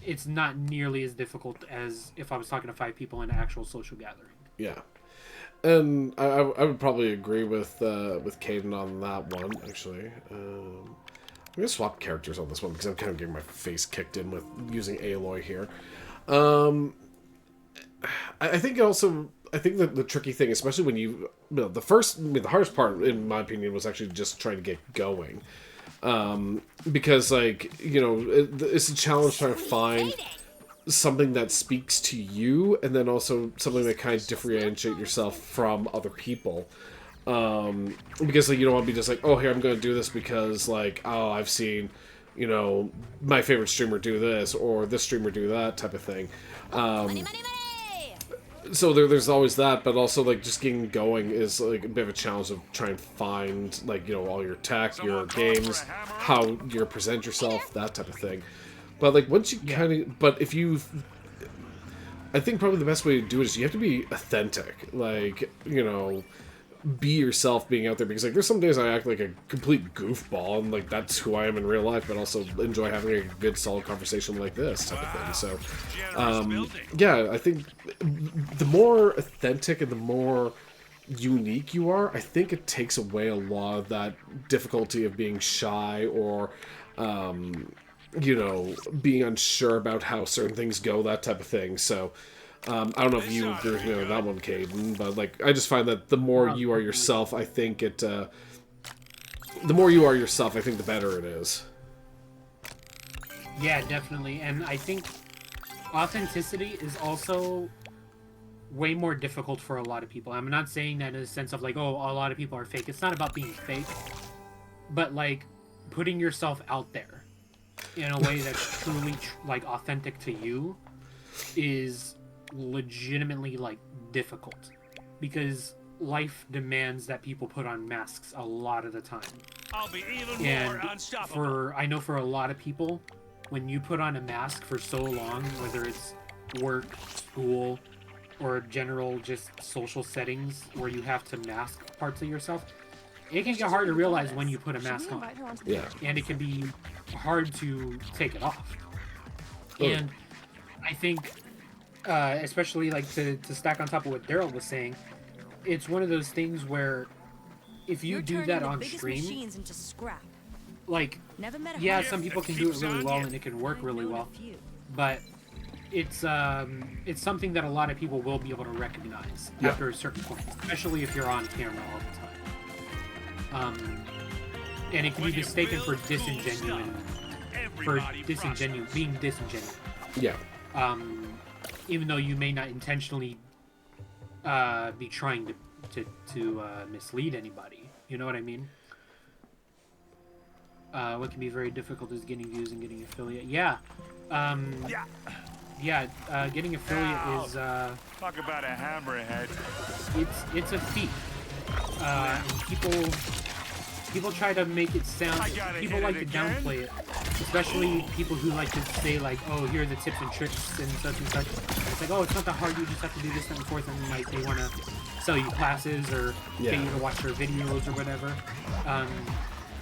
it's not nearly as difficult as if I was talking to 5 people in an actual social gathering. yeah. And I would probably agree with Caden on that one actually. I'm gonna swap characters on this one because I'm kind of getting my face kicked in with using Aloy here. I think that the tricky thing, especially when the hardest part, in my opinion, was actually just trying to get going. Because, like, you know, it's a challenge trying to find something that speaks to you, and then also something that kind of differentiate yourself from other people. Because, like, you don't want to be just like, oh, here, I'm going to do this because, like, oh, I've seen, you know, my favorite streamer do this, or this streamer do that type of thing. Money! So there's always that, but also, like, just getting going is, like, a bit of a challenge of trying to find, like, you know, all your tech, your games, how you present yourself, that type of thing. But, like, once you kind of... But if you... I think probably the best way to do it is you have to be authentic. Like, you know... be yourself being out there, because like there's some days I act like a complete goofball, and like that's who I am in real life, but also enjoy having a good solid conversation like this type of thing. So yeah, I think the more authentic and the more unique you are, I think it takes away a lot of that difficulty of being shy or you know, being unsure about how certain things go, that type of thing. So I don't know if you agree with me on that one, Caden, but like I just find that the more you are yourself, I think the more you are yourself, I think the better it is. Yeah, definitely. And I think authenticity is also way more difficult for a lot of people. I'm not saying that in a sense of like, oh, a lot of people are fake. It's not about being fake, but like putting yourself out there in a way that's truly like authentic to you is legitimately like difficult, because life demands that people put on masks a lot of the time. I'll be even And more unstoppable. I know for a lot of people, when you put on a mask for so long, whether it's work, school, or general just social settings where you have to mask parts of yourself, it can get hard to realize when you put a mask on. Yeah. And it can be hard to take it off. And I think especially like to stack on top of what Daryl was saying, it's one of those things where if you do that on stream, into scrap. like, Never met a yeah, hard- some people can do it really well and it can work really well, but it's something that a lot of people will be able to recognize after a certain point, especially if you're on camera all the time. And it can be mistaken for being disingenuous. Yeah. Even though you may not intentionally be trying to mislead anybody. You know what I mean? What can be very difficult is getting views and getting affiliate. Yeah. Getting affiliate is Talk about a hammerhead. it's a feat. And people try to make it sound. People like to downplay it, especially people who like to say like, "Oh, here are the tips and tricks and such and such." And it's like, "Oh, it's not that hard. You just have to do this and forth." And like they want to sell you classes or get you to watch their videos or whatever.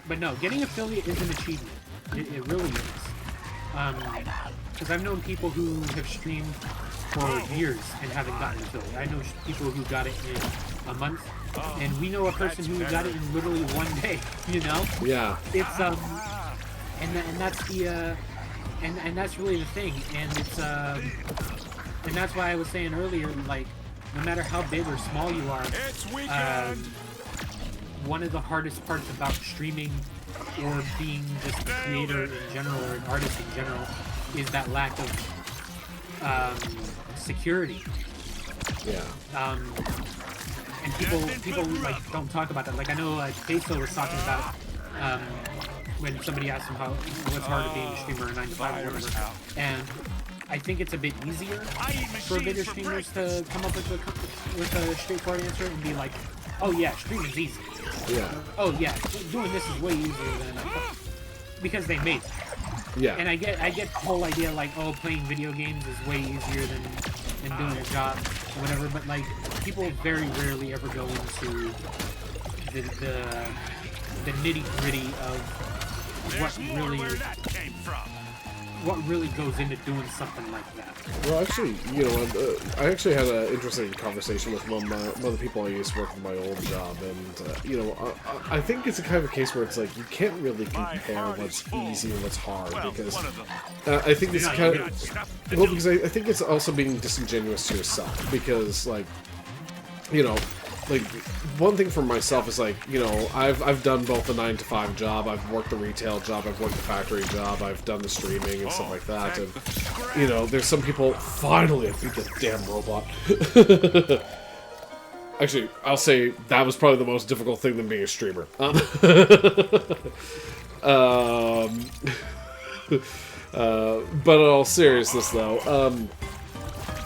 But no, getting affiliate is an achievement. It really is. Because I've known people who have streamed for years and haven't gotten affiliate. I know people who got it in a month, and we know a person who got it in literally one day. You know? Yeah. It's and that's the and that's really the thing, and it's and that's why I was saying earlier, like, no matter how big or small you are, one of the hardest parts about streaming or being just a creator in general or an artist in general is that lack of security. Yeah. And people like don't talk about that. Like I know Queso was talking about when somebody asked him what's harder being a streamer or 9 to 5 or whatever. And I think it's a bit easier for bigger streamers to come up with a straightforward answer and be like, oh yeah, streaming's easy. Yeah. Oh yeah, doing this is way easier than because they made it. Yeah. And I get the whole idea like, oh, playing video games is way easier than doing a job or whatever, but like people very rarely ever go into the nitty-gritty of what really goes into doing something like that. Well, actually, you know, I actually had an interesting conversation with one of the people I used to work with my old job, and, you know, I think it's a kind of a case where it's like, you can't really compare what's easy and what's hard, because I think it's kind of, well, because I think it's also being disingenuous to yourself, because, like, you know, like, one thing for myself is, like, you know, I've done both the 9 to 5 job, I've worked the retail job, I've worked the factory job, I've done the streaming and stuff like that, and, you know, there's some people, finally, I beat the damn robot. Actually, I'll say that was probably the most difficult thing than being a streamer. But in all seriousness, though,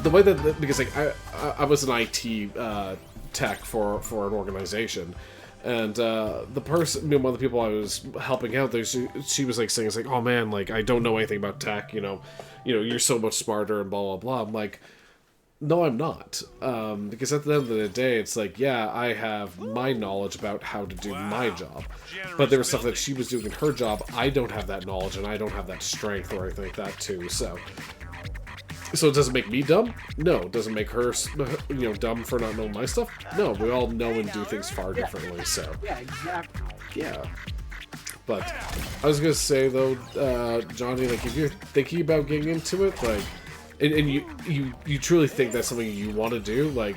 the way that, because, like, I was an IT, tech for an organization, and the person, one of the people I was helping out there, she was like saying, it's like, oh man, like, I don't know anything about tech, you know, you're so much smarter and blah blah blah. I'm like, no, I'm not, because at the end of the day, it's like, yeah, I have my knowledge about how to do my job, but there was stuff that she was doing in her job, I don't have that knowledge and I don't have that strength or anything like that too. So it doesn't make me dumb? No. It doesn't make her, you know, dumb for not knowing my stuff? No. We all know and do things far differently, so. Yeah, exactly. Yeah. But, I was gonna say, though, Johnny, like, if you're thinking about getting into it, like, and you truly think that's something you want to do, like,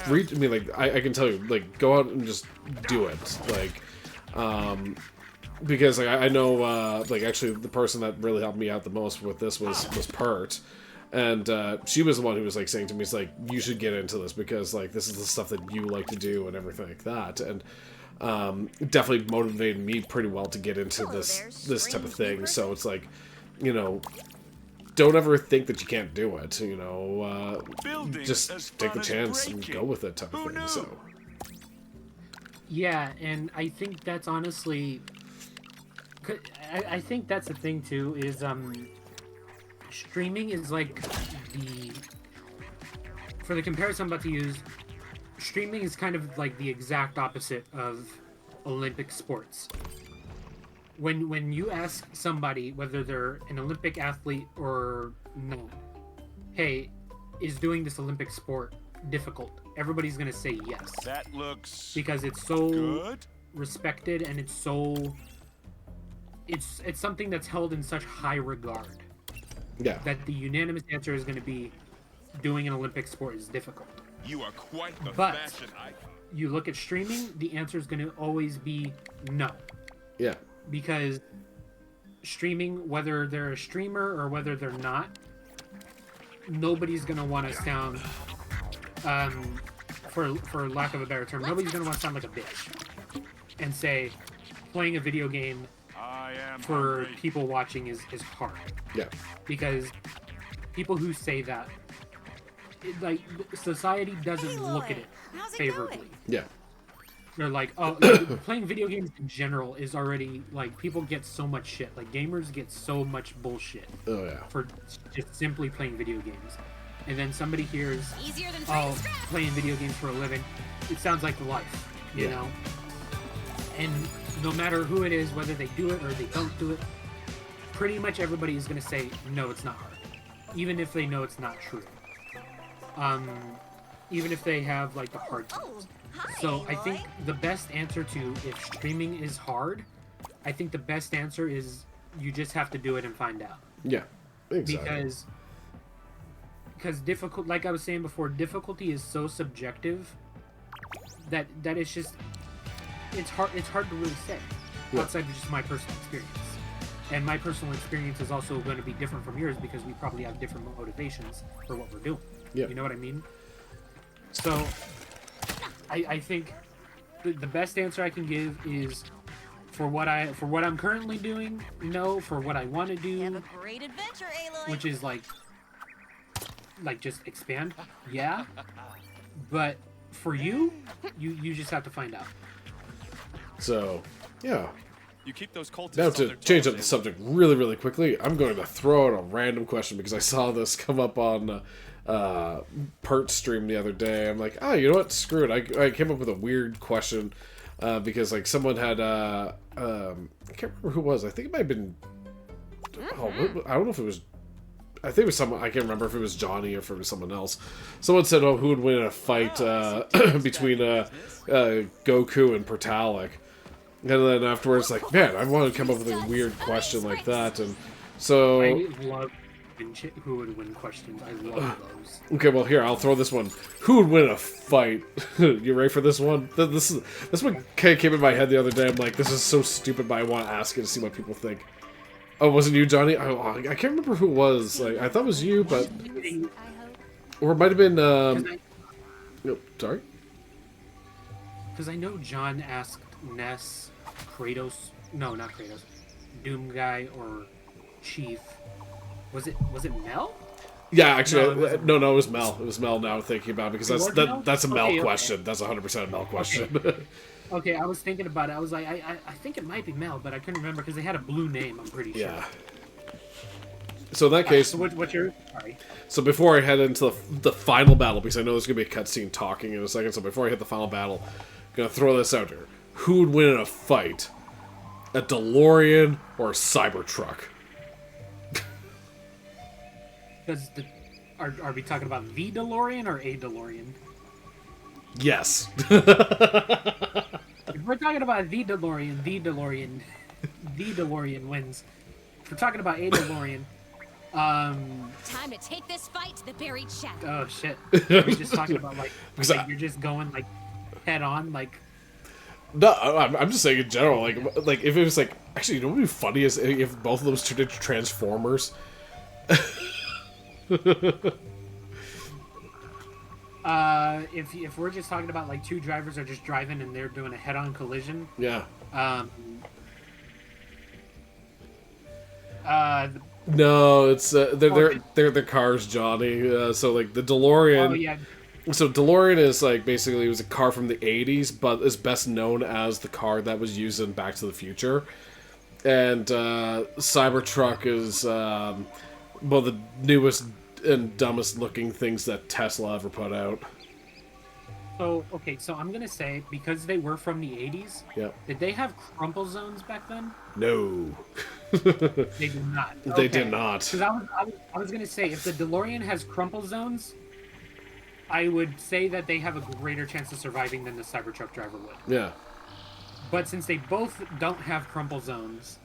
I can tell you, like, go out and just do it. Like, because, like, I know, like, actually, the person that really helped me out the most with this was Pert. And she was the one who was like saying to me, "It's like, you should get into this because like this is the stuff that you like to do and everything like that." And definitely motivated me pretty well to get into this type of thing. So it's like, you know, don't ever think that you can't do it. You know, just take the chance and go with it type of thing. So yeah, and I think that's honestly, I think that's the thing too is streaming is like for the comparison I'm about to use, streaming is kind of like the exact opposite of Olympic sports. When you ask somebody whether they're an Olympic athlete or no, hey, is doing this Olympic sport difficult? Everybody's gonna say yes. That looks Because it's so good. respected and it's so it's something that's held in such high regard Yeah. that the unanimous answer is going to be doing an Olympic sport is difficult. You are quite the But- fashion icon. You look at streaming, the answer is going to always be no, Yeah. because streaming, whether they're a streamer or whether they're not, nobody's going to want to sound for lack of a better term, nobody's going to want to sound like a bitch and say playing a video game I am for hungry. people watching is hard, Yeah. because people who say that, society doesn't look at it How's it favorably. going? Yeah. They're like, oh, playing video games in general is already like, people get so much shit. Like, gamers get so much bullshit Oh yeah. for just simply playing video games. And then somebody hears, Easier than trying oh, to scrap. playing video games for a living, it sounds like life, you Yeah. know? And no matter who it is, whether they do it or they don't do it, pretty much everybody is going to say, no, it's not hard. Even if they know it's not true. Even if they have, like, the hard Oh, times. hi, So I think Aloy. the best answer to if streaming is hard, I think the best answer is you just have to do it and find out. Yeah. Exactly. Because difficult, like I was saying before, difficulty is so subjective that it's just it's hard to really say Yeah. outside of just my personal experience. And my personal experience is also going to be different from yours because we probably have different motivations for what we're doing. Yeah. You know what I mean? So I think the best answer I can give is for what I'm currently doing, no. For what I want to Have do, a great adventure, Aloy. which is like just expand, yeah. But for you just have to find out. So, yeah. You keep those cultists Now on to their change toes, up the eh? subject really, really quickly, I'm going to throw out a random question because I saw this come up on Pert's stream the other day. I'm like, you know what? Screw it. I came up with a weird question because like someone had I can't remember who it was. I think it might have been. Oh, I don't know if it was. I think it was someone. I can't remember if it was Johnny or if it was someone else. Someone said, "Oh, who would win in a fight between Goku and Pertalic?" And then afterwards, like, man, I want to come up with a weird question like that, and so. I love who would win questions. I love those. Okay, well here I'll throw this one. Who would win a fight? You ready for this one? This one came in my head the other day. I'm like, this is so stupid, but I want to ask it to see what people think. Oh, wasn't you, Johnny? I can't remember who it was. Like, I thought it was you, but I hope. or it might have been. Nope, sorry. Because I know John asked Ness, Kratos. No, not Kratos. Doom Guy or Chief. Was it Mel? Yeah, actually, No, it wasn't. no, it was Mel. It was Mel. Now thinking about it because It that's was Mel? that's a Mel Okay, okay. question. That's 100% a Mel question. Okay, I was thinking about it. I was like, I think it might be Mel, but I couldn't remember because they had a blue name. I'm pretty sure. Yeah. So in that case, So what's your? Sorry. so before I head into the final battle, because I know there's gonna be a cutscene talking in a second. So before I hit the final battle, I'm gonna throw this out there: who would win in a fight, a DeLorean or a Cybertruck? Because are we talking about the DeLorean or a DeLorean? Yes. If we're talking about the DeLorean wins. If we're talking about a DeLorean, Time to take this fight to the buried shadow. oh shit, we're just talking about like Because you're just going like head on like. No, I'm just saying in general. Like if it was like actually, you know what would be funny is if both of those turned into Transformers. If we're just talking about like two drivers are just driving and they're doing a head-on collision, Yeah. No, it's they're cars, Johnny. So like the DeLorean. oh yeah, So DeLorean is like basically it was a car from the 80s, but is best known as the car that was used in Back to the Future. And Cybertruck is well the newest and dumbest looking things that Tesla ever put out. so okay, so I'm gonna say because they were from the 80s, Yep. did they have crumple zones back then? No. They did not. They did not. Because I was gonna say if the DeLorean has crumple zones, I would say that they have a greater chance of surviving than the Cybertruck driver would. Yeah. But since they both don't have crumple zones,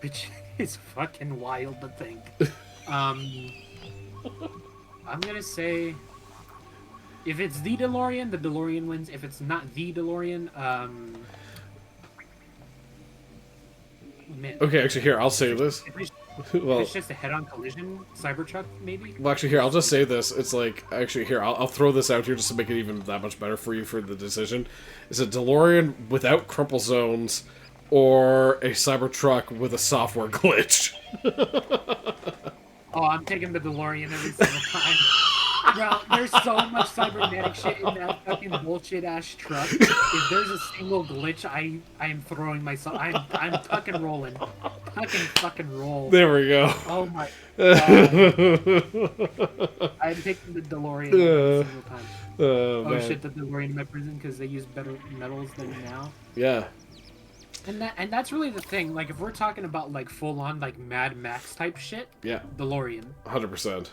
which is fucking wild to think, I'm gonna say if it's the DeLorean wins. If it's not the DeLorean, man. Okay, actually, here, I'll say this. Well, It's just a head-on collision, Cybertruck, maybe? well, actually, here, I'll just say this. It's like, actually, here, I'll throw this out here just to make it even that much better for you for the decision. Is a DeLorean without crumple zones or a Cybertruck with a software glitch? Oh, I'm taking the DeLorean every single time. Bro, there's so much cybernetic shit in that fucking bullshit-ass truck. If there's a single glitch, I am throwing myself... I'm fucking rolling. Fucking roll. There we go. Oh my god. I'm taking the DeLorean every single time. Oh Man. shit, the DeLorean in my prison because they use better metals than now. Yeah. And that's really the thing. Like, if we're talking about, like, full-on, like, Mad Max type shit, Yeah. DeLorean. 100%.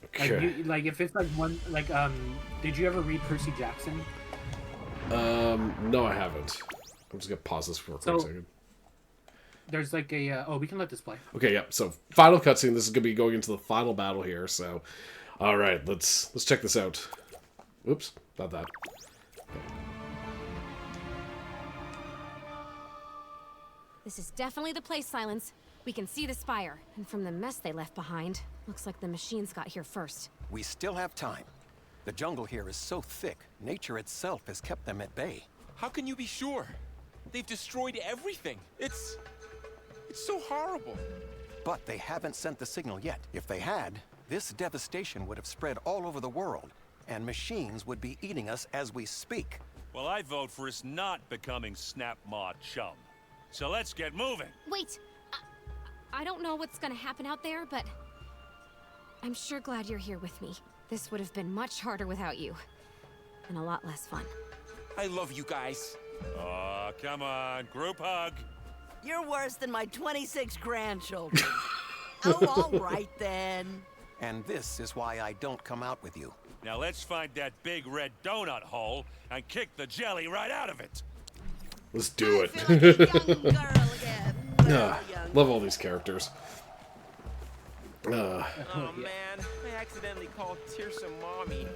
Okay. Like, if it's, like, one... Like, did you ever read Percy Jackson? No, I haven't. I'm just gonna pause this for a quick second. There's, like, a... oh, we can let this play. Okay, yeah. So, final cutscene. This is gonna be going into the final battle here. So, all right, let's check this out. Oops, not that. This is definitely the place, Silence. We can see the spire, and from the mess they left behind, looks like the machines got here first. We still have time. The jungle here is so thick, nature itself has kept them at bay. How can you be sure? They've destroyed everything. It's so horrible. But they haven't sent the signal yet. If they had, this devastation would have spread all over the world, and machines would be eating us as we speak. Well, I vote for us not becoming Snap Maw chum. So let's get moving. Wait, I don't know what's gonna happen out there, but I'm sure glad you're here with me. This would have been much harder without you, and a lot less fun. I love you guys. Aw, come on, group hug. You're worse than my 26 grandchildren. Oh, all right then. And this is why I don't come out with you. Now let's find that big red donut hole and kick the jelly right out of it. Let's do I it. feel like a young girl again. Well, young. Love all these characters. Oh man, I accidentally called Tirsa mommy.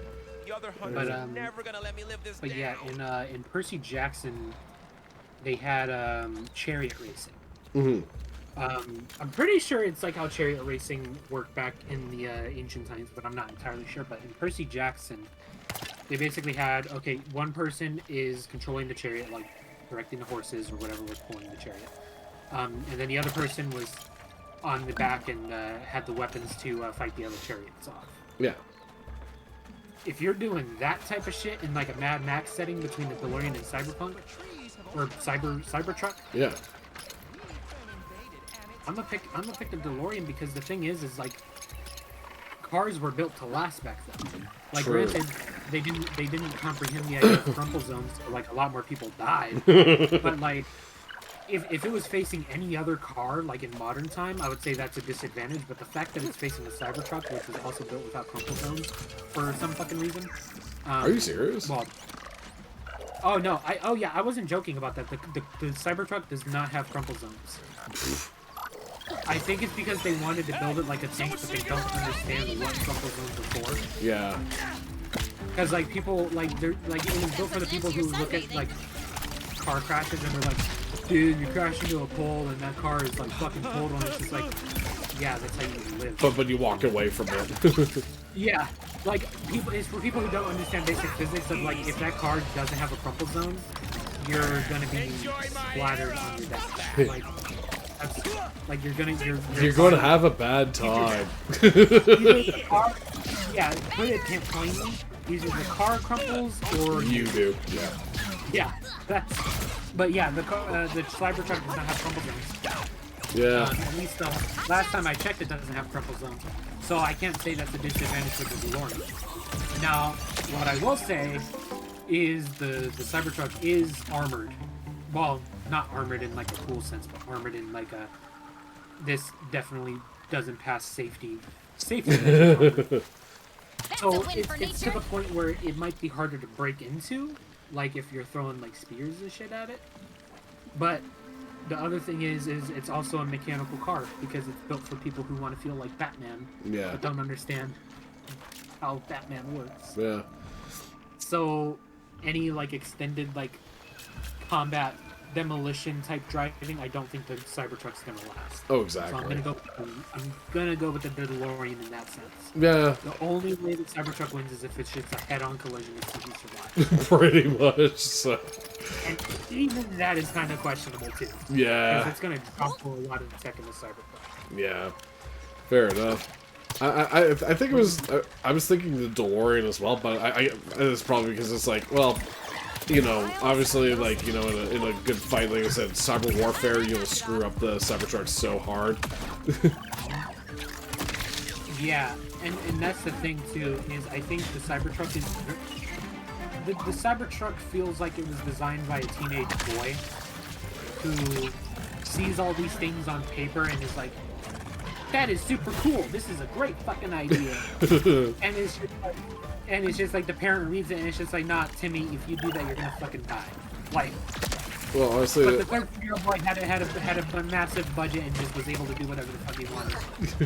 The other hunters are never gonna let me live this down. But yeah, in Percy Jackson, they had chariot racing. Mm-hmm. I'm pretty sure it's like how chariot racing worked back in the ancient times, but I'm not entirely sure. But in Percy Jackson, they basically had, okay, one person is controlling the chariot, like directing the horses or whatever was pulling the chariot. And then the other person was on the back and had the weapons to fight the other chariots off. Yeah. If you're doing that type of shit in like a Mad Max setting between the DeLorean and Cyberpunk, or Cybertruck, Yeah. I'm gonna pick the DeLorean because the thing is like cars were built to last back then. Like, True. granted, they didn't comprehend the idea of crumple zones, so like a lot more people died. But like, if it was facing any other car, like in modern time, I would say that's a disadvantage. But the fact that it's facing a Cybertruck, which was also built without crumple zones for some fucking reason. Are you serious? Well, oh no, I wasn't joking about that. The Cybertruck does not have crumple zones. I think it's because they wanted to build it like a tank, but they don't understand what crumple zones are for. Yeah. Because like people like they're like it was built for the people who look at like car crashes and they're like, dude, you crash into a pole and that car is like fucking total, and it's just like, yeah, that's how you live. But you walk away from it. Yeah, like people, it's for people who don't understand basic physics of like if that car doesn't have a crumple zone, you're gonna be splattered on your dash. Like, that's, like you're going to have a bad time. Either the car, yeah, put it plainly, either the car crumples or You do, yeah. Yeah, that's. But yeah, the Cybertruck does not have crumple zones. Yeah. At least last time I checked, it doesn't have crumple zones. So I can't say that's a disadvantage for the DeLorean. Now, what I will say is the Cybertruck is armored. Well, not armored in like a cool sense, but armored in like a. This definitely doesn't pass safety. That So it's to the point where it might be harder to break into, like if you're throwing like spears and shit at it. But the other thing is it's also a mechanical car because it's built for people who want to feel like Batman, but don't understand how Batman works. Yeah. So any like extended like combat demolition type driving, I don't think the Cybertruck's gonna last. Oh, exactly. So I'm gonna go with the DeLorean in that sense. Yeah. The only way the Cybertruck wins is if it's just a head-on collision and he survives. Pretty much. So. And even that is kind of questionable too. Yeah. Because it's gonna drop a lot of tech in the Cybertruck. Yeah. Fair enough. I think it was I was thinking the DeLorean as well, but it's probably because it's like, well, you know, obviously, like, you know, in a good fight, like I said, cyber warfare, you'll screw up the Cybertruck so hard. Yeah, and that's the thing too, is I think the Cybertruck is the Cybertruck feels like it was designed by a teenage boy who sees all these things on paper and is like, that is super cool. This is a great fucking idea. And it's just like the parent reads it and it's just like, nah, Timmy, if you do that, you're gonna fucking die. Like, well, honestly, but the 13-year-old boy had a massive budget and just was able to do whatever the fuck he wanted.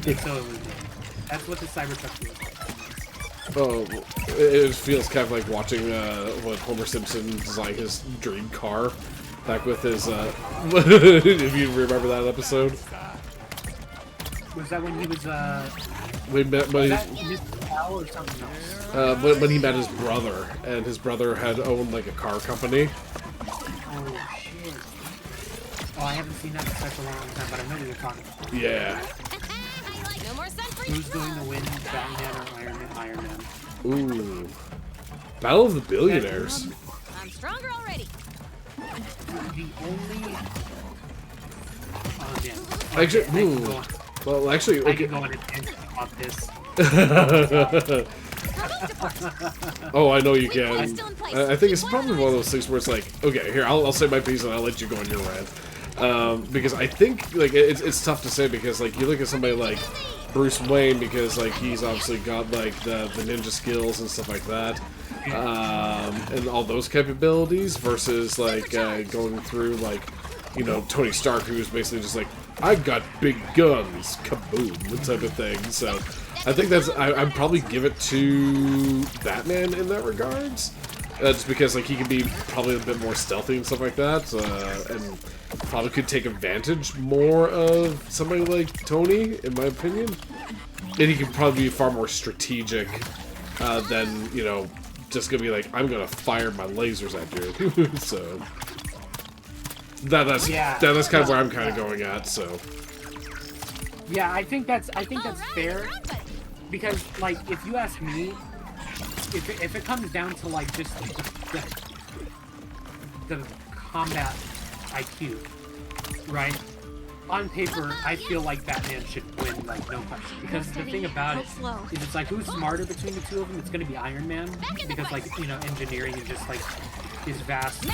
And so it was. That's what the Cybertruck feels like. Oh, it feels kind of like watching when Homer Simpson designed his dream car back with his. If you remember that episode. Was that when he was when he met his brother, and his brother had owned like a car company. Oh shit! Oh, I haven't seen that in such a long time, but I know what you're talking about. Yeah. No more sun for Who's going to win, Batman or Iron Man? Iron Man. Ooh. Battle of the Billionaires. I'm stronger already. The only. Oh man. Actually, ooh. Well, actually, I can go on a tangent about this. Oh, I know you can. I think it's probably one of those things where it's like, okay, here, I'll say my piece and I'll let you go on your rant. Because I think, like, it's tough to say because, like, you look at somebody like Bruce Wayne because, like, he's obviously got, like, the ninja skills and stuff like that. And all those capabilities versus, like, going through, like, you know, Tony Stark, who's basically just like, I got big guns, kaboom, that type of thing. So, I think that's, I'd probably give it to Batman in that regards. Just because, like, he can be probably a bit more stealthy and stuff like that, and probably could take advantage more of somebody like Tony, in my opinion. And he could probably be far more strategic than, you know, just gonna be like, I'm gonna fire my lasers at you. So... That's kind of where I'm kind of going at. So yeah, I think that's fair because, like, if you ask me, if it comes down to like just the combat IQ, right? On paper, I feel like Batman should win, like, no question. Because the thing about it is, it's like, who's smarter between the two of them? It's going to be Iron Man because, like, you know, engineering and just like his vast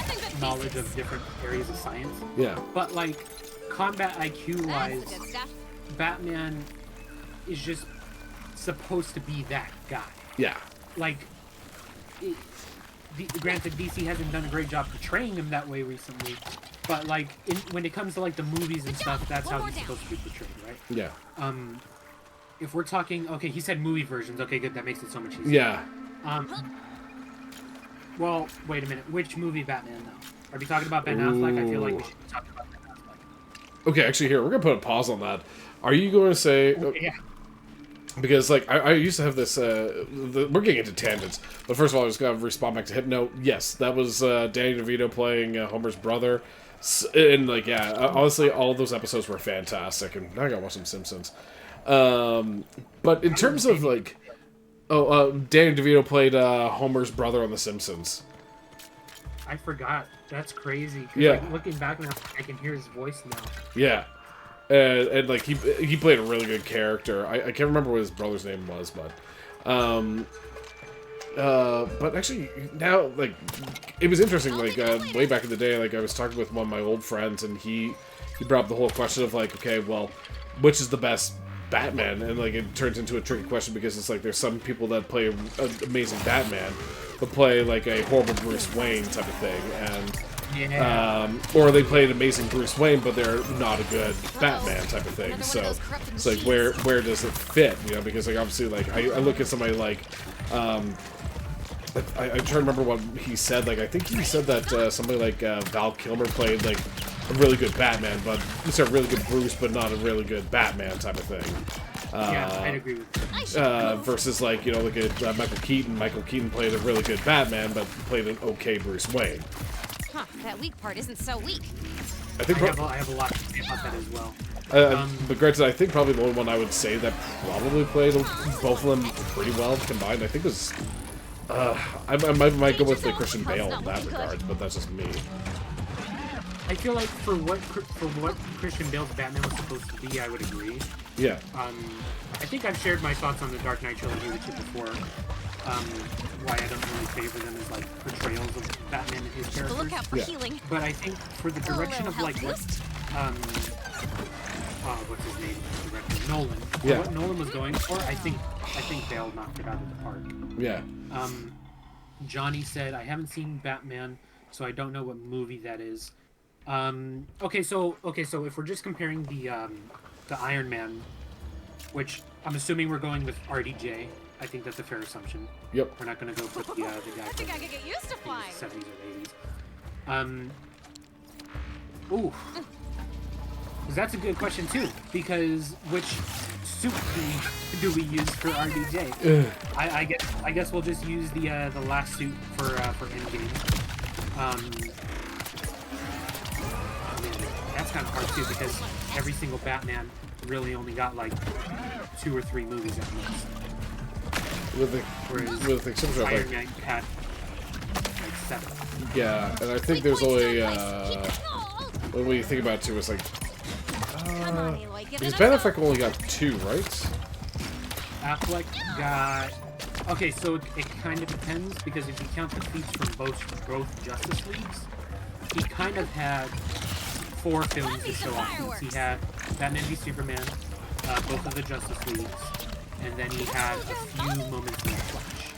knowledge of different areas of science. Yeah. But, like, combat IQ-wise, Batman is just supposed to be that guy. Yeah. Like, granted, DC hasn't done a great job portraying him that way recently, but, like, when it comes to, like, the movies and stuff, that's how he's supposed to be portrayed, right? Yeah. If we're talking... Okay, he said movie versions. Okay, good. That makes it so much easier. Yeah. Well, wait a minute. Which movie Batman, though? Are we talking about Ben Affleck? I feel like we should be talking about Ben Affleck. Okay, actually, here, we're going to put a pause on that. Are you going to say... Yeah. Because, like, I used to have this... we're getting into tangents. But first of all, I was going to respond back to Hypno. Yes, that was Danny DeVito playing Homer's brother. And, like, yeah, honestly, all of those episodes were fantastic. And now I gotta watch some Simpsons. But in terms of, like... Danny DeVito played Homer's brother on The Simpsons. I forgot. That's crazy. Yeah. Like, looking back now, I can hear his voice now. Yeah. And like, he played a really good character. I can't remember what his brother's name was, but actually, now, like, it was interesting, like, way back in the day, like, I was talking with one of my old friends, and he brought up the whole question of, like, okay, well, which is the best Batman, and like it turns into a tricky question because it's like there's some people that play an amazing Batman, but play like a horrible Bruce Wayne type of thing, and or they play an amazing Bruce Wayne, but they're not a good Batman type of thing. So it's like where does it fit? You know, because like obviously like I look at somebody like I try to remember what he said. Like I think he said that somebody like Val Kilmer played like a really good Batman, but it's a really good Bruce, but not a really good Batman type of thing. Yeah, I'd agree with that. Versus like, you know, look at Michael Keaton. Michael Keaton played a really good Batman, but played an okay Bruce Wayne. Huh, that weak part isn't so weak. I think I have a lot to say about that as well. But granted, I think probably the only one I would say that probably played both of them pretty well combined, I think was... I might go with the Christian Bale in that regard, but that's just me. I feel like for what Christian Bale's Batman was supposed to be, I would agree. Yeah. I think I've shared my thoughts on the Dark Knight trilogy with you before. Why I don't really favor them as like portrayals of Batman and his characters. Look out for healing. But I think for the direction of like what what's his name? Director Nolan. For what Nolan was going for, I think Bale knocked it out of the park. Yeah. Johnny said, I haven't seen Batman, so I don't know what movie that is. Okay, so if we're just comparing the Iron Man, which I'm assuming we're going with RDJ, I think that's a fair assumption. Yep. We're not going to go for the guy I think I could get used to flying. 70s or 80s. Ooh. Because that's a good question too. Because which suit do we use for RDJ? I guess we'll just use the last suit for Endgame. That's kind of hard too because every single Batman really only got like 2 or 3 movies at most. With the exception of Iron Man had like 7. Yeah, and I think there's only when you think about it too, it's like because Ben Affleck only got 2, right? Affleck got... Okay, so it kind of depends, because if you count the feats from both Justice Leagues, he kind of had 4 films to show off. He had Batman v Superman, both of the Justice Leagues, and then he had a few moments in the Flash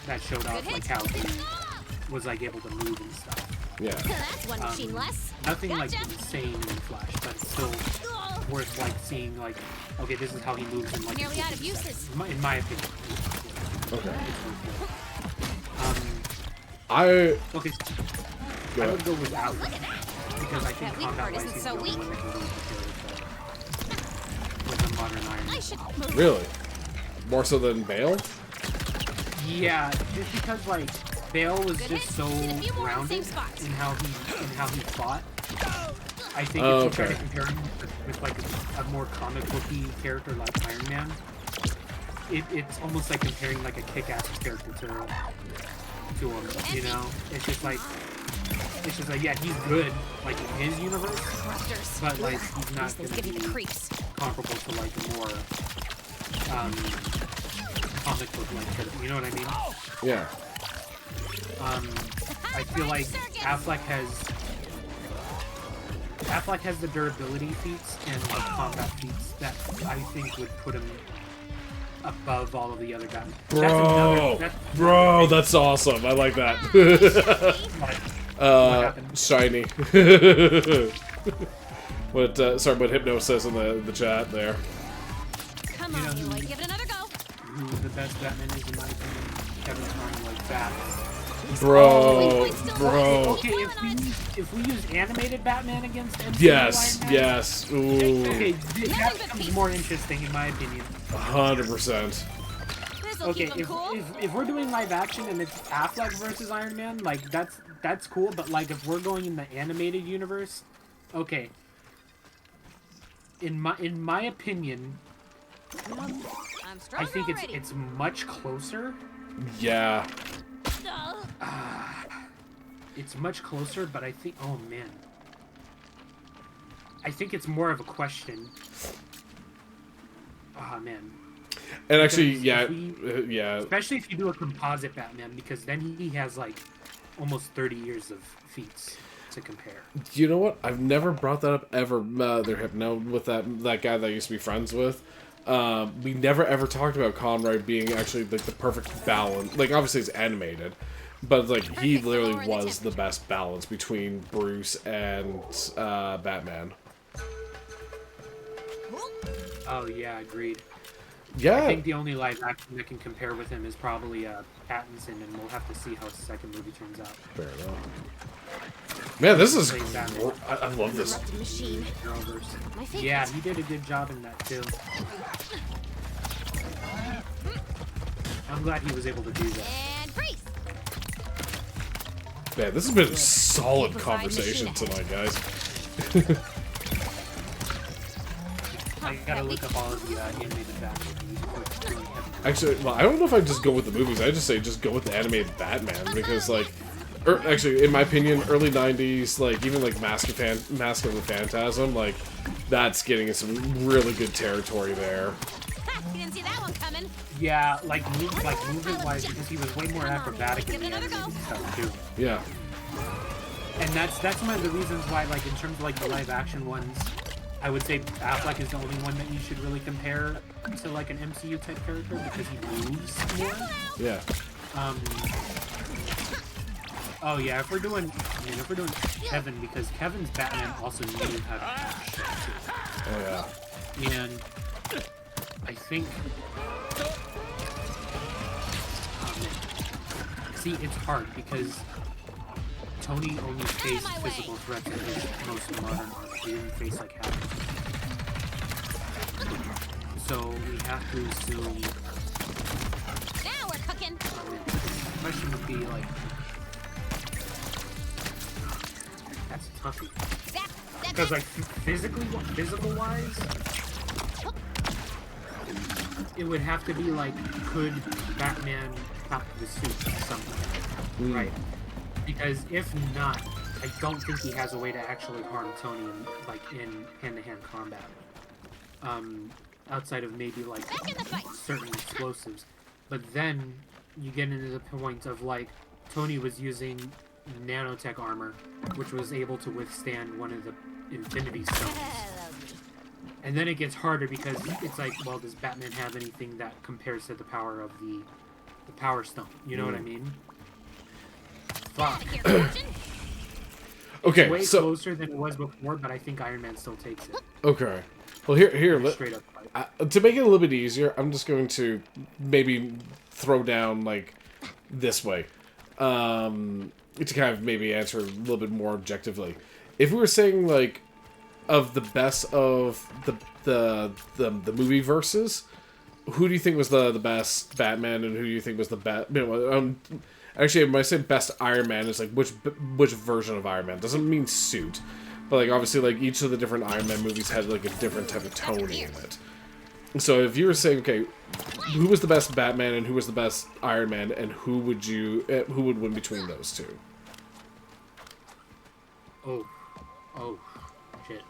that showed off like how he was like able to move and stuff. Yeah. That's one machine less. Nothing like insane in Flash, but still worth like seeing like, okay, this is how he moves in like nearly out of uses. In my opinion. Okay. I would go with Affleck because I think combat-wise he's the only one that can really compare with a modern Iron Man. Really? More so than Bale? Yeah, just because like Bale was just so grounded in how he fought. I think if you try to compare him with like a more comic booky character like Iron Man, it's almost like comparing like a kick-ass character to him. You know, it's just like yeah, he's good like in his universe, but like he's not going to be comparable to like a more comic book like character. You know what I mean? Yeah. I feel like Affleck has the durability feats and the combat feats that I think would put him above all of the other guys. Bro, that's awesome. I like that. Shiny. What Hypno says in the chat there. Come on, Eloy, give it another go. Who the best Batman is in my opinion? Kevin Conroy like that. Bro. Okay, if we use animated Batman against MCU yes. Ooh. Okay, that becomes more interesting in my opinion. 100%. Okay, if we're doing live action and it's Affleck versus Iron Man, like that's cool. But like if we're going in the animated universe, okay. In my opinion, I think it's much closer. Yeah. It's much closer, but I think, oh man, I think it's more of a question. Oh man. And actually, yeah. Especially if you do a composite Batman, because then he has like almost 30 years of feats. to compare. You know what? I've never brought that up ever. There have no with that guy that I used to be friends with. We never ever talked about Conroy being actually like the perfect balance. Like obviously it's animated, but like he literally was the best balance between Bruce and Batman. Oh yeah, agreed. Yeah. I think the only live action that can compare with him is probably Pattinson, and we'll have to see how his second movie turns out. Fair enough. Man, this is. I love this. Yeah, he did a good job in that too. I'm glad he was able to do that. Man, this has been a solid conversation tonight, guys. I gotta look up all of the animated Batman movies. Actually, well, I don't know if I just go with the movies. I just say just go with the animated Batman because, like, actually, in my opinion, early '90s, like even like Mask of the Phantasm, like that's getting in some really good territory there. You didn't see that one coming. Yeah, like movement-wise, because he was way more acrobatic in the animated stuff too. Yeah. And that's one of the reasons why, like, in terms of like the live-action ones, I would say Affleck is the only one that you should really compare to like an MCU type character because he moves more. Yeah. Oh yeah, if we're doing Kevin, because Kevin's Batman also knew how to act shit too. Oh yeah. And I think. See, it's hard because Tony only faced physical threats in his most modern arc. He didn't face like hackers. So we have to assume. Now we're cooking. The question would be like, that's a toughie. Because like physical wise, it would have to be like, could Batman top the suit somehow, right? Because if not, I don't think he has a way to actually harm Tony in hand-to-hand combat. Outside of maybe like certain explosives. But then you get into the point of like Tony was using nanotech armor, which was able to withstand one of the Infinity Stones. And then it gets harder because it's like, well, does Batman have anything that compares to the power of the Power Stone? You know what I mean? Fuck. Okay, it's way so closer than it was before, but I think Iron Man still takes it. Okay. Well, here. Straight up. To make it a little bit easier, I'm just going to maybe throw down like this way, to kind of maybe answer a little bit more objectively. If we were saying like of the best of the movie verses, who do you think was the best Batman, and who do you think was the best? Actually, when I say best Iron Man, it's like which version of Iron Man. Doesn't mean suit, but like obviously like each of the different Iron Man movies had like a different type of tone in it. So if you were saying, okay, who was the best Batman and who was the best Iron Man, and who would win between those two? Oh, shit.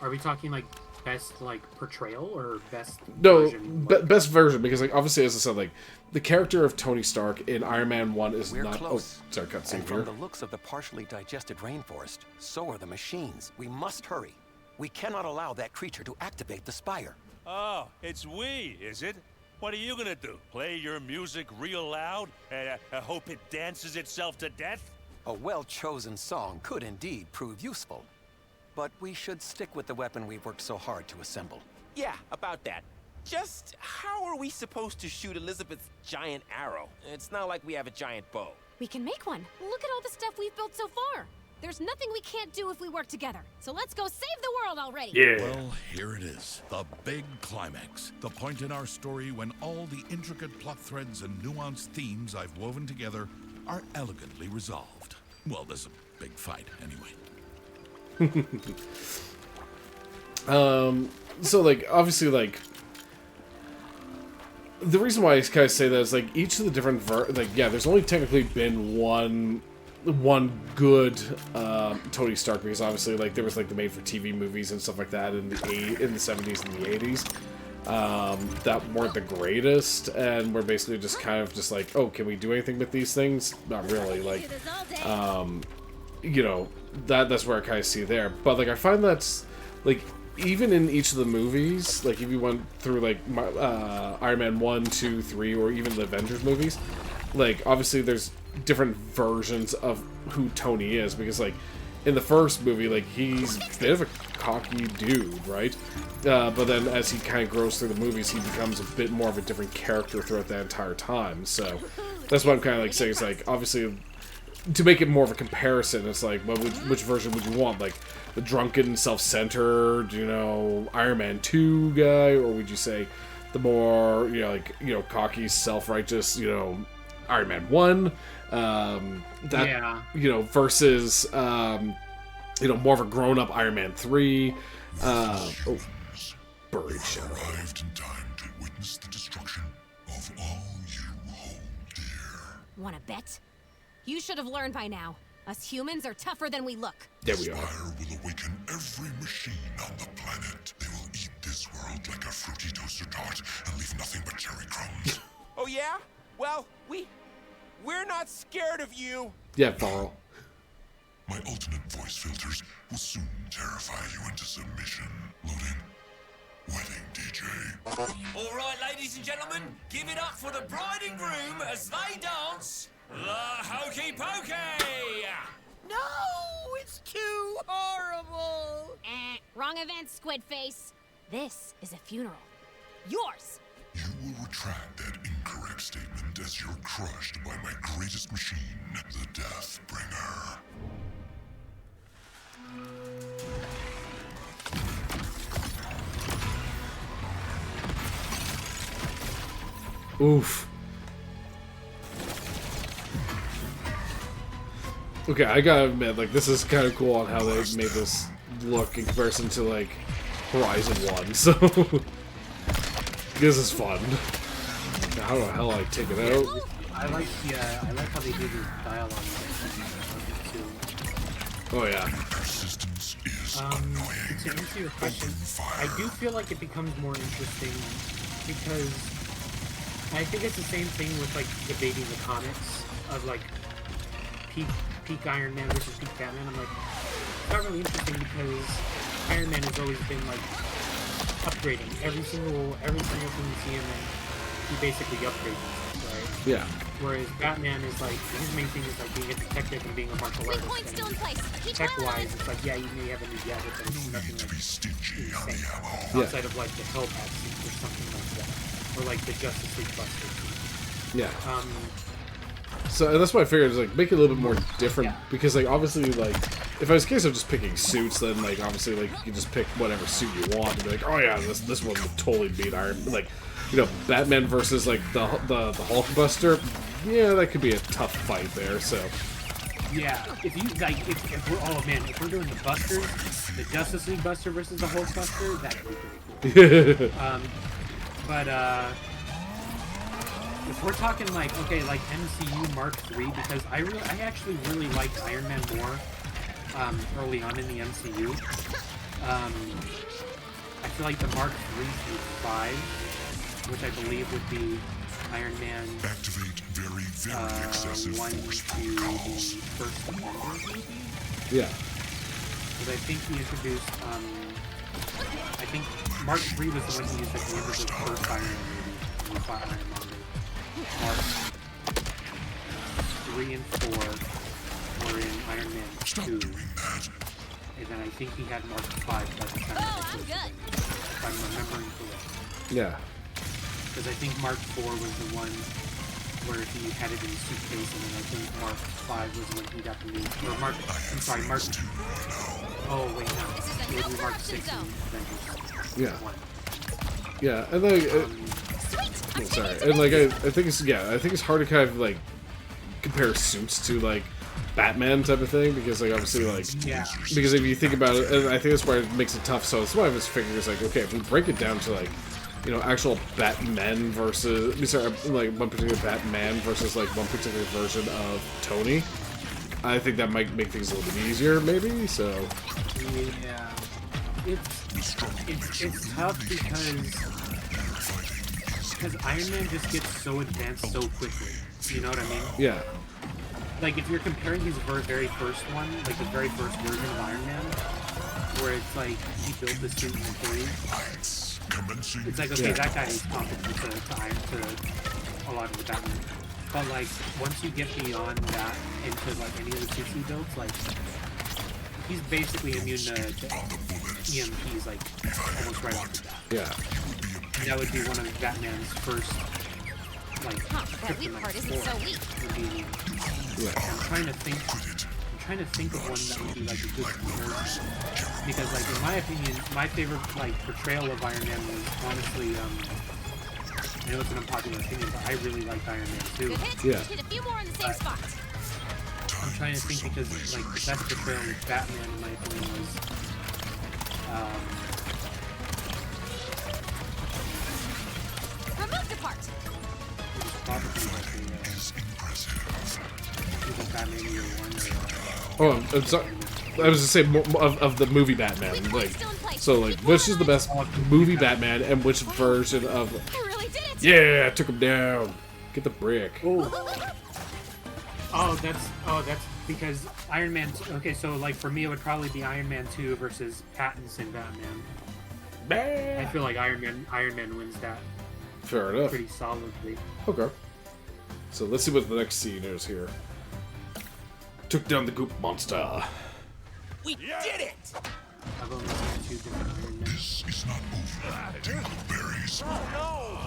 Are we talking like best like portrayal or best version? Best version, because like obviously, as I said, like the character of Tony Stark in Iron Man 1 is We're not. Close. Oh, sorry, cutscene And here. from the looks of the partially digested rainforest, so are the machines. We must hurry. We cannot allow that creature to activate the spire. Oh, it's we, is it? What are you gonna do? Play your music real loud and hope it dances itself to death? A well-chosen song could indeed prove useful. But we should stick with the weapon we worked so hard to assemble. Yeah, about that. Just how are we supposed to shoot Elizabeth's giant arrow? It's not like we have a giant bow. We can make one. Look at all the stuff we've built so far. There's nothing we can't do if we work together. So let's go save the world already. Yeah. Well, here it is. The big climax. The point in our story when all the intricate plot threads and nuanced themes I've woven together are elegantly resolved. Well, there's a big fight, anyway. So like obviously like the reason why I kind of say that is like each of the different there's only technically been one good Tony Stark, because obviously like there was like the made for TV movies and stuff like that in the 70s and the 80s that weren't the greatest, and we're basically just kind of just like, oh, can we do anything with these things? Not really. Like you know, that's where I kind of see there. But like I find that's like even in each of the movies, like if you went through like Iron Man 1, 2, 3, or even the Avengers movies, like obviously there's different versions of who Tony is, because like in the first movie, like he's a bit of a cocky dude, right? But then as he kind of grows through the movies, he becomes a bit more of a different character throughout that entire time. So that's what I'm kind of like saying. It's like obviously to make it more of a comparison, it's like, well, which version would you want? Like the drunken, self-centered, you know, Iron Man 2 guy, or would you say the more, you know, like, you know, cocky, self-righteous, you know, Iron Man 1? You know, versus, you know, more of a grown-up Iron Man 3. Buried shadow. Arrived in time to witness the destruction of all you hold dear. Wanna bet? You should have learned by now. Us humans are tougher than we look. There we are. Fire will awaken every machine on the planet. They will eat this world like a fruity toaster tart and leave nothing but cherry crumbs. Oh yeah? Well, we're not scared of you. Yeah, Varl. My alternate voice filters will soon terrify you into submission. Loading. Wedding DJ. All right, ladies and gentlemen, give it up for the bride and groom as they dance the Hokey Pokey! No, it's too horrible. Wrong event, Squid Face. This is a funeral. Yours. You will retract that incorrect statement as you're crushed by my greatest machine, the Deathbringer. Oof. Okay, I gotta admit, like, this is kind of cool on how they made this look in comparison to, like, Horizon 1, so... this is fun. How the hell I take it out? I like how they do the dialogue too. Oh, yeah. To answer your question, I do feel like it becomes more interesting because I think it's the same thing with, like, debating the comics of, like, peak Iron Man versus peak Batman. I'm like, it's not really interesting because Iron Man has always been, like, upgrading every single thing you see him in. He basically upgrades himself, right? Yeah. Whereas Batman is like, his main thing is like being a detective and being a martial artist. Point still in place. Tech-wise, it's like, yeah, you may have a new gadget, but it's nothing like insane. Outside of like the Hellbat suit or something like that, or like the Justice League Buster suit. Yeah. So that's why I figured is like make it a little bit more different because like obviously like if I was a case of just picking suits, then like obviously like you just pick whatever suit you want and be like, oh yeah, this one would totally beat Iron, like, you know, Batman versus like the Hulkbuster. Yeah, that could be a tough fight there. So yeah, if you like, if we're if we're doing the Busters, the Justice League Buster versus the Hulkbuster, that would be pretty cool. If we're talking like, okay, like MCU Mark III, because I actually really liked Iron Man more early on in the MCU. I feel like the Mark III through 5, which I believe would be Iron Man activate very excessive 1 force to protocols. the first Avengers movie. yeah. Because I think he introduced, I think Mark III was the one he used at the end of the first Iron Man movie. When he fought Iron Man. Mark 3 and 4 were in Iron Man 2. And then I think he had Mark 5 by the time of the first thing, if I'm remembering correctly. Yeah. Because I think Mark 4 was the one where he had it in a suitcase, and then I think Mark 5 was when he got the new... Or Mark... I'm sorry, Mark... Oh, wait, no. It would be Mark 6 and Avengers. Yeah. 1. Yeah, and like... sorry. And like, I think it's... Yeah, I think it's hard to kind of, like, compare suits to, like, Batman type of thing, because, like, obviously, like... Yeah. Because if you think about it, and I think that's why it makes it tough, so it's why I was figuring it's like, okay, if we break it down to, like, you know, actual Batman versus... Sorry, like, one particular Batman versus, like, one particular version of Tony, I think that might make things a little bit easier, maybe, so... Yeah. It's tough because Iron Man just gets so advanced so quickly. You know what I mean? Yeah. like if you're comparing his very first one, like the very first version of Iron Man, where it's like he built the suit in 3. It's like, okay, that guy is competent to a lot of the Batman. But like once you get beyond that into like any of the suits he builds, like he's basically immune to EMPs like almost right off the bat. Yeah. And that would be one of Batman's first like that weak part isn't so weak. I'm trying to think of one that would be like a good comparison. Because like in my opinion, my favorite like portrayal of Iron Man was honestly I know it's an unpopular opinion, but I really liked Iron Man 2. Good hit. Yeah. Hit a few more in the same spot. I'm trying to think because like the best portrayal of Batman in my opinion was remove the part. it was probably like either Batman Year 1 or Oh, I'm sorry. I was to say of the movie Batman, like, so like, which is the best movie Batman, and which version of? I really did it. Yeah, took him down. Get the brick. Oh, that's because Iron Man. Okay, so like for me, it would probably be Iron Man 2 versus Pattinson Batman. I feel like Iron Man wins that. Fair enough. Pretty solidly. Okay. So let's see what the next scene is here. Took down the goop monster. We did it! I've only seen 2 different Iron Men. This is not over. Dingleberries. Oh no!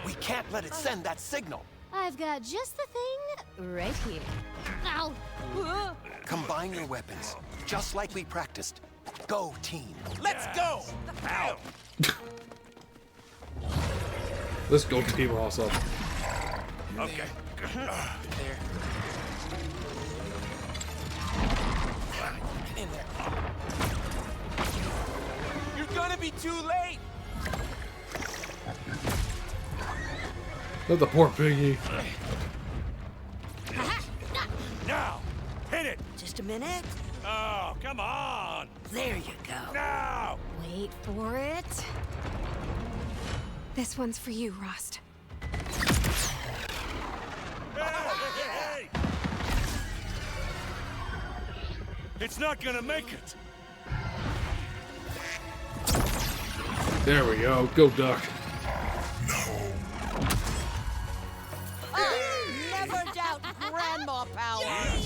We can't let it send that signal. I've got just the thing right here. Ow! Combine your weapons, just like we practiced. Go, team. Let's go! Ow! Let's go, team also. Okay. There. In there. You're gonna be too late! Not the poor piggy. Now! Hit it! Just a minute. Oh, come on! There you go. Now! Wait for it. This one's for you, Rost. Hey! It's not gonna make it! There we go. Go, Duck. Never doubt grandma power.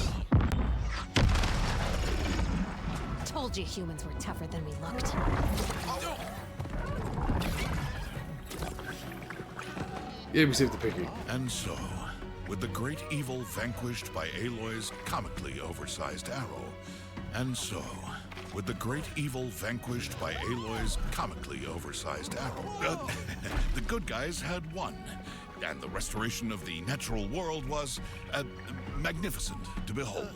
Told you humans were tougher than we looked. Yeah, we saved the piggy. And so, with the great evil vanquished by Aloy's comically oversized arrow, and so, with the great evil vanquished by Aloy's comically oversized arrow, the good guys had won, and the restoration of the natural world was magnificent to behold.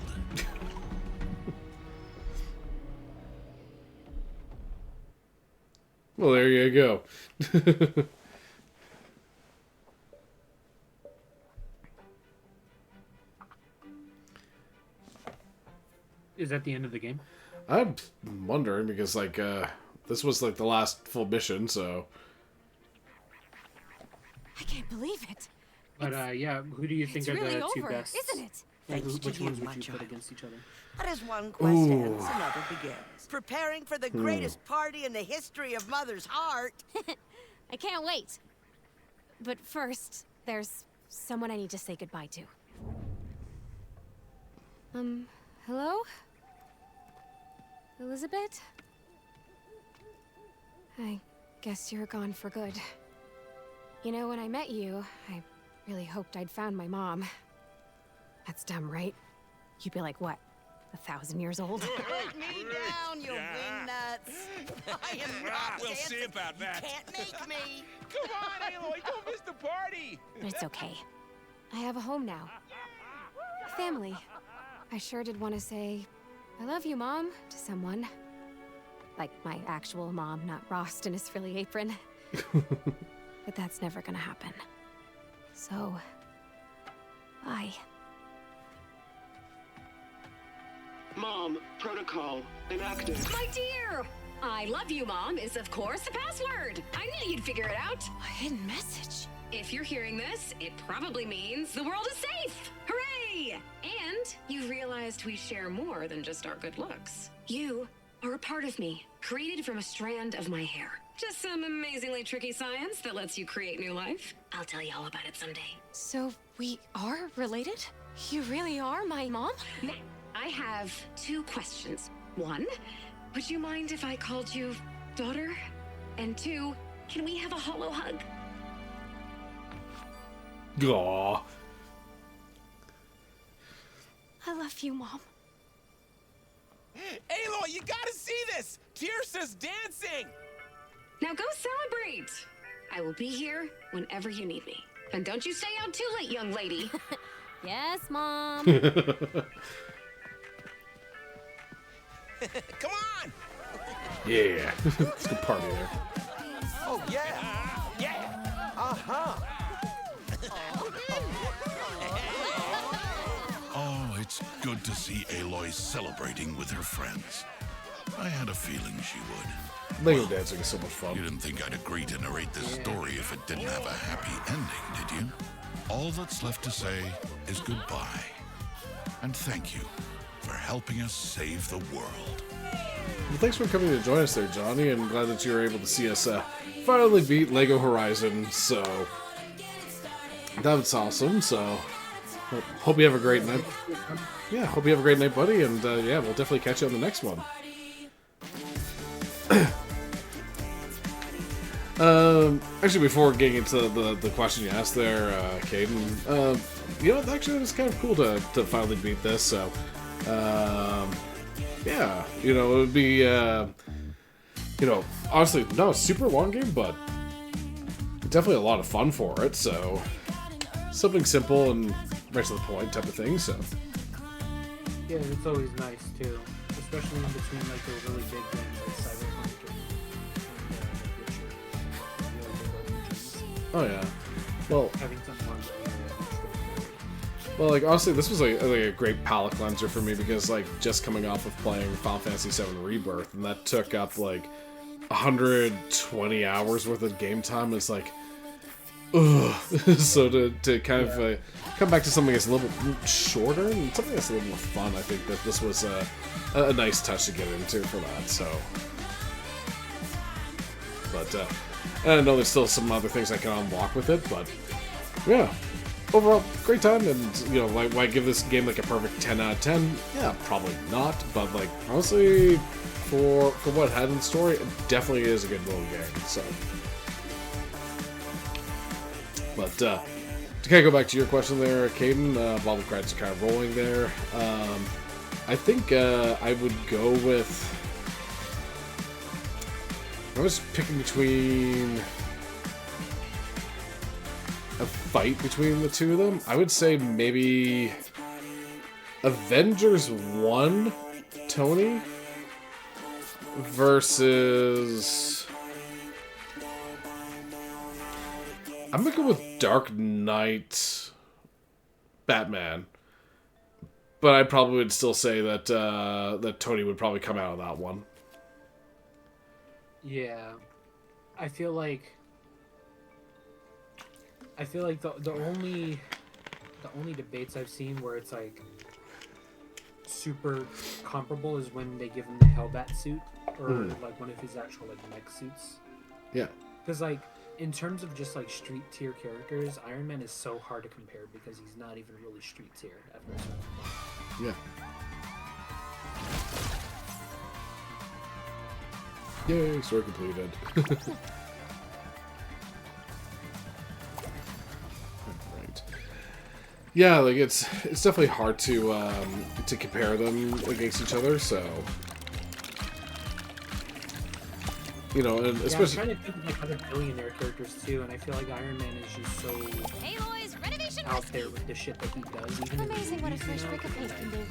Well, there you go. Is that the end of the game? I'm wondering because, like, this was like the last full mission, so. I can't believe it. But yeah, who do you think are really the 2 over, best? isn't it? Thanks to Which him, ones would my you child. put against each other? That is one quest ends, another begins. Preparing for the greatest party in the history of Mother's heart. I can't wait. But first, there's someone I need to say goodbye to. Hello? Elizabeth? I guess you're gone for good. You know, when I met you, I really hoped I'd found my mom. That's dumb, right? You'd be like, what, 1,000 years old? Take me down, you wingnuts. I am not We'll dancing. see about that. You can't make me. Come on, Aloy, don't miss the party! But it's okay. I have a home now. A family. I sure did want to say, I love you, Mom, to someone. Like my actual mom, not Rost in his frilly apron. But that's never gonna happen. So, bye. Mom, protocol enacted. My dear! I love you, Mom, is of course the password. I knew you'd figure it out. A hidden message. If you're hearing this, it probably means the world is safe. Hooray! Yay! And you realized we share more than just our good looks. You are a part of me, created from a strand of my hair. Just some amazingly tricky science that lets you create new life. I'll tell you all about it someday. So we are related? You really are my mom? I have 2 questions. 1, would you mind if I called you daughter? And 2, can we have a hollow hug? Aww. I love you, Mom. Aloy, you gotta see this! Tirsa's dancing! Now go celebrate! I will be here whenever you need me. And don't you stay out too late, young lady. Yes, Mom. Come on! Yeah. It's a good party there. Oh, yeah! Yeah! Uh-huh! Oh, it's good to see Aloy celebrating with her friends. I had a feeling she would. Lego dancing is so much fun. You didn't think I'd agree to narrate this story if it didn't have a happy ending, did you? All that's left to say is goodbye. And thank you for helping us save the world. Well, thanks for coming to join us there, Johnny, and glad that you were able to see us finally beat Lego Horizon, so that was awesome. So hope you have a great night. Yeah, hope you have a great night, buddy, and yeah, we'll definitely catch you on the next one. Actually, before getting into the question you asked there, Caden, you know, actually, it was kind of cool to finally beat this, so yeah, you know, it would be, you know, honestly, not a super long game, but definitely a lot of fun for it, so something simple and right to the point type of thing, so. Yeah, it's always nice, too, especially in between, like, the really big games like Cyberpunk and Witcher. Oh, yeah. Well, having something more well, like, honestly, this was like a great palate cleanser for me because, like, just coming off of playing Final Fantasy VII Rebirth, and that took up, like, 120 hours worth of game time, it's like, ugh. So to kind of come back to something that's a little bit shorter and something that's a little more fun, I think that this was a nice touch to get into for that, so. But, I know there's still some other things I can unlock with it, but, yeah. Overall, great time, and, you know, why give this game, like, a perfect 10 out of 10? Yeah, probably not, but, like, honestly, for what it had in the story, it definitely is a good little game, so. But, to kind of go back to your question there, Caden, while the credits are kind of rolling there, I think, I would go with... I was picking between... a fight between the two of them, I would say maybe Avengers 1 Tony versus... I'm gonna go with Dark Knight Batman, but I probably would still say that that Tony would probably come out of that one. Yeah, I feel like the only debates I've seen where it's like super comparable is when they give him the Hellbat suit or like one of his actual like mech suits. Yeah. Because like in terms of just like street tier characters, Iron Man is so hard to compare because he's not even really street tier at first. Yeah. Yay, story completed. Right. Yeah, like it's definitely hard to compare them against each other, so you know, and especially I'm trying to think of like other billionaire characters too, and I feel like Iron Man is just so out there with the shit that he does. Even Amazing what a fresh brick of paint can do.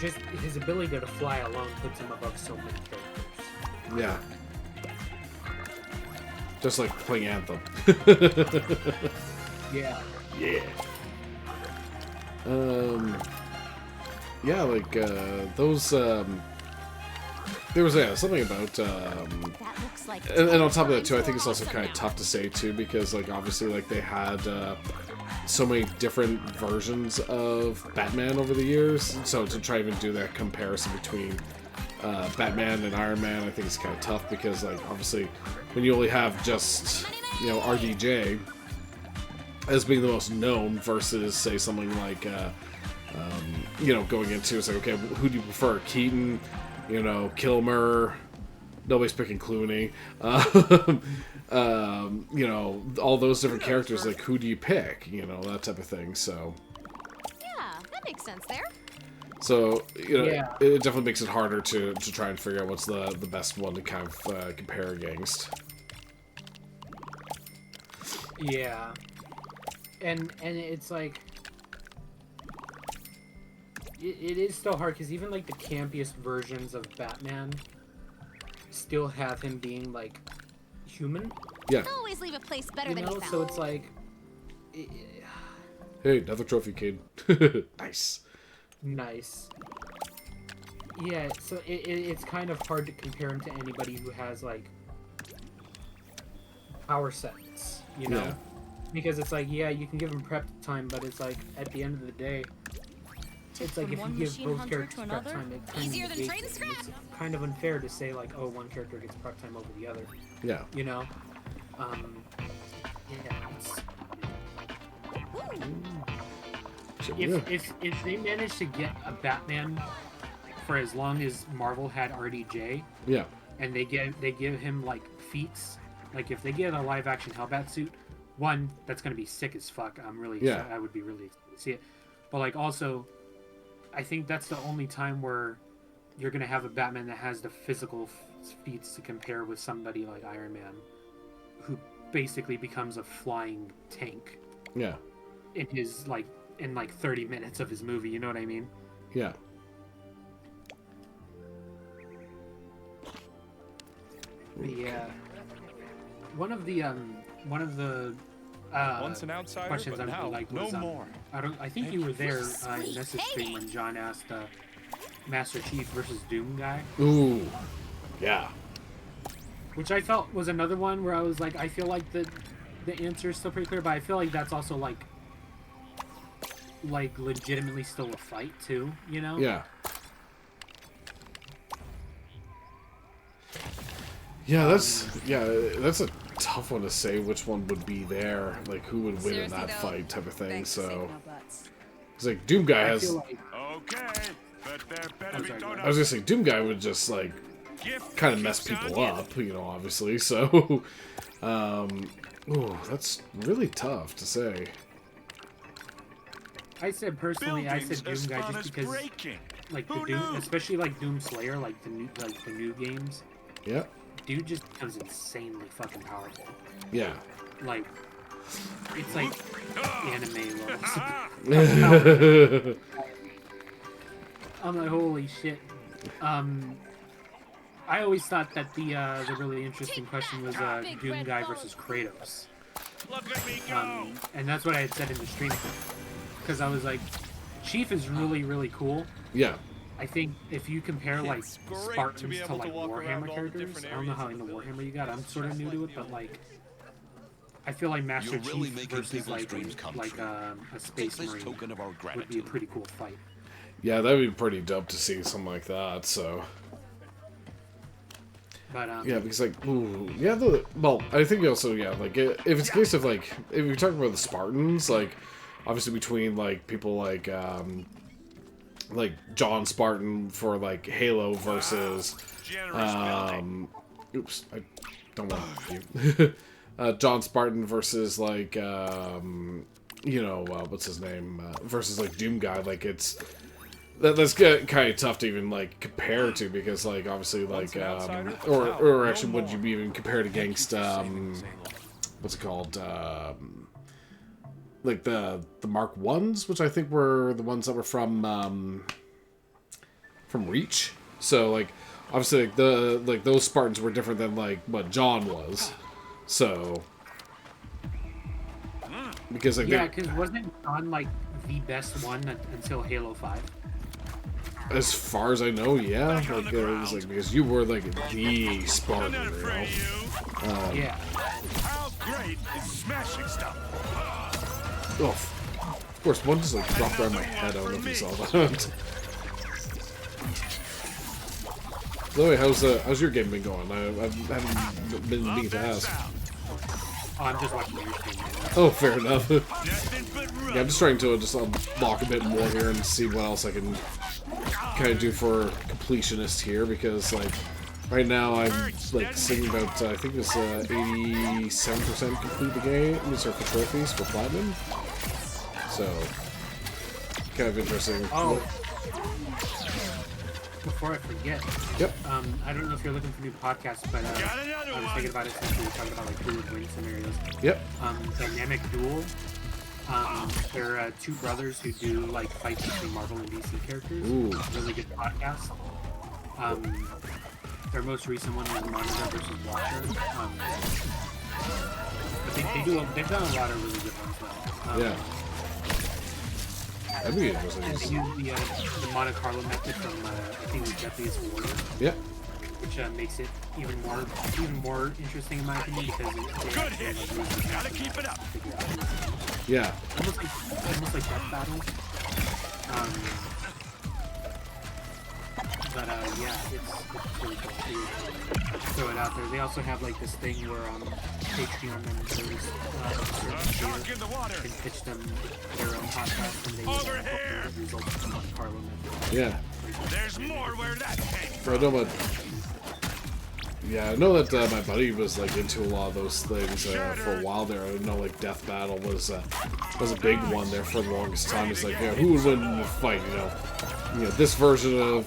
Just his ability to fly alone puts him above so many characters. yeah. Just like playing Anthem. Yeah. Yeah. Yeah, like those there was something about That looks like and on top of that too, I think it's also kind of tough to say too because like obviously like they had so many different versions of Batman over the years, so to try even do that comparison between Batman and Iron Man, I think it's kind of tough because, like, obviously, when you only have just, you know, RDJ as being the most known versus, say, something like, you know, going into, it's like, okay, who do you prefer? Keaton, you know, Kilmer, nobody's picking Clooney, you know, all those different characters, like, who do you pick? You know, that type of thing, so. Yeah, that makes sense there. So, you know, it definitely makes it harder to try and figure out what's the best one to kind of compare against. Yeah. And it's like... It is still hard, because even, like, the campiest versions of Batman still have him being, like, human. Yeah. Always leave a place better than you you know, found. so it's like... Hey, another trophy, kid. Nice. Nice. Yeah, so it's kind of hard to compare him to anybody who has, like, power sets, you know? Yeah. Because it's like, yeah, you can give him prep time, but it's like, at the end of the day, it's like if you give both characters prep time, it kind of negates it. It's kind of unfair to say, like, oh, one character gets prep time over the other. Yeah. You know? Yeah, it's... If they manage to get a Batman for as long as Marvel had RDJ, yeah, and they give him like feats, like if they get a live action Hellbat suit, one, that's gonna be sick as fuck. I'm really excited. I would be really excited to see it. But like also, I think that's the only time where you're gonna have a Batman that has the physical feats to compare with somebody like Iron Man, who basically becomes a flying tank. Yeah. In like 30 minutes of his movie, you know what I mean? Yeah. Yeah. One of the Once an outsider, questions I but really now liked no was more. I think you were there in message stream when John asked Master Chief versus Doom guy. Ooh. Yeah. Which I felt was another one where I was like, I feel like the answer is still pretty clear, but I feel like that's also like legitimately still a fight too, you know? Yeah. Yeah, that's a tough one to say which one would be there, like who would win in that fight type of thing. So it's like Doom guy has. Okay, but there better be donuts. I was gonna say Doom guy would just like kind of mess people up, you know, obviously. So, ooh, that's really tough to say. I said personally, I said Doom guy just because, like the Doom, especially like Doom Slayer, like the new games. Yeah. Dude just becomes insanely fucking powerful. Yeah. Like, it's like anime levels. I'm like, holy shit. I always thought that the really interesting question was Doom guy versus Kratos. And that's what I had said in the stream. Because I was like, Chief is really, really cool. Yeah. I think if you compare like Spartans to like Warhammer characters, I don't know how into Warhammer you got. I'm sort of new to it, but like, I feel like Master Chief versus like a Space Marine would be a pretty cool fight. Yeah, that'd be pretty dope to see something like that. So. But, yeah, because like, ooh, yeah, well, I think also, yeah, like if it's a case of like, if you're talking about the Spartans, like, obviously between like people like John Spartan for like Halo versus oops, I don't want you. John Spartan versus like you know, what's his name, versus like Doom guy, like it's that's kind of tough to even like compare to, because like obviously like or actually would you be even compared against what's it called, like the Mark 1s, which I think were the ones that were from Reach. So like obviously like those Spartans were different than like what John was. So because like because wasn't John like the best one until Halo 5? As far as I know, yeah. Like it was like because you were like the Spartan, you know. Yeah. How great is smashing stuff? Oh, of course, one just like dropped around my head. I don't know if you saw that. By the way, how's your game been going? I haven't been meaning to ask. Oh, I'm just watching your stream right now. Oh, fair enough. Yeah, I'm just trying to just unlock a bit more here and see what else I can kind of do for completionist here, because like right now I'm like sitting about I think it's 87% complete the game. These are for trophies for platinum. So kind of interesting. Oh. Before I forget, yep. I don't know if you're looking for new podcasts, but I was thinking about it since we were talking about like who would win scenarios. Yep. Dynamic Duel. They're two brothers who do like fights between Marvel and DC characters. Ooh. Really good podcast. Their most recent one was Monitor versus Watcher. But they've done a lot of really good ones though. Yeah. That'd be interesting. And they use the Monte Carlo method from I think it was Deadliest Warrior. Yep. Which makes it even more interesting in my opinion, because good hit. Gotta keep it up. Yeah. Almost like Death Battle. But yeah, it's really cool. Throw it out there. They also have like this thing where Patreon members can pitch them their own podcast, and they results from Monte Carlo method. Yeah. There's more where that came from. I know about. Yeah, I know that my buddy was like into a lot of those things for a while there. I know like Death Battle was a big one there for the longest time. It's like, yeah, who would win in the fight? You know, this version of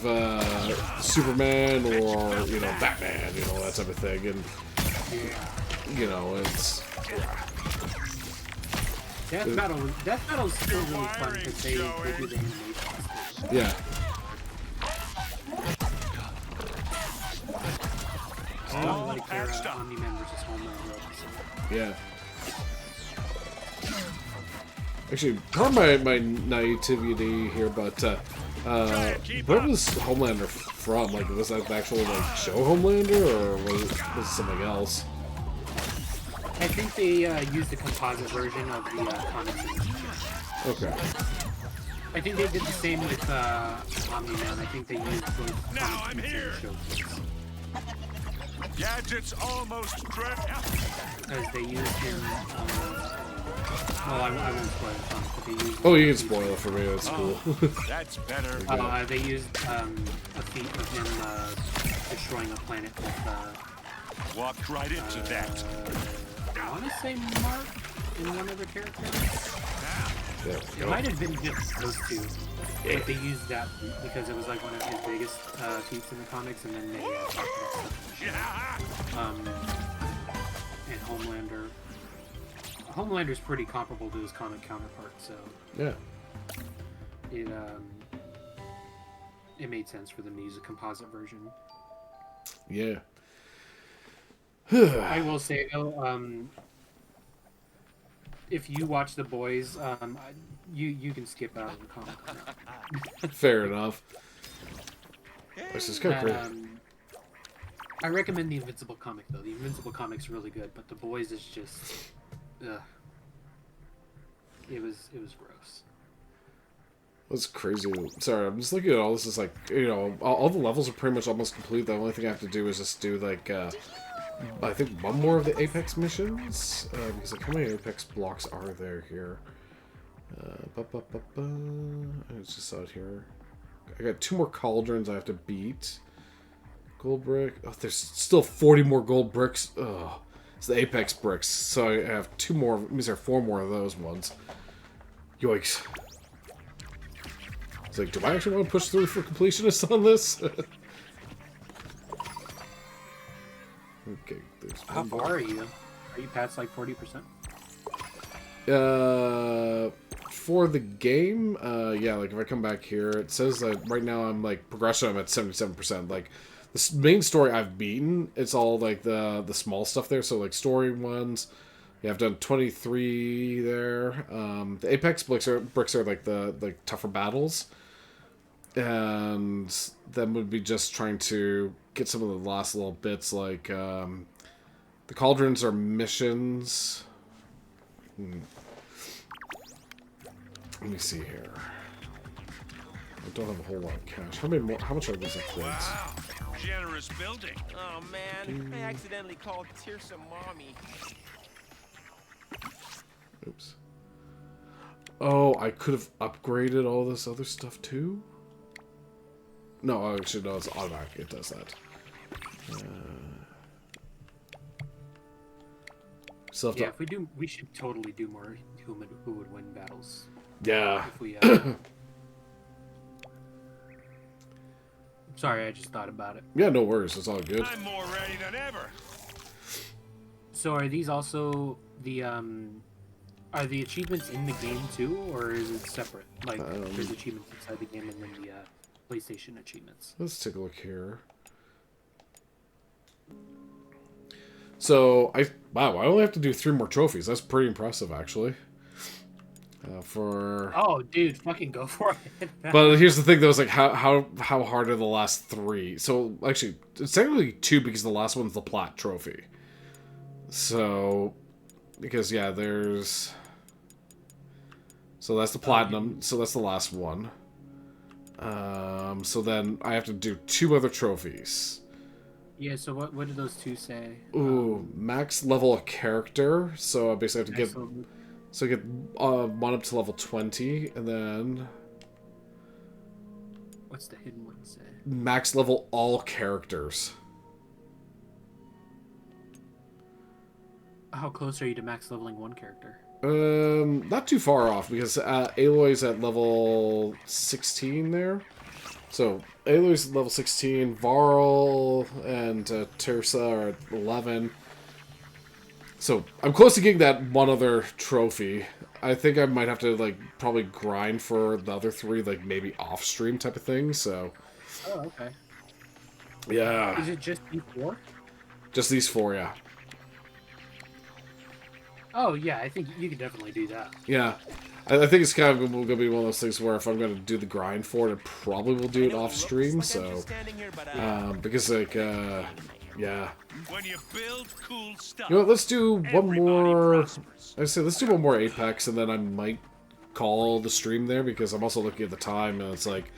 Superman or Batman, that type of thing, and it's Death Battle's still really fun because they do the animations. Yeah. Like their Omni-Man versus Homelander episode. Yeah. Actually, pardon my naivety here, but where was Homelander from? Like, was that the actual like show Homelander, or was it something else? I think they used the composite version of the comics. Okay. I think they did the same with Omni-Man. I think they used both comics in the show. Gadget's almost ready. Because they used him. Well, I won't spoil it, but they used. Oh, you can spoil it for me. That's cool. That's better. They used a feat of him destroying a planet with. Walked right into that. I want to say Mark in one of the characters. Yeah. It might have been just those two. But they used that because it was like one of his biggest feats in the comics, and then they talked about stuff. And Homelander. Homelander's pretty comparable to his comic counterpart, so yeah, it made sense for them to use a composite version. Yeah. I will say though, if you watch The Boys, you can skip out of the comic. Fair enough. This is kind of crazy. I recommend the Invincible comic though. The Invincible comic's really good, but The Boys is just, it was gross. That's crazy. Sorry, I'm just looking at all this. Is like, all the levels are pretty much almost complete. The only thing I have to do is just do like, I think one more of the Apex missions, because like how many Apex blocks are there here? It's just out here. I got 2 more cauldrons I have to beat. Gold brick. Oh, there's still 40 more gold bricks. Oh, it's the Apex bricks. So I have 2 more. It means there are 4 more of those ones. Yikes. It's like, do I actually want to push through for completionists on this? Okay. How far are you? Are you past like 40%? For the game, yeah, like if I come back here, it says that right now I'm like progression, I'm at 77%. Like the main story I've beaten, it's all like the small stuff there. So like story ones, yeah, I've done 23 there. The Apex bricks are like the tougher battles, and then would be just trying to get some of the last little bits. Like the cauldrons are missions. Let me see here. I don't have a whole lot of cash. How much are these upgrades? Wow, generous building. Oh man, I accidentally called Tirsa mommy. Oops. Oh, I could have upgraded all this other stuff too? No, actually, no, it's automatic. It does that. Yeah, if we do, we should totally do more who would win battles. Yeah. If we, sorry, I just thought about it. Yeah, no worries. It's all good. I'm more ready than ever. So are these also the are the achievements in the game too, or is it separate? Like there's achievements inside the game and then the PlayStation achievements. Let's take a look here. So wow, I only have to do 3 more trophies. That's pretty impressive, actually. Oh, dude, fucking go for it. But here's the thing, though, is like how hard are the last 3? So actually, it's technically 2 because the last one's the plat trophy. So because yeah, there's so that's the platinum. So that's the last one. So then I have to do 2 other trophies. Yeah, so what do those 2 say? Ooh, max level of character. So I basically have to get... So I get 1 up to level 20, and then... What's the hidden one say? Max level all characters. How close are you to max leveling 1 character? Not too far off, because Aloy's at level 16 there. So, Aloy's level 16, Varl and Tirsa are at 11. So, I'm close to getting that 1 other trophy. I think I might have to, like, probably grind for the other 3, like, maybe off-stream type of thing, so... Oh, okay. Yeah. Is it just these 4? Just these 4, yeah. Oh, yeah, I think you could definitely do that. Yeah. I think it's kind of going to be one of those things where if I'm going to do the grind for it, I probably will do it off-stream, so... because, like, yeah. When you build cool stuff, You know what, let's do one more... I say, let's do one more Apex, and then I might call the stream there, because I'm also looking at the time, and it's like...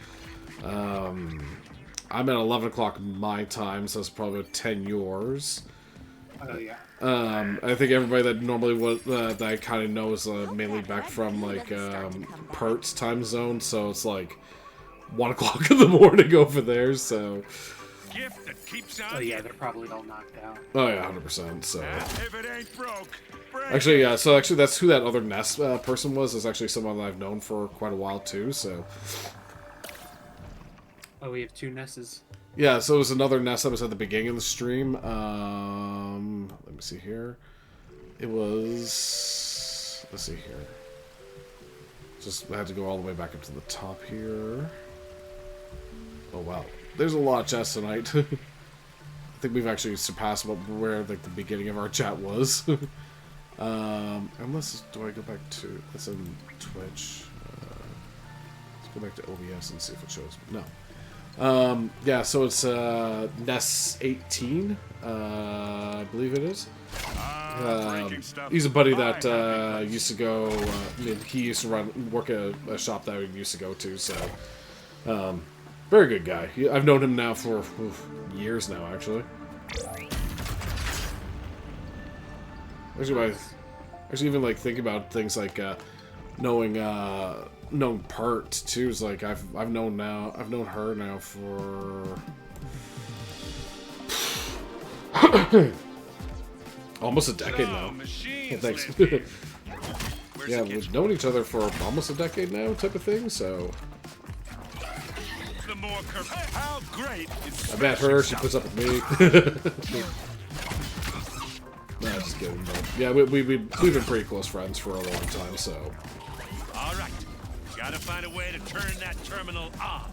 I'm at 11 o'clock my time, so it's probably 10 yours. Oh, yeah. I think everybody that normally that I kind of know is mainly back from, like, Pert's time zone, so it's like 1 o'clock in the morning over there, so... Gift that keeps on. Oh, yeah, they're probably all knocked out. Oh, yeah, 100%, so... If it ain't broke, break Actually, yeah, so actually that's who that other Ness person was, is actually someone that I've known for quite a while, too, so... Oh, we have 2 Nesses. Yeah, so it was another Ness that was at the beginning of the stream. Let me see here. It was... Let's see here. Just I had to go all the way back up to the top here. Oh, wow. There's a lot of chats tonight. I think we've actually surpassed where like the beginning of our chat was. Unless... Do I go back to... That's in Twitch. Let's go back to OBS and see if it shows. No. Yeah, so it's Ness 18, I believe it is. He's a buddy that used to go. He used to work at a shop that I used to go to. So, very good guy. I've known him now for years now, actually. Actually, even like think about things like knowing Part too is like I've known her now for almost a decade now. Oh, thanks. Yeah, we've known each other for almost a decade now, type of thing. So the more how great I bet her. She puts up with me. Nah, just kidding. But yeah, we've been pretty close friends for a long time. So. All right. Gotta find a way to turn that terminal on.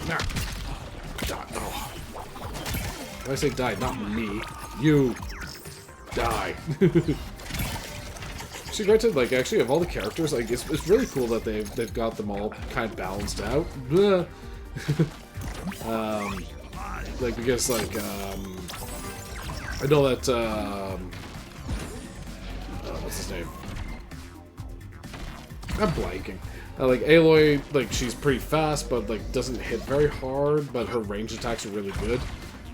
Nah. Die. Oh. When I say die, not me. You. Die. See, granted, like, actually, of all the characters, like, it's really cool that they've got them all kind of balanced out. Like, because, like, I know that, what's his name? I'm blanking. Like Aloy, like she's pretty fast, but like doesn't hit very hard. But her range attacks are really good.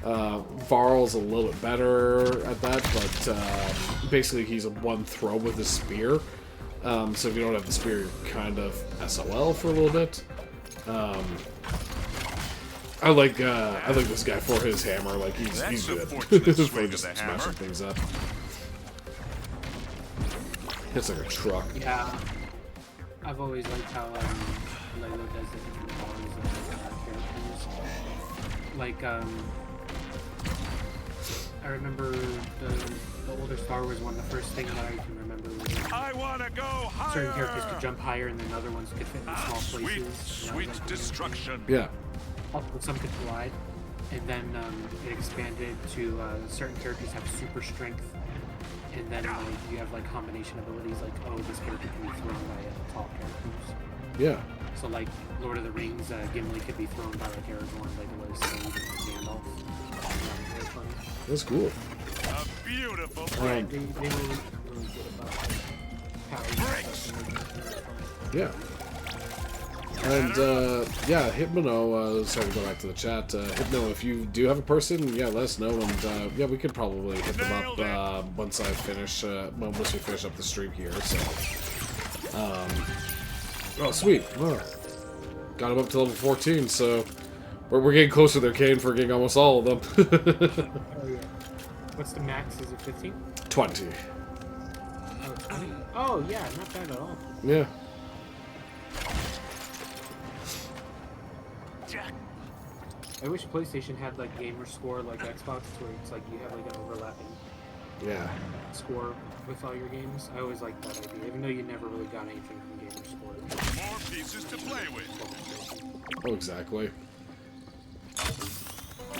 Varl's a little bit better at that, but basically he's a one throw with his spear. So if you don't have the spear, you're kind of SOL for a little bit. I like this guy for his hammer. Like he's good for just smashing things up. It's like a truck. Yeah, I've always liked how Lilo does the different qualities of characters. Like I remember the older Star Wars one. The first thing that I can remember was I wanna go higher. Certain characters could jump higher, and then other ones could fit in small places. Sweet destruction. Yeah. Some could collide, and then it expanded to certain characters have super strength, and then you have like combination abilities like, oh, this character can be thrown by tall characters. Yeah. So like Lord of the Rings, Gimli could be thrown by like Aragorn, like it was Gandalf. That's cool. A beautiful break. They were really good about how yeah. And yeah, Hypno, sorry to go back to the chat. Hypno, if you do have a person, yeah, let us know, and yeah, we could probably hit them up once I finish, once we finish up the stream here. So, oh sweet, oh. Got him up to level 14, so we're getting closer there, Kane, for getting almost all of them. Oh yeah. What's the max? Is it 15? 20. Oh, 20. Oh yeah, not bad at all. Yeah. I wish PlayStation had like gamer score like Xbox, where it's like you have like an overlapping score with all your games. I always liked that idea, even though you never really got anything from gamer score. More pieces to play with. Oh, exactly.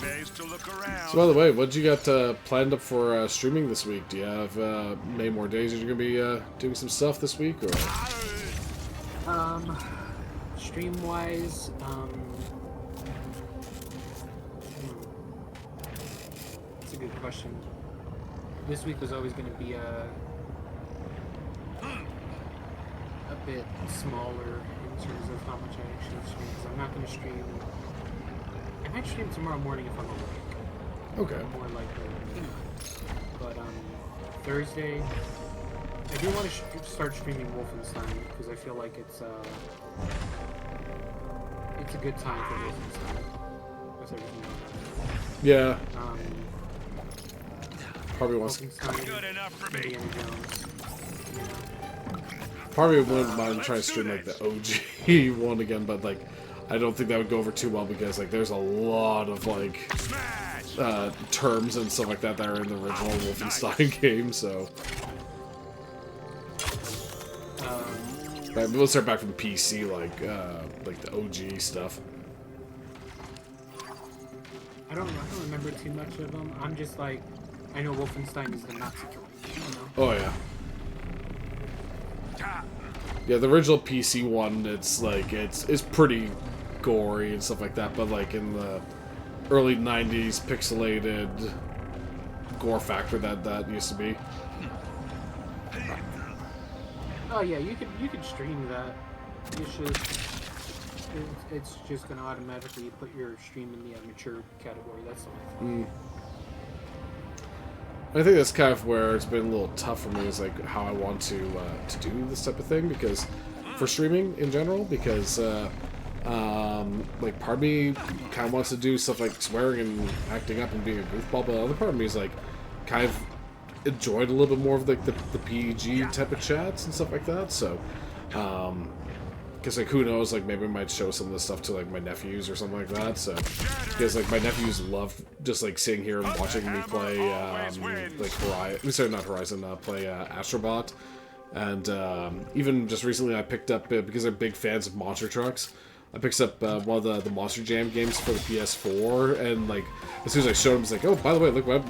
Days to look around. So by the way, what you got planned up for streaming this week? Do you have many more days that you're gonna be doing some stuff this week, or? Stream wise, that's a good question. This week was always going to be a bit smaller in terms of how much I actually stream, because I'm not going to stream. I might stream tomorrow morning if I'm awake. Okay. More likely. But Thursday, I do want to start streaming Wolfenstein, because I feel like it's a good time for Wolfenstein. With everything going on. Yeah. Probably wants. Good enough for me. Probably wouldn't mind trying to stream like the OG one again, but like I don't think that would go over too well because like there's a lot of like terms and stuff like that that are in the original Wolfenstein game. So. But we'll start back from PC, like the OG stuff. I don't remember too much of them. I'm just like, I know Wolfenstein is the Nazi killer, you know? Oh yeah. Yeah, the original PC one, it's like it's pretty gory and stuff like that. But like in the early '90s, pixelated gore factor that used to be. Oh yeah, you could stream that. It's just gonna automatically put your stream in the mature category. That's the only thing. I think that's kind of where it's been a little tough for me, is like how I want to do this type of thing, because for streaming in general, because like part of me kind of wants to do stuff like swearing and acting up and being a goofball, but the other part of me is like kind of enjoyed a little bit more of like the PG type of chats and stuff like that. So because like who knows, like maybe I might show some of this stuff to like my nephews or something like that. So because like my nephews love just like sitting here and watching me play like play Astrobot. And even just recently I picked up, because they're big fans of monster trucks, I picked up one of the Monster Jam games for the PS4, and like as soon as I showed them, it's like, oh, by the way, look what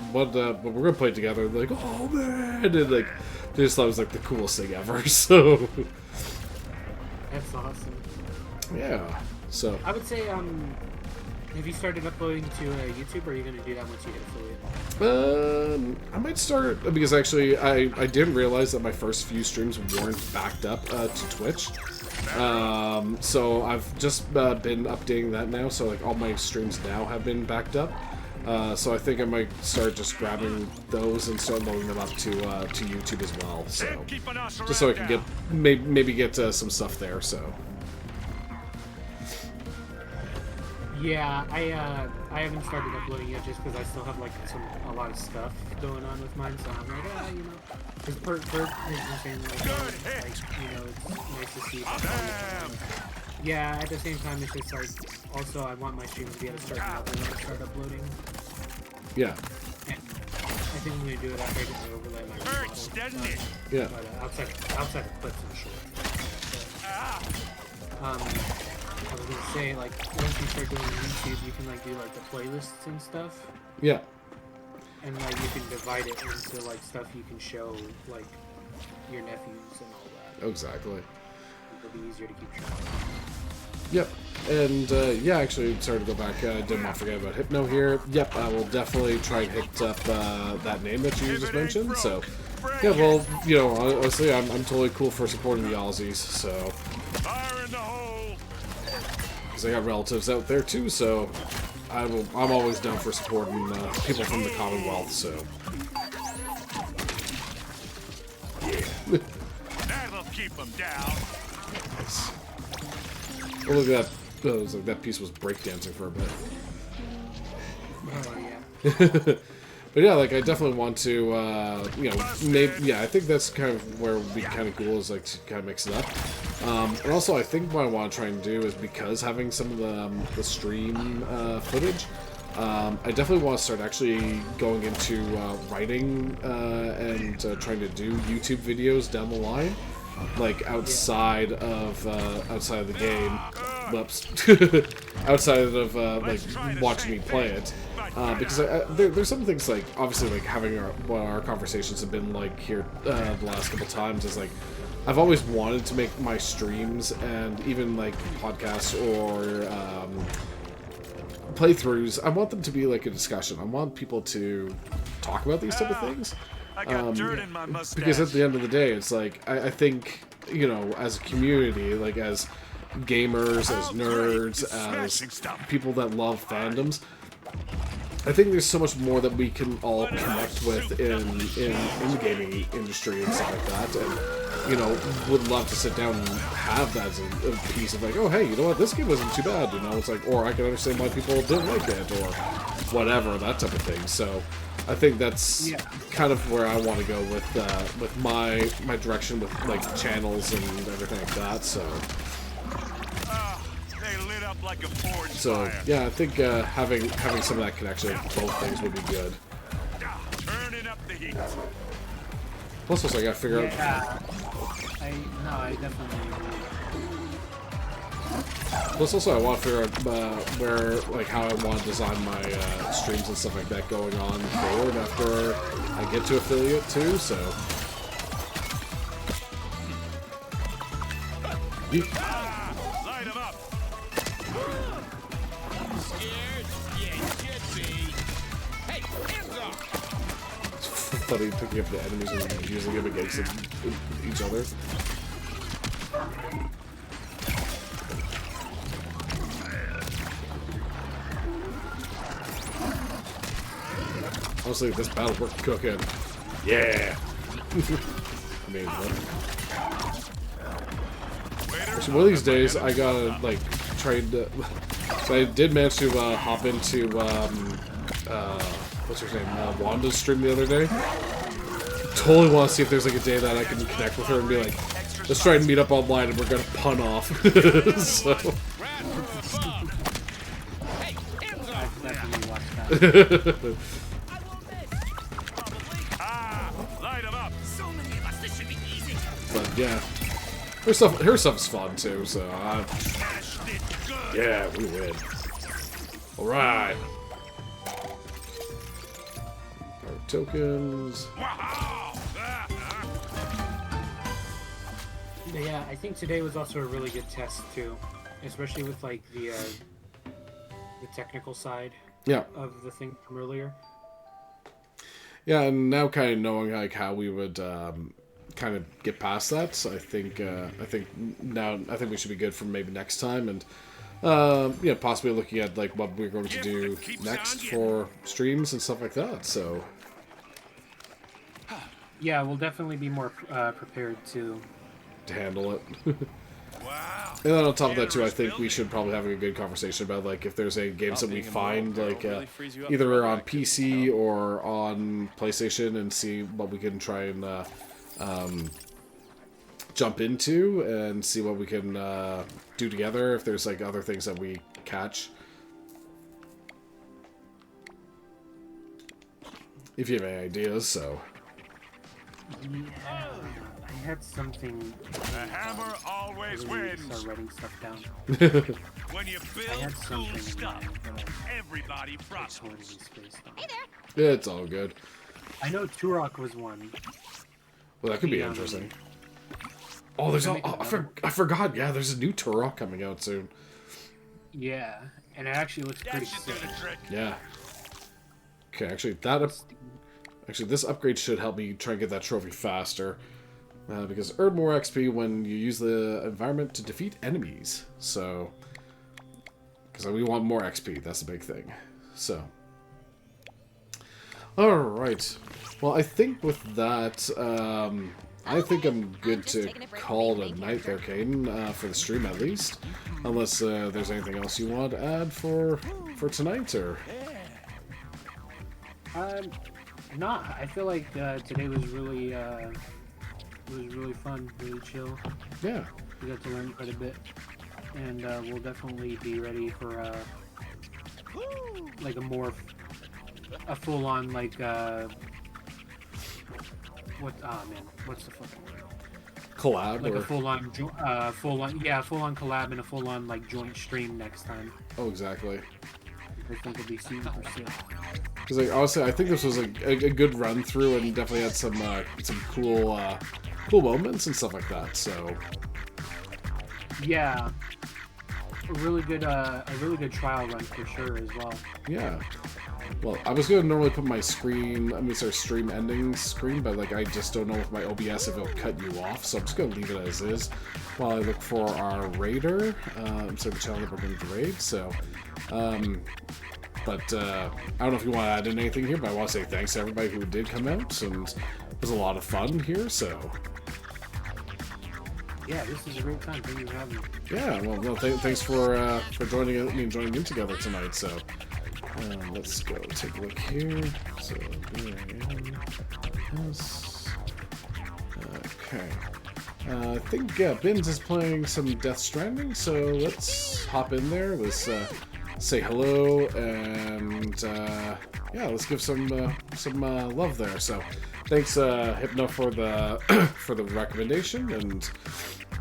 we're gonna play together. And they're like, oh man, and like they just thought it was like the coolest thing ever. So that's awesome. Yeah. So I would say Have you started uploading to YouTube, or are you going to do that once you hit affiliate? I might start, because actually I didn't realize that my first few streams weren't backed up to Twitch. So I've just been updating that now, so like all my streams now have been backed up. So I think I might start just grabbing those and start loading them up to YouTube as well. So just so I can get maybe get some stuff there. So yeah, I haven't started uploading yet just because I still have like a lot of stuff going on with mine. So I'm like, you know, because Bert is saying like, you know, it's nice to see. Yeah, at the same time, it's just like, also I want my streams to be at a certain level when I start uploading. Yeah. And I think I'm going to do it after I get my overlay and my remodel. Yeah. But outside of clips and shorts. I was going to say, like, once you start doing YouTube, you can, like, do, like, the playlists and stuff. Yeah. And, like, you can divide it into, like, stuff you can show, like, your nephews and all that. Exactly. It'll be easier to keep track. Yep, and yeah, actually, sorry to go back, I did not forget about Hypno here. Yep, I will definitely try and hit up that name that you just mentioned, so... Yeah, well, you know, honestly, I'm totally cool for supporting the Aussies, so... Fire in the hole! Because I got relatives out there too, so... I'm always down for supporting people from the Commonwealth, so... Yeah. That'll keep them down. Nice. Oh, look at that. Oh, it was like that piece was breakdancing for a bit. Oh, yeah. But yeah, like, I definitely want to, you know, maybe, yeah, I think that's kind of where it would be kind of cool, is, like, to kind of mix it up. And also, I think what I want to try and do is, because having some of the stream footage, I definitely want to start actually going into writing and trying to do YouTube videos down the line. Like outside of the game, whoops, outside of like watching me play it, because there's some things, like obviously like having our conversations have been like here the last couple times, is like I've always wanted to make my streams and even like podcasts or playthroughs, I want them to be like a discussion. I want people to talk about these type of things. I got dirt in my mustache. Because at the end of the day, it's like, I think, you know, as a community, like as gamers, as nerds, as people that love fandoms, I think there's so much more that we can all connect with in the gaming industry and stuff like that, and, you know, would love to sit down and have that as a piece of like, oh, hey, you know what, this game wasn't too bad, you know, it's like, or I can understand why people didn't like it, or whatever, that type of thing, so... I think that's kind of where I want to go with my direction with like channels and everything like that. So, they lit up like a forge so yeah, I think having some of that connection of both things would be good. Turning up the heat. Plus, also I gotta figure out. I definitely agree. Plus, also I want to figure out where, like, how I want to design my streams and stuff like that going on forward after I get to affiliate too. So. Light 'em up. Scared? Yeah, you should be. Hey, hands off! It's funny picking up the enemies and using them against each other. Honestly, this battle worked cooking. Yeah! I mean, actually, one of these days, I gotta, like, try to... So I did manage to hop into, what's her name? Wanda's stream the other day. Totally want to see if there's, like, a day that I can connect with her and be like, let's try and meet up online and we're gonna pun off. So... But yeah, her stuff is fun too. So yeah, we win. All right, our tokens. Yeah, I think today was also a really good test too, especially with like the technical side of the thing from earlier. Yeah, and now kind of knowing like how we would kind of get past that, so I think we should be good for maybe next time, and possibly looking at like what we're going to do next for streams and stuff like that. So yeah, we'll definitely be more prepared to handle it. And then on top of that too, I think we should probably have a good conversation about like if there's any games that we find like either on PC or on PlayStation, and see what we can try and jump into and see what we can do together. If there's like other things that we catch, if you have any ideas. So yeah, I had something. The hammer always wins. Start writing stuff down. When you build cool stuff, everybody prospers. Hey there. It's all good. I know Turok was one. Well, that could be interesting. Oh, there's I forgot. Yeah, there's a new Turok coming out soon. Yeah, and it actually looks pretty sick. Yeah. Okay, actually this upgrade should help me try and get that trophy faster. Because earn more XP when you use the environment to defeat enemies. So, because we want more XP, that's the big thing. So, alright. Well, I think with that, I think I'm good to call it a night there, Caden, for the stream at least. Unless there's anything else you want to add for tonight, or... Nah, I feel like today was really fun, really chill. Yeah. We got to learn quite a bit, and we'll definitely be ready for like a full-on like what's the fucking word? Collab, like or... a full-on full-on collab and a full-on like joint stream next time. Oh, exactly. I think it'll be super sick. Because like, honestly, I think this was like a good run through, and definitely had some cool moments and stuff like that. So yeah, a really good trial run for sure as well. Yeah. Well, I was gonna normally put my stream ending screen, but like I just don't know with my OBS if it'll cut you off, so I'm just gonna leave it as is while I look for our raider. So the channel that we're going to raid. So, but I don't know if you want to add in anything here, but I want to say thanks to everybody who did come out, and it was a lot of fun here. So. Yeah, this is a great time. Thank you for having me. Yeah, well, thanks for joining in together tonight. So. Let's go take a look here. So here I am. Yes. Okay. I think Bins is playing some Death Stranding, so let's hop in there. Let's say hello, and yeah, let's give some love there. So thanks Hypno for the for the recommendation, and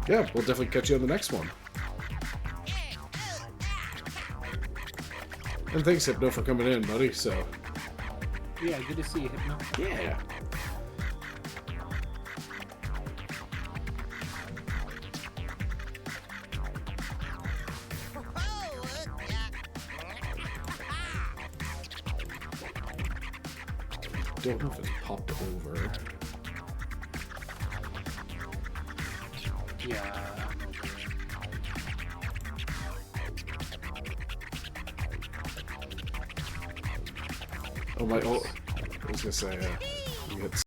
yeah, we'll definitely catch you on the next one. And thanks, Hypno, for coming in, buddy, so... Yeah, good to see you, Hypno. Yeah. I don't know if it's popped over. Yeah. Oh my! Oh, I was gonna say, you hit